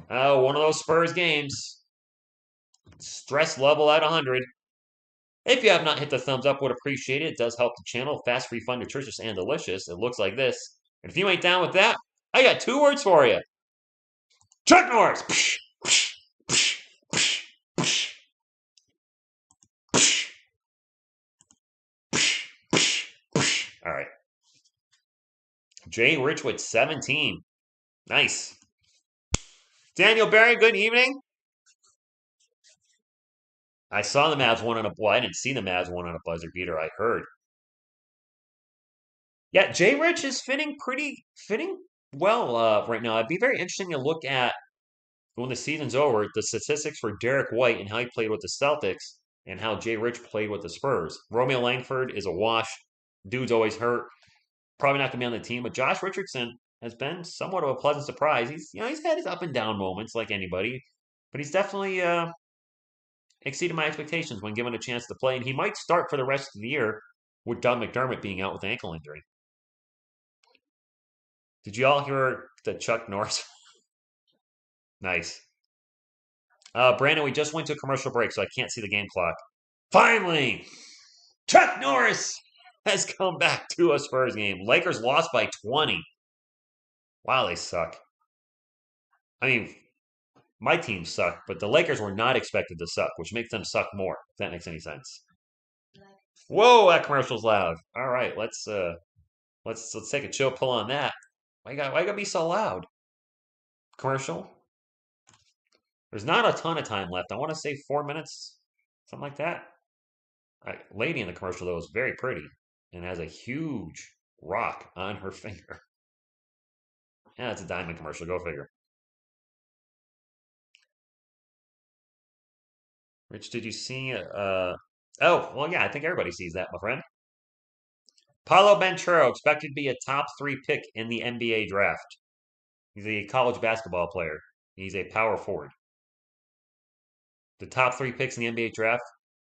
Oh, one of those Spurs games. Stress level at 100. If you have not hit the thumbs up, would appreciate it. It does help the channel. Fast, free, fun, nutritious, and delicious. It looks like this. And if you ain't down with that, I got 2 words for you. Chuck Norris. All right. Jay Rich with 17. Nice. Daniel Barry, good evening. I saw the Mavs won on a... Well, I didn't see the Mavs won on a buzzer beater. I heard. Yeah, Jay Rich is fitting well right now. It'd be very interesting to look at when the season's over, the statistics for Derek White and how he played with the Celtics and how Jay Rich played with the Spurs. Romeo Langford is a wash. Dude's always hurt. Probably not going to be on the team, but Josh Richardson has been somewhat of a pleasant surprise. He's had his up and down moments like anybody, but he's definitely exceeded my expectations when given a chance to play, and he might start for the rest of the year with Doug McDermott being out with ankle injury. Did you all hear the Chuck Norris? Nice. Brandon, we just went to a commercial break, so I can't see the game clock. Finally, Chuck Norris has come back to a Spurs game. Lakers lost by 20. Wow, they suck. I mean, my team sucked, but the Lakers were not expected to suck, which makes them suck more, if that makes any sense. Whoa, that commercial's loud. All right, let's take a chill pill on that. Why you gotta be so loud? Commercial? There's not a ton of time left. I want to say 4 minutes, something like that. Lady in the commercial, though, is very pretty and has a huge rock on her finger. Yeah, it's a diamond commercial. Go figure. Rich, did you see oh, well, yeah, I think everybody sees that, my friend. Paulo Banchero expected to be a top 3 pick in the NBA draft. He's a college basketball player. He's a power forward. The top 3 picks in the NBA draft,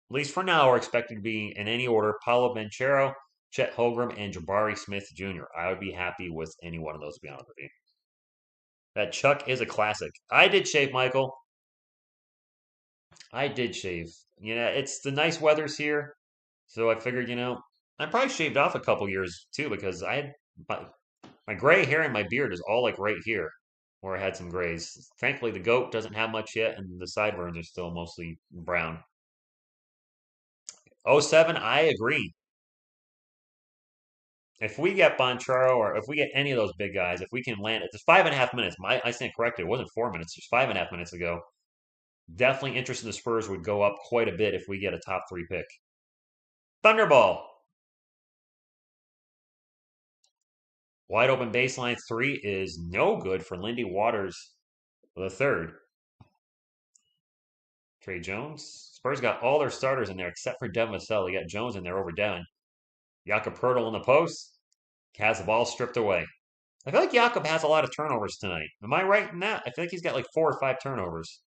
at least for now, are expected to be in any order: Paulo Banchero, Chet Holmgren, and Jabari Smith Jr. I would be happy with any one of those, to be honest with you. That Chuck is a classic. I did shave, Michael. I did shave. It's the nice weather's here, so I figured, I probably shaved off a couple years too because I had my gray hair and my beard is all like right here where I had some grays. Thankfully, the goat doesn't have much yet, and the sideburns are still mostly brown. '07, I agree. If we get Boncharo or if we get any of those big guys, if we can land it, just 5.5 minutes. I stand corrected. It wasn't 4 minutes, just 5.5 minutes ago. Definitely interest in the Spurs would go up quite a bit if we get a top 3 pick. Thunderball. Wide open baseline 3 is no good for Lindy Waters the third. Trey Jones. Spurs got all their starters in there except for Devin Vassell. They got Jones in there over Devin. Jakob Pertl in the post. Has the ball stripped away. I feel like Jakob has a lot of turnovers tonight. Am I right in that? I feel like he's got like 4 or 5 turnovers.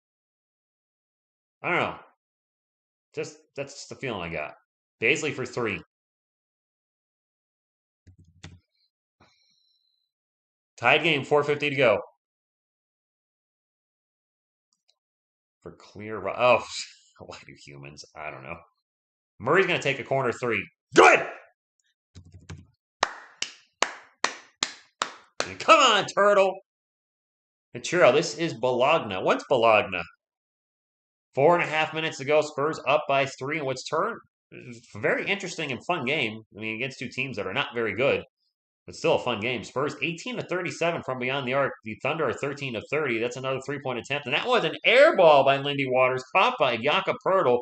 I don't know. That's just the feeling I got. Baisley for 3. Tied game, 4:50 to go. For clear. Oh, why do humans? I don't know. Murray's going to take a corner 3. Good! And come on, Turtle. Machiro, this is Bologna. What's Bologna? 4.5 minutes to go. Spurs up by 3 in what's turned. Very interesting and fun game. I mean, against 2 teams that are not very good, but still a fun game. Spurs 18-37 from beyond the arc. The Thunder are 13-30. That's another 3-point attempt. And that was an air ball by Lindy Waters, caught by Jakob Pertl.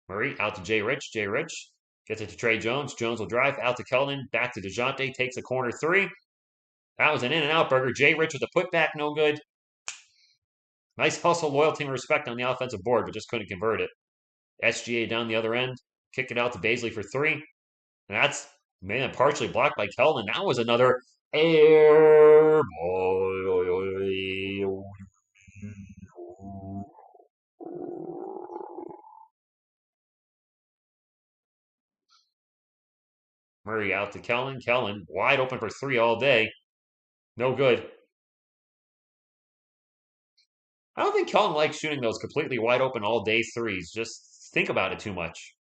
Murray out to Jay Rich. Jay Rich gets it to Trey Jones. Jones will drive out to Keldon. Back to DeJounte. Takes a corner 3. That was an in-and-out burger. Jay Rich with a putback. No good. Nice hustle, loyalty, and respect on the offensive board, but just couldn't convert it. SGA down the other end. Kick it out to Baisley for 3. And that's, man, partially blocked by Keldon. That was another air ball. Murray out to Kellen. Kellen wide open for 3 all day. No good. I don't think Kellen likes shooting those completely wide open all day threes. Just think about it too much.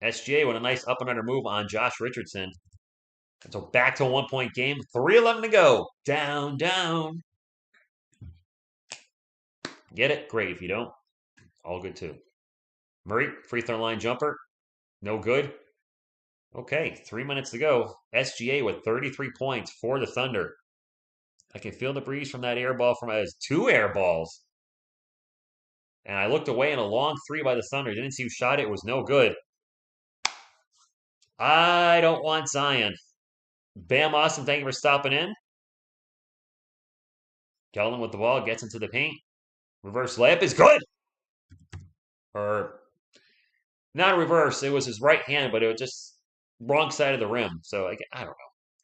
SGA with a nice up and under move on Josh Richardson. And so back to a 1-point game. 3:11 to go. Down, down. Get it? Great. If you don't, all good too. Murray, free throw line jumper. No good. Okay, 3 minutes to go. SGA with 33 points for the Thunder. I can feel the breeze from that air ball from as 2 air balls. And I looked away in a long 3 by the Thunder. Didn't see who shot it. It was no good. I don't want Zion. Bam Austin, thank you for stopping in. Keldon with the ball, gets into the paint. Reverse layup is good. Or not a reverse. It was his right hand, but it was just wrong side of the rim. So I don't know.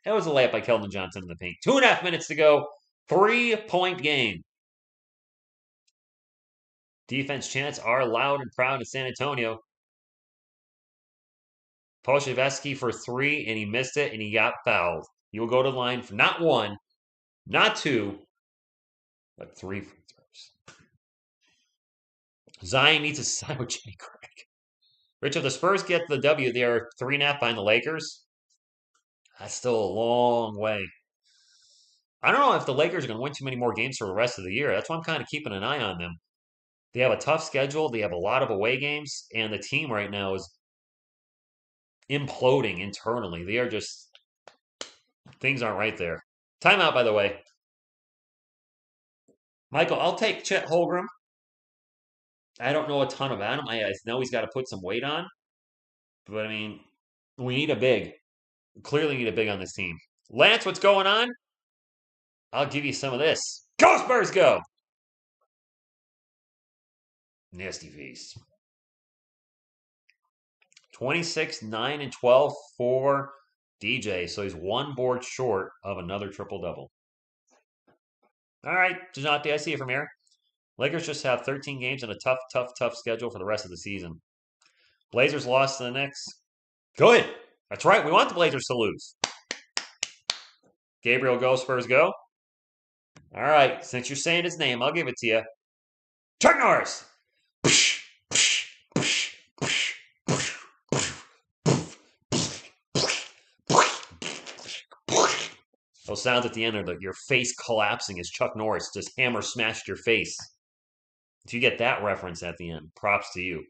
That was a layup by Keldon Johnson in the paint. 2.5 minutes to go. 3-point game. Defense chants are loud and proud in San Antonio. Pokusevski for 3, and he missed it, and he got fouled. He will go to the line for not 1, not 2, but 3 free throws. Zion needs to sign with Jay Craig. Rich, if the Spurs get the W, they are 3.5 behind the Lakers. That's still a long way. I don't know if the Lakers are going to win too many more games for the rest of the year. That's why I'm kind of keeping an eye on them. They have a tough schedule. They have a lot of away games, and the team right now is imploding internally. They are just things aren't right there. Timeout, by the way. Michael, I'll take Chet Holmgren. I don't know a ton about him. I know he's got to put some weight on, but I mean, we need a big. Clearly need a big on this team. Lance, what's going on? I'll give you some of this. Go Spurs, go! Nasty face. 26, 9, and 12 for DJ. So he's 1 board short of another triple-double. All right, Janate, I see you from here. Lakers just have 13 games and a tough schedule for the rest of the season. Blazers lost to the Knicks. Good. That's right. We want the Blazers to lose. Gabriel go, Spurs go. All right. Since you're saying his name, I'll give it to you. Chuck Norris. Those sounds at the end are like your face collapsing as Chuck Norris just hammer smashed your face. If you get that reference at the end, props to you.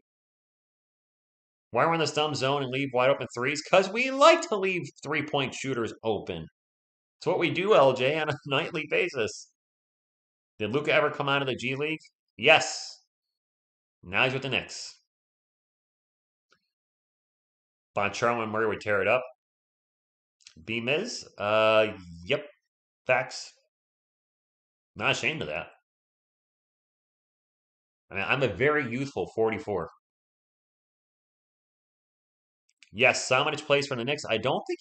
Why we're in this dumb zone and leave wide open threes? Because we like to leave 3-point shooters open. It's what we do, LJ, on a nightly basis. Did Luka ever come out of the G League? Yes. Now he's with the Knicks. Boncharo and Murray would tear it up. B-Miz? Yep. Facts. Not ashamed of that. I mean, I'm a very youthful 44. Yes, Samanic plays for the Knicks. I don't think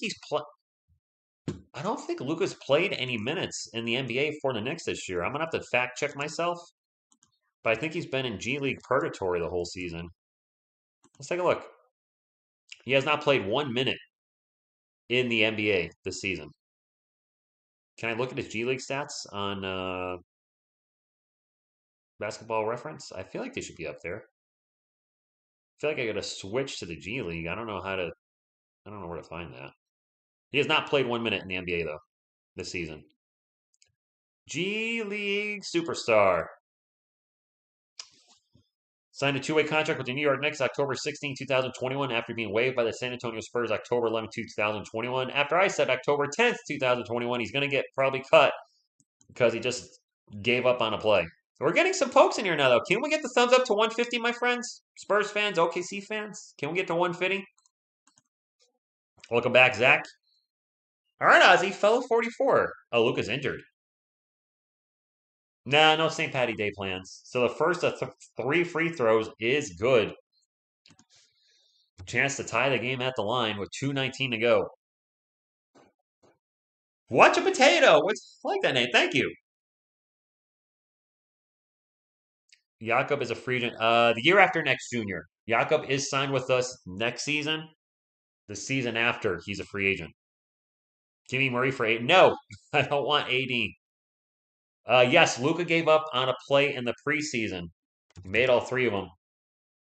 Luka's played any minutes in the NBA for the Knicks this year. I'm gonna have to fact check myself, but I think he's been in G League purgatory the whole season. Let's take a look. He has not played 1 minute in the NBA this season. Can I look at his G League stats on Basketball Reference? I feel like they should be up there. I feel like I got to switch to the G League. I don't know where to find that. He has not played 1 minute in the NBA though this season. G League superstar. Signed a 2-way contract with the New York Knicks October 16, 2021 after being waived by the San Antonio Spurs October 11, 2021. After I said October 10th, 2021, he's going to get probably cut because he just gave up on a play. We're getting some pokes in here now, though. Can we get the thumbs up to 150, my friends? Spurs fans, OKC fans? Can we get to 150? Welcome back, Zach. All right, Ozzy, fellow 44. Oh, Luka's injured. Nah, no St. Patty Day plans. So the first of 3 free throws is good. Chance to tie the game at the line with 2:19 to go. Watch a potato. What's like that name? Thank you. Jakob is a free agent. The year after next, Junior. Jakob is signed with us next season. The season after, he's a free agent. Jimmy Murray for 8. No, I don't want AD. Yes, Luka gave up on a play in the preseason. He made all 3 of them.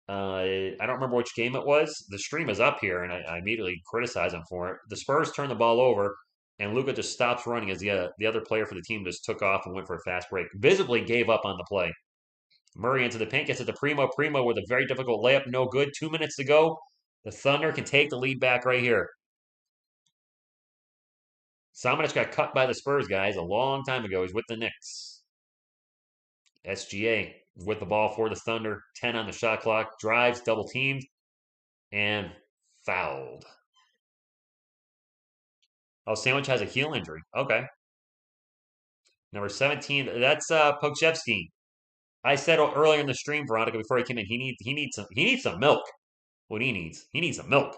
I don't remember which game it was. The stream is up here, and I immediately criticize him for it. The Spurs turned the ball over, and Luka just stops running as the other player for the team just took off and went for a fast break. Visibly gave up on the play. Murray into the paint, gets it to Primo. Primo with a very difficult layup, no good. 2 minutes to go. The Thunder can take the lead back right here. Samanic got cut by the Spurs, guys, a long time ago. He's with the Knicks. SGA with the ball for the Thunder. 10 on the shot clock. Drives, double teamed, and fouled. Oh, Sandwich has a heel injury. Okay. Number 17. That's Pokusevski. I said earlier in the stream, Veronica, before he came in, he needs some milk. What he needs some milk.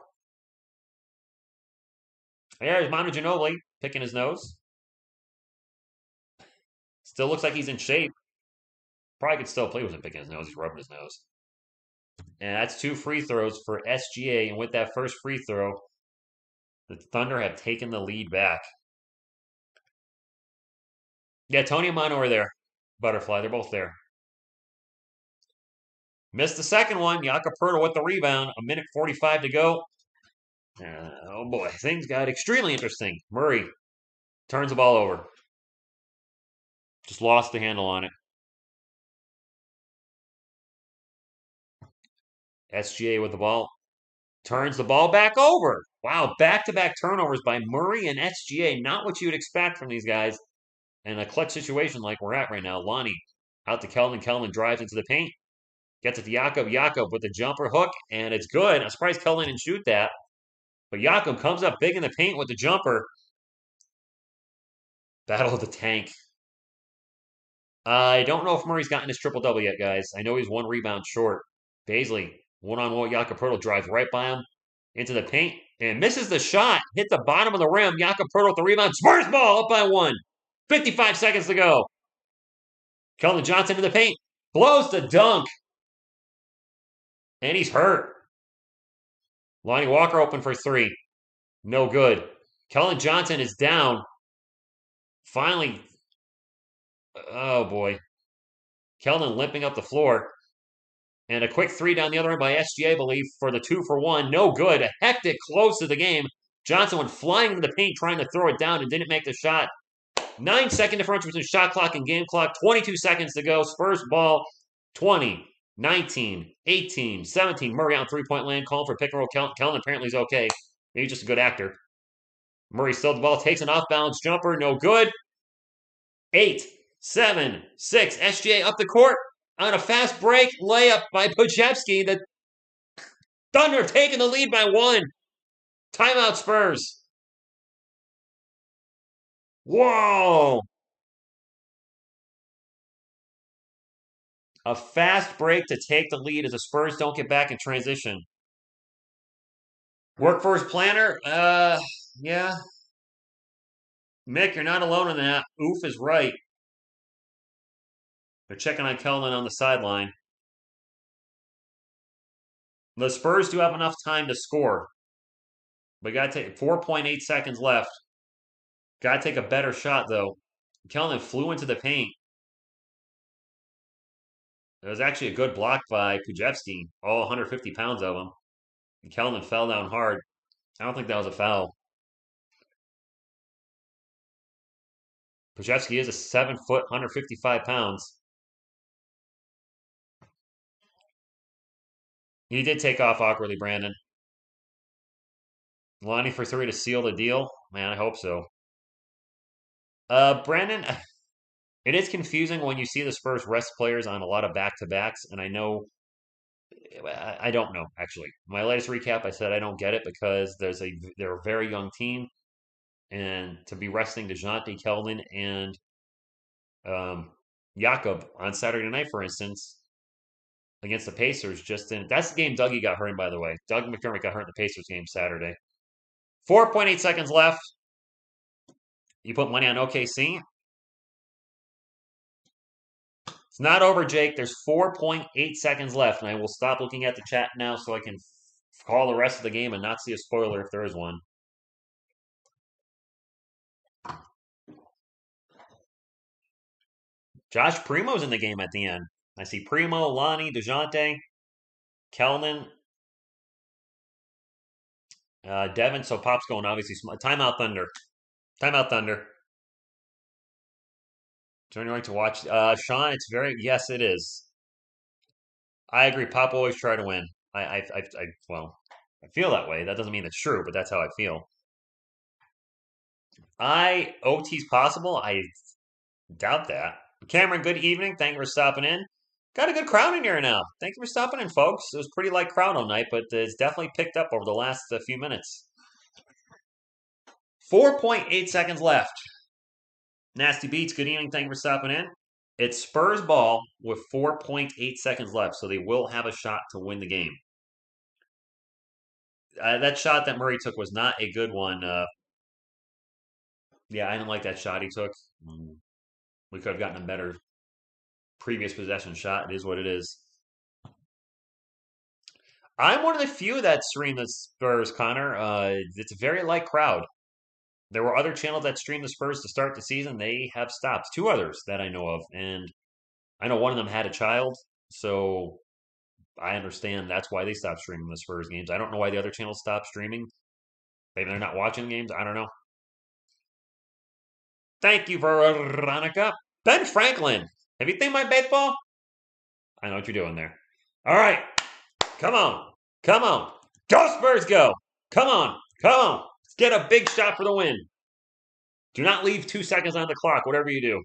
Yeah, there's Manu Ginobili picking his nose. Still looks like he's in shape. Probably could still play with him picking his nose. He's rubbing his nose. And that's 2 free throws for SGA. And with that first free throw, the Thunder have taken the lead back. Yeah, Tony and Manu are there. Butterfly, they're both there. Missed the second one. Jakob Poeltl with the rebound. A minute 45 to go. Oh boy, things got extremely interesting. Murray turns the ball over. Just lost the handle on it. SGA with the ball. Turns the ball back over. Wow, back-to-back turnovers by Murray and SGA. Not what you would expect from these guys in a clutch situation like we're at right now. Lonnie out to Keldon. Keldon drives into the paint. Gets it to Jakob. Jakob with the jumper hook, and it's good. I'm surprised Keldon didn't shoot that. But Jakob comes up big in the paint with the jumper. Battle of the tank. I don't know if Murray's gotten his triple-double yet, guys. I know he's 1 rebound short. Baisley, one-on-one. Jakob Poeltl drives right by him into the paint and misses the shot. Hit the bottom of the rim. Jakob Poeltl with the rebound. Spurs ball up by 1. 55 seconds to go. Keldon Johnson in the paint. Blows the dunk. And he's hurt. Lonnie Walker open for 3. No good. Keldon Johnson is down. Finally. Oh, boy. Keldon limping up the floor. And a quick 3 down the other end by SGA, I believe, for the 2-for-1. No good. A hectic close to the game. Johnson went flying into the paint trying to throw it down and didn't make the shot. 9-second differential between shot clock and game clock. 22 seconds to go. Spurs ball. 20, 19, 18, 17. Murray on 3-point land. Calling for pick and roll. Keldon apparently is okay. Maybe just a good actor. Murray still the ball. Takes an off-balance jumper. No good. 8, 7, 6. SGA up the court. On a fast break, layup by Podziemski. The Thunder taking the lead by 1. Timeout Spurs. Whoa! A fast break to take the lead as the Spurs don't get back in transition. Workforce planner? Yeah. Mick, you're not alone in that. Oof is right. They're checking on Keldon on the sideline. The Spurs do have enough time to score. But got to take 4.8 seconds left. Got to take a better shot, though. Keldon flew into the paint. It was actually a good block by Podziemski, all 150 pounds of him. And Keldon fell down hard. I don't think that was a foul. Podziemski is a 7-foot, 155 pounds. He did take off awkwardly, Brandon. Lonnie for 3 to seal the deal? Man, I hope so. Brandon, it is confusing when you see the Spurs rest players on a lot of back-to-backs, and I know I don't know, actually. My latest recap, I said I don't get it because they're a very young team, and to be resting DeJounte, Keldon, and Jakob on Saturday night, for instance, against the Pacers, that's the game Dougie got hurt in, by the way. Doug McDermott got hurt in the Pacers game Saturday. 4.8 seconds left. You put money on OKC? It's not over, Jake. There's 4.8 seconds left, and I will stop looking at the chat now so I can call the rest of the game and not see a spoiler if there is one. Josh Primo's in the game at the end. I see Primo, Lonnie, DeJounte, Keldon, Devin. So Pop's going obviously. Timeout Thunder. Timeout Thunder. So you're going to watch. Sean, it's very. Yes, it is. I agree. Pop always try to win. Well, I feel that way. That doesn't mean it's true, but that's how I feel. OT's possible. I doubt that. Cameron, good evening. Thank you for stopping in. Got a good crowd in here now. Thank you for stopping in, folks. It was pretty light crowd all night, but it's definitely picked up over the last few minutes. 4.8 seconds left. Nasty Beats, good evening. Thank you for stopping in. It's Spurs ball with 4.8 seconds left, so they will have a shot to win the game. That shot that Murray took was not a good one. Yeah, I didn't like that shot he took. We could have gotten a better previous possession shot. It is what it is. I'm one of the few that stream the Spurs, Connor. It's a very light crowd. There were other channels that streamed the Spurs to start the season. They have stopped. Two others that I know of. And I know one of them had a child. So I understand that's why they stopped streaming the Spurs games. I don't know why the other channels stopped streaming. Maybe they're not watching games. I don't know. Thank you, Veronica. Ben Franklin. Have you seen my baseball? I know what you're doing there. All right. Come on. Come on. Go Spurs go. Come on. Come on. Let's get a big shot for the win. Do not leave 2 seconds on the clock, whatever you do.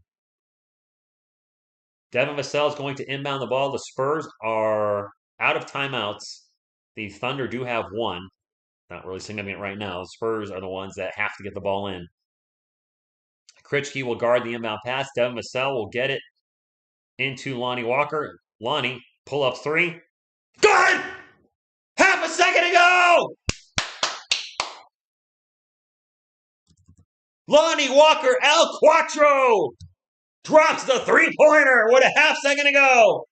Devin Vassell is going to inbound the ball. The Spurs are out of timeouts. The Thunder do have one. Not really significant right now. The Spurs are the ones that have to get the ball in. Kritschke will guard the inbound pass. Devin Vassell will get it into Lonnie Walker. Lonnie, pull up three. Good! Half a second to go! Lonnie Walker, El Quattro! Drops the three-pointer with a half second to go.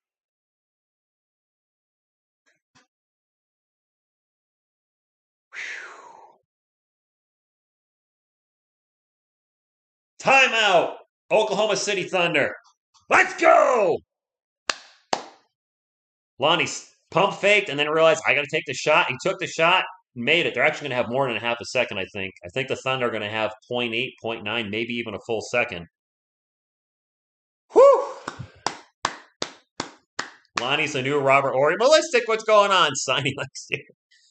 Timeout, Oklahoma City Thunder. Let's go! Lonnie pump faked and then realized, I got to take the shot. He took the shot, made it. They're actually going to have more than a half a second, I think. I think the Thunder are going to have 0.8, 0.9, maybe even a full second. Whew! Lonnie's the new Robert Horry. Ballistic, what's going on? Signing next year.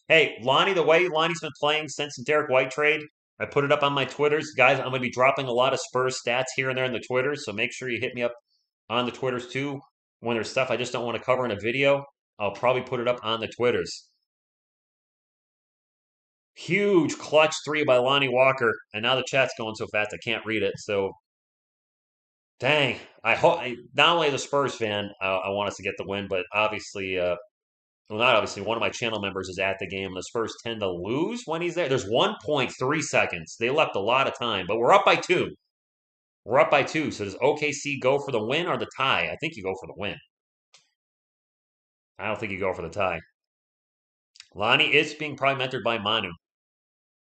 Hey, Lonnie, the way Lonnie's been playing since the Derek White trade, I put it up on my Twitters. Guys, I'm going to be dropping a lot of Spurs stats here and there in the Twitters, so make sure you hit me up on the Twitters too. When there's stuff I just don't want to cover in a video, I'll probably put it up on the Twitters. Huge clutch three by Lonnie Walker, and now the chat's going so fast I can't read it. So, dang, I hope not only as a Spurs fan, I want us to get the win, but obviously, well, not obviously. One of my channel members is at the game, and the Spurs tend to lose when he's there. There's 1.3 seconds. They left a lot of time, but we're up by two. We're up by two. So does OKC go for the win or the tie? I think you go for the win. I don't think you go for the tie. Lonnie is being probably mentored by Manu.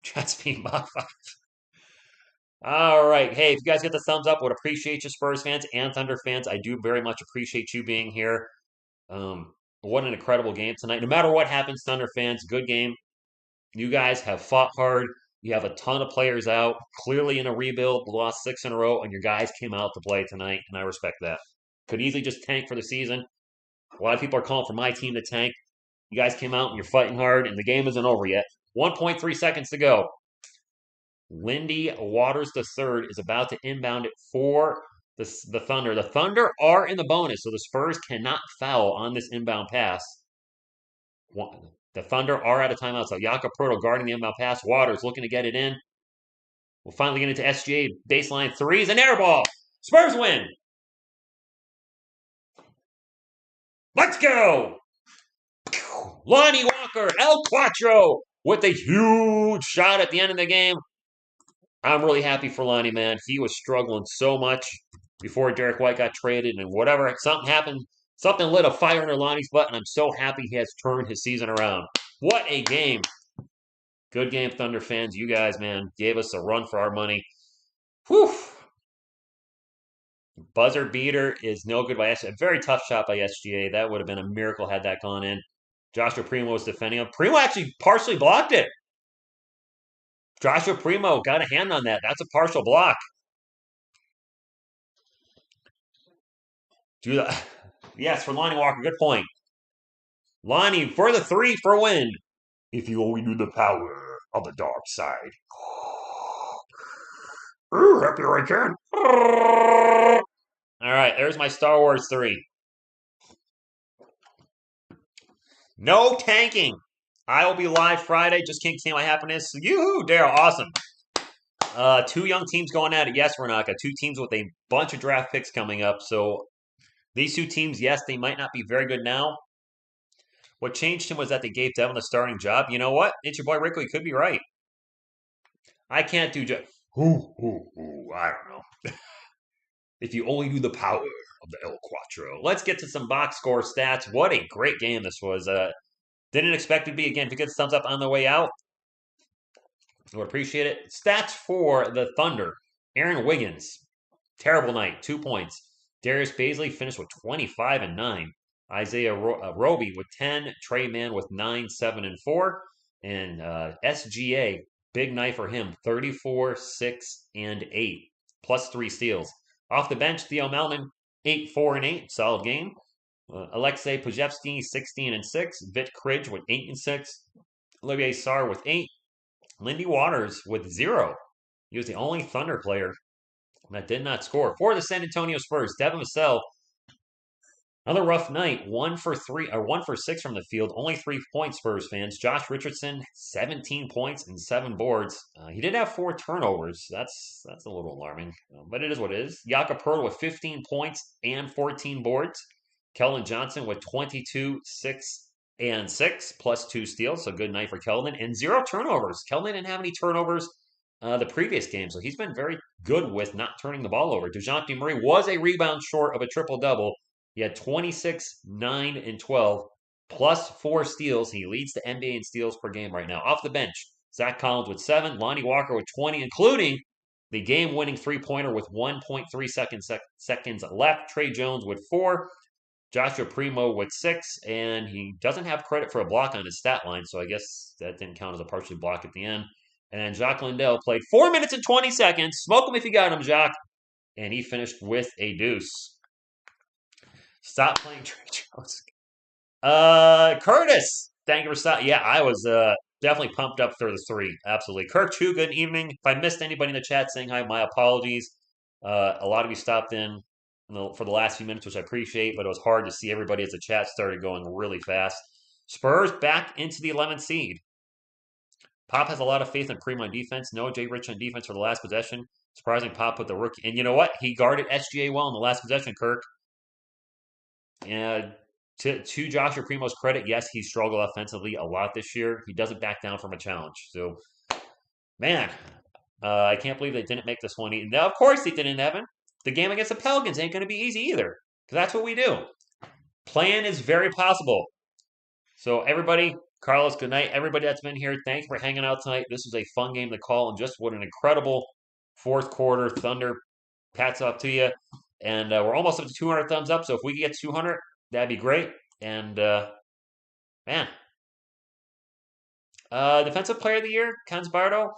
Chat's being modified. All right. Hey, if you guys get the thumbs up, would appreciate you, Spurs fans and Thunder fans. I do very much appreciate you being here. What an incredible game tonight. No matter what happens, Thunder fans, good game. You guys have fought hard. You have a ton of players out, clearly in a rebuild, lost 6 in a row, and your guys came out to play tonight, and I respect that. Could easily just tank for the season. A lot of people are calling for my team to tank. You guys came out and you're fighting hard, and the game isn't over yet. 1.3 seconds to go. Lindy Waters III is about to inbound it for the Thunder. The Thunder are in the bonus, so the Spurs cannot foul on this inbound pass. The Thunder are out of timeout, so Jakob Poeltl guarding the inbound pass. Waters looking to get it in. We'll finally get into SGA baseline threes. An air ball. Spurs win. Let's go. Lonnie Walker, El Quattro, with a huge shot at the end of the game. I'm really happy for Lonnie, man. He was struggling so much before Derek White got traded, and whatever, something happened. Something lit a fire under Lonnie's butt, and I'm so happy he has turned his season around. What a game. Good game, Thunder fans. You guys, man, gave us a run for our money. Whew. Buzzer beater is no good by SGA. A very tough shot by SGA. That would have been a miracle had that gone in. Joshua Primo was defending him. Primo actually partially blocked it. Joshua Primo got a hand on that. That's a partial block. Do that. Yes, for Lonnie Walker. Good point. Lonnie for the three for a win. If you only knew the power of the dark side. Ooh, happier I can. All right, there's my Star Wars 3. No tanking. I will be live Friday. Just can't see my happiness. Yoo-hoo, Daryl, awesome. 2 young teams going at it. Yes, Renaka. 2 teams with a bunch of draft picks coming up. So these 2 teams, yes, they might not be very good now. What changed him was that they gave Devin the starting job. You know what? It's your boy Rico. He could be right. I can't do I don't know. If you only knew the power of the El Quattro. Let's get to some box score stats. What a great game this was. Didn't expect it to be. Again, if you get the thumbs up on the way out, I would appreciate it. Stats for the Thunder. Aaron Wiggins, terrible night, 2 points. Darius Baisley finished with 25 and 9. Isaiah Roby with 10. Trey Mann with 9, 7, and 4. And SGA, big night for him, 34, 6, and 8, plus 3 steals. Off the bench, Theo Melman, 8, 4, and 8, solid game. Alexei Pujevsky, 16 and 6. Vit Kridge with 8 and 6. Olivier Sarr with 8. Lindy Waters with 0. He was the only Thunder player that did not score. For the San Antonio Spurs, Devin Vassell, another rough night. 1 for 6 from the field. Only 3 points, Spurs fans. Josh Richardson, 17 points and 7 boards. He did have 4 turnovers. That's a little alarming, but it is what it is. Jakob Poeltl with 15 points and 14 boards. Keldon Johnson with 22, 6, and 6, plus 2 steals. So good night for Keldon. And 0 turnovers. Keldon didn't have any turnovers the previous game, so he's been very good with not turning the ball over. DeJounte Murray was a rebound short of a triple-double. He had 26, 9, and 12, plus 4 steals. He leads the NBA in steals per game right now. Off the bench, Zach Collins with 7, Lonnie Walker with 20, including the game-winning three-pointer with 1.3 seconds left. Trey Jones with 4. Joshua Primo with 6, and he doesn't have credit for a block on his stat line, so I guess that didn't count as a partial block at the end. And then Jacques Lindell played 4 minutes and 20 seconds. Smoke him if you got him, Jacques. And he finished with a deuce. Stop playing Trey Jones. Curtis, thank you for stopping. Yeah, I was definitely pumped up for the 3. Absolutely. Kirk Chu, good evening. If I missed anybody in the chat saying hi, my apologies. A lot of you stopped in for the last few minutes, which I appreciate, but it was hard to see everybody as the chat started going really fast. Spurs back into the 11th seed. Pop has a lot of faith in Primo on defense. Noah J. Rich on defense for the last possession. Surprising Pop put the rookie. And you know what? He guarded SGA well in the last possession, Kirk. And to Joshua Primo's credit, yes, he struggled offensively a lot this year. He doesn't back down from a challenge. So, man, I can't believe they didn't make this one. Now, of course they didn't, Evan. The game against the Pelicans ain't going to be easy either. Because that's what we do. Playing is very possible. So, everybody, Carlos, good night. Everybody that's been here, thanks for hanging out tonight. This was a fun game to call, and just what an incredible fourth quarter. Thunder, hats off to you. And we're almost up to 200 thumbs up, so if we can get 200, that'd be great. And, man. Defensive Player of the Year, Cansbardo?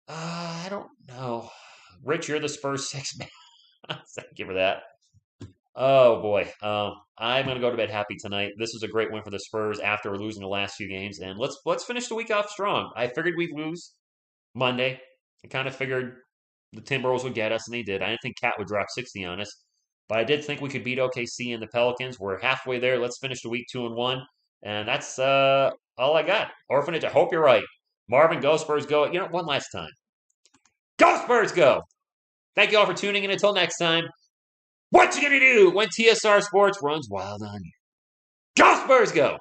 I don't know. Rich, you're the Spurs 6 man. Thank you for that. Oh boy, I'm gonna go to bed happy tonight. This was a great win for the Spurs after we're losing the last few games, and let's finish the week off strong. I figured we'd lose Monday. I kind of figured the Timberwolves would get us, and they did. I didn't think Cat would drop 60 on us, but I did think we could beat OKC and the Pelicans. We're halfway there. Let's finish the week 2-1, and that's all I got. Orphanage. I hope you're right. Marvin, go Spurs, go! You know, one last time. Go Spurs, go! Thank you all for tuning in. Until next time. What you gonna do when TSR Sports runs wild on you? Go Spurs, go!